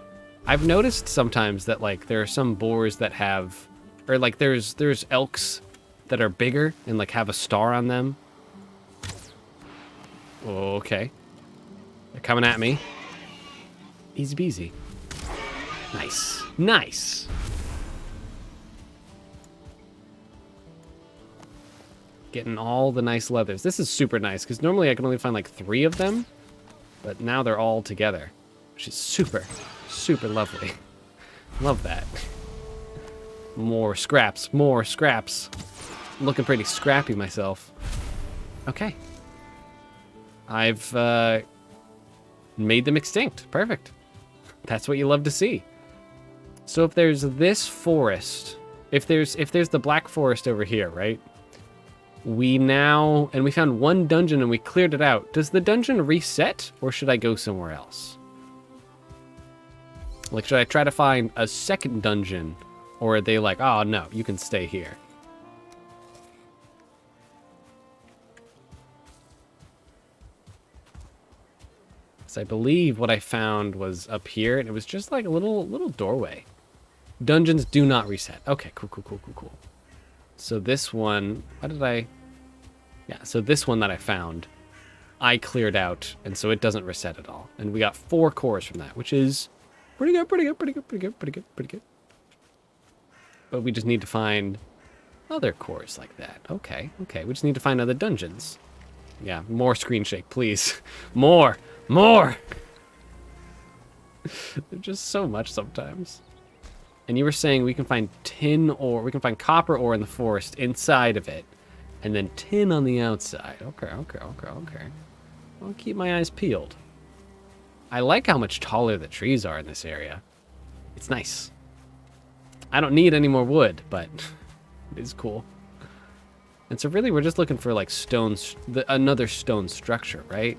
I've noticed sometimes that like there are some boars that have, or like there's elks that are bigger and like have a star on them. Okay. They're coming at me. Easy peasy. Nice. Nice. Getting all the nice leathers. This is super nice, because normally I can only find like 3 of them, but now they're all together, which is super, super lovely. Love that. More scraps, more scraps. I'm looking pretty scrappy myself. Okay. I've made them extinct. Perfect. That's what you love to see. So if there's this forest, if there's the black forest over here, right? We found 1 dungeon and we cleared it out. Does the dungeon reset, or should I go somewhere else? Like, should I try to find a second dungeon, or are they like, oh no, you can stay here? So I believe what I found was up here, and it was just like a little doorway. Dungeons do not reset. Okay, cool. So this one, so this one that I found, I cleared out, and so it doesn't reset at all. And we got 4 cores from that, which is pretty good. But we just need to find other cores like that. Okay. We just need to find other dungeons. Yeah, more screen shake, please. More. There's just so much sometimes. And you were saying we can find tin ore, we can find copper ore in the forest inside of it, and then tin on the outside. Okay. I'll keep my eyes peeled. I like how much taller the trees are in this area. It's nice. I don't need any more wood, but it is cool. And so really we're just looking for like stones, another stone structure, right?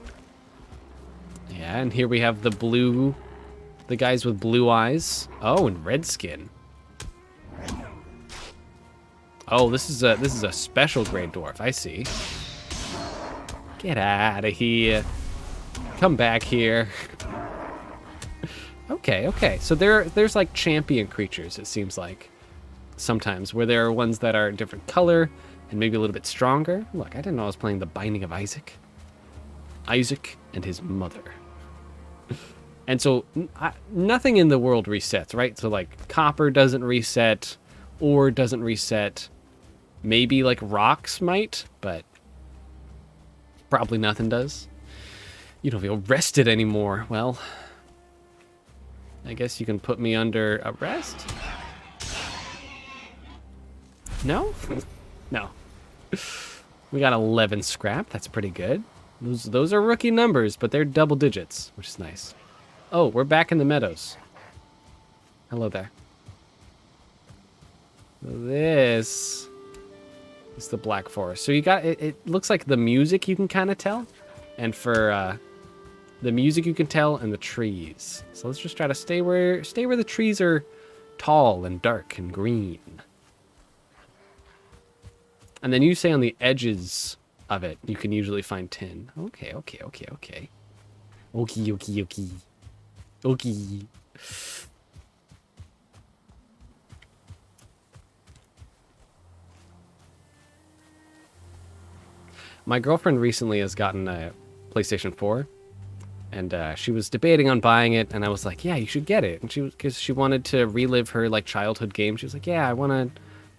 Yeah, and here we have the guys with blue eyes. Oh, and red skin. Oh, this is a special grade dwarf. I see. Get out of here. Come back here. Okay. So there's like champion creatures, it seems like, sometimes, where there are ones that are a different color and maybe a little bit stronger. Look, I didn't know I was playing The Binding of Isaac. Isaac and his mother. And so nothing in the world resets, right? So like copper doesn't reset, ore doesn't reset. Maybe like rocks might, but probably nothing does. You don't feel rested anymore. Well, I guess you can put me under arrest? No? No. We got 11 scrap. That's pretty good. Those are rookie numbers, but they're double digits, which is nice. Oh, we're back in the meadows. Hello there. This is the Black Forest. So you got, it looks like the music you can kind of tell. And for the music you can tell, and the trees. So let's just try to stay where the trees are tall and dark and green. And then you say on the edges of it, you can usually find tin. Okay. Okay. My girlfriend recently has gotten a PlayStation 4, and she was debating on buying it, and I was like, yeah, you should get it. And because she wanted to relive her like childhood games. She was like, yeah, I want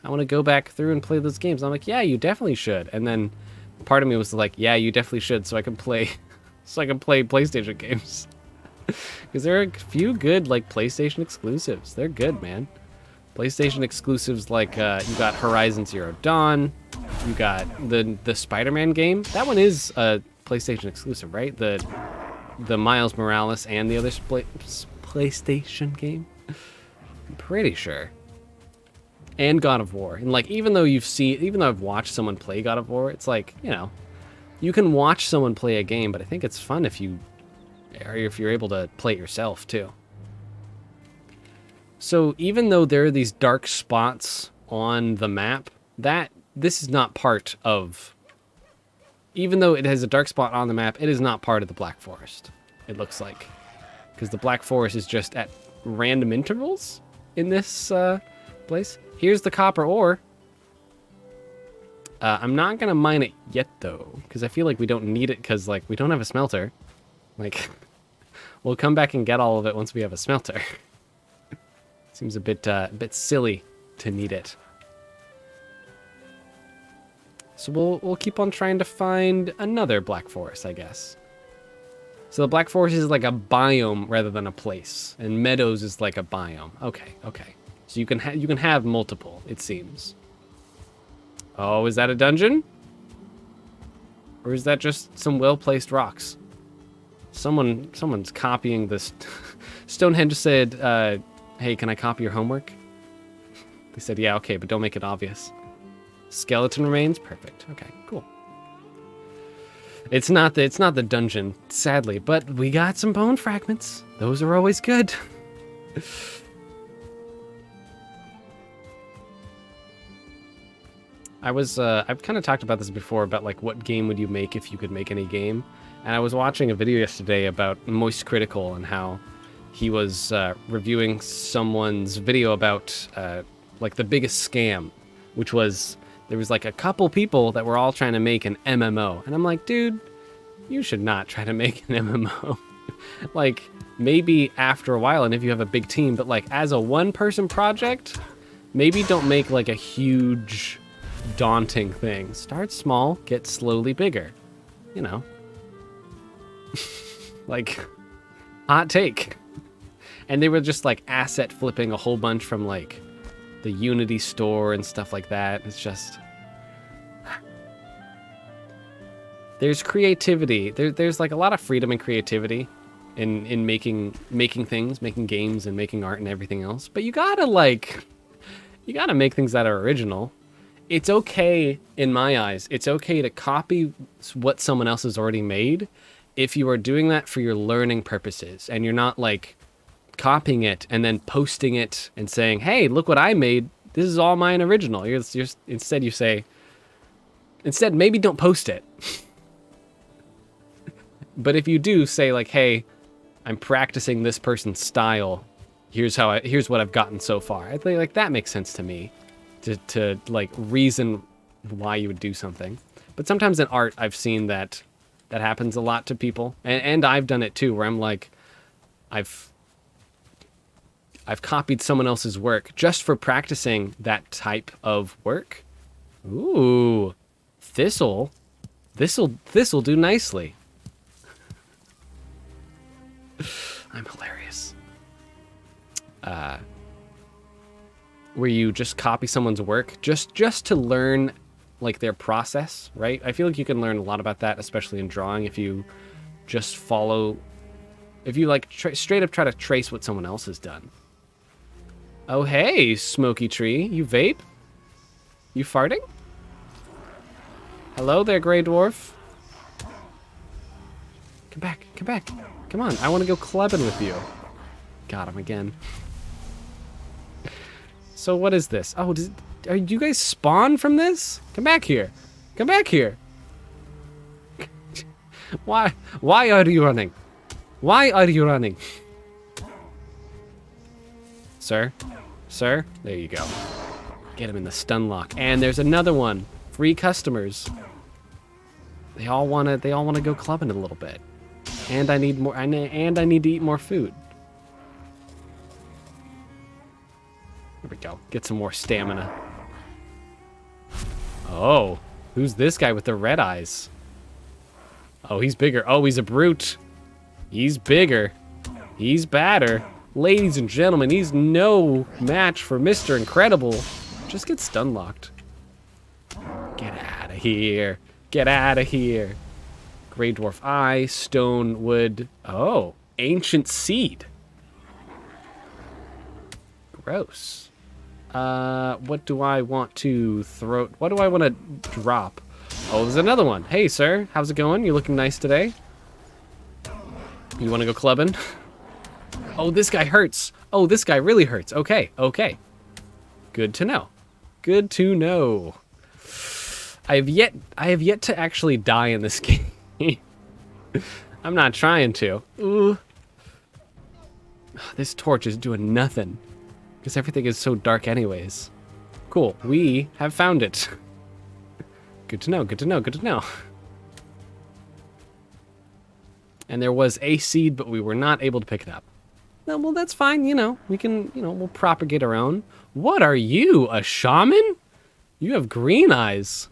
to go back through and play those games. And I'm like, yeah, you definitely should. And then part of me was like, yeah, you definitely should, so I can play PlayStation games. Because there are a few good like PlayStation exclusives. They're good, man. PlayStation exclusives like you got Horizon Zero Dawn, you got the Spider-Man game. That one is a PlayStation exclusive, right? The Miles Morales and the other PlayStation game. I'm pretty sure. And God of War. And like even though I've watched someone play God of War, it's like, you know, you can watch someone play a game, but I think it's fun if you're able to play it yourself too. So even though there are these dark spots on the map, this is not part of, even though it has a dark spot on the map, it is not part of the Black Forest, it looks like. Because the Black Forest is just at random intervals in this place. Here's the copper ore. I'm not going to mine it yet, though, because I feel like we don't need it because, like, we don't have a smelter. Like, we'll come back and get all of it once we have a smelter. Seems a bit silly to need it. So we'll keep on trying to find another Black Forest, I guess. So the Black Forest is like a biome rather than a place, and Meadows is like a biome. Okay, okay. So you can have multiple, it seems. Oh, is that a dungeon? Or is that just some well-placed rocks? Someone's copying this. Stonehenge said, hey, can I copy your homework? They said, yeah, okay, but don't make it obvious. Skeleton remains? Perfect. Okay, cool. It's not the dungeon, sadly, but we got some bone fragments. Those are always good. I've kind of talked about this before, about like what game would you make if you could make any game. And I was watching a video yesterday about Moist Critical and how he was reviewing someone's video about like the biggest scam, which was there was like a couple people that were all trying to make an MMO. And I'm like, dude, you should not try to make an MMO. Like maybe after a while and if you have a big team, but like as a one-person project, maybe don't make like a huge daunting thing. Start small, get slowly bigger. You know. Like hot take. And they were just like asset flipping a whole bunch from like the Unity store and stuff like that. It's just there's creativity. There's like a lot of freedom and creativity in making things, making games and making art and everything else. But you gotta make things that are original. It's okay, in my eyes, it's okay to copy what someone else has already made if you are doing that for your learning purposes and you're not like copying it and then posting it and saying, hey, look what I made. This is all mine original. Instead you say, maybe don't post it. But if you do say like, hey, I'm practicing this person's style. Here's what I've gotten so far. I think like that makes sense to me to like reason why you would do something. But sometimes in art, I've seen that happens a lot to people. And I've done it too, where I'm like, I've copied someone else's work just for practicing that type of work. Ooh, this'll do nicely. I'm hilarious. Where you just copy someone's work just to learn like their process, right? I feel like you can learn a lot about that, especially in drawing, if you just follow, if you like straight up try to trace what someone else has done. Oh, hey, Smoky Tree, you vape? You farting? Hello there, Grey Dwarf. Come back, come back. Come on, I want to go clubbing with you. Got him again. So what is this? Oh, are you guys spawn from this? Come back here. Come back here. Why are you running? Why are you running? Sir? Sir? There you go. Get him in the stun lock. And there's another one. Free customers. They all wanna go clubbing a little bit. And I need more, and I need to eat more food. Here we go. Get some more stamina. Oh, who's this guy with the red eyes? Oh, he's bigger. Oh, he's a brute. He's bigger. He's badder. Ladies and gentlemen, he's no match for Mr. Incredible. Just get stun locked. Get out of here. Get out of here. Grey Dwarf Eye, Stone, Wood. Oh, Ancient Seed. Gross. What do I want to throw? What do I want to drop? Oh, there's another one. Hey, sir. How's it going? You looking nice today? You want to go clubbing? Oh, this guy hurts. Oh, this guy really hurts. Okay, okay. Good to know. Good to know. I have yet to actually die in this game. I'm not trying to. Ooh. This torch is doing nothing. Because everything is so dark anyways. Cool. We have found it. Good to know, good to know, good to know. And there was a seed, but we were not able to pick it up. No, well, that's fine. You know, we can, we'll propagate our own. What are you, a shaman? You have green eyes.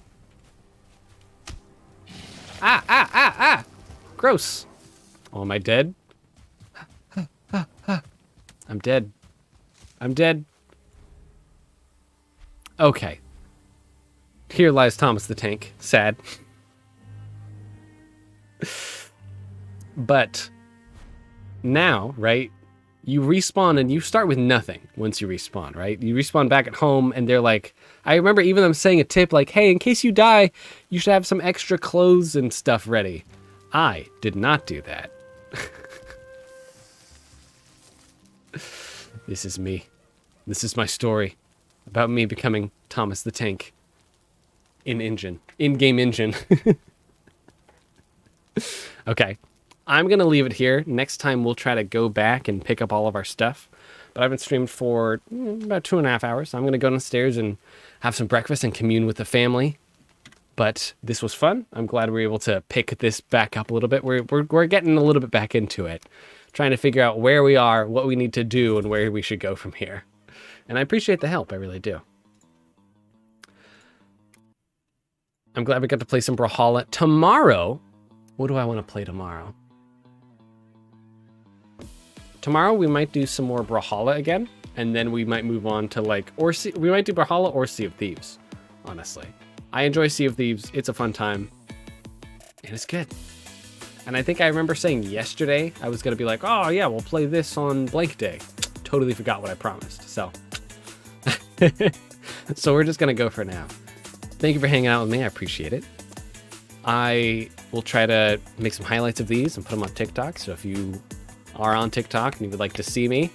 Ah. Gross. Oh, am I dead? I'm dead. I'm dead. Okay. Here lies Thomas the Tank. Sad. But now, right, you respawn and you start with nothing once you respawn, right? You respawn back at home and they're like, I remember even them saying a tip like, hey, in case you die, you should have some extra clothes and stuff ready. I did not do that. This is me. This is my story about me becoming Thomas the Tank in-game engine. Okay. I'm going to leave it here. Next time, we'll try to go back and pick up all of our stuff. But I've been streamed for about 2.5 hours. So I'm going to go downstairs and have some breakfast and commune with the family. But this was fun. I'm glad we were able to pick this back up a little bit. We're getting a little bit back into it. Trying to figure out where we are, what we need to do, and where we should go from here. And I appreciate the help. I really do. I'm glad we got to play some Brawlhalla. Tomorrow, what do I want to play tomorrow? Tomorrow we might do some more Brawlhalla again, and then we might move on to we might do Brawlhalla or Sea of Thieves, honestly. I enjoy Sea of Thieves, it's a fun time, and it's good. And I think I remember saying yesterday, I was gonna be like, oh yeah, we'll play this on blank day. Totally forgot what I promised, so. So we're just gonna go for now. Thank you for hanging out with me, I appreciate it. I will try to make some highlights of these and put them on TikTok, so if you are on TikTok and you would like to see me,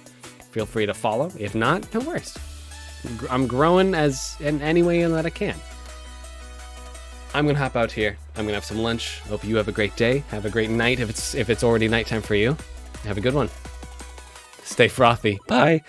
feel free to follow. If not, no worries. I'm growing in any way that I can. I'm gonna hop out here. I'm gonna have some lunch. Hope you have a great day. Have a great night if it's already nighttime for you. Have a good one. Stay frothy. Bye.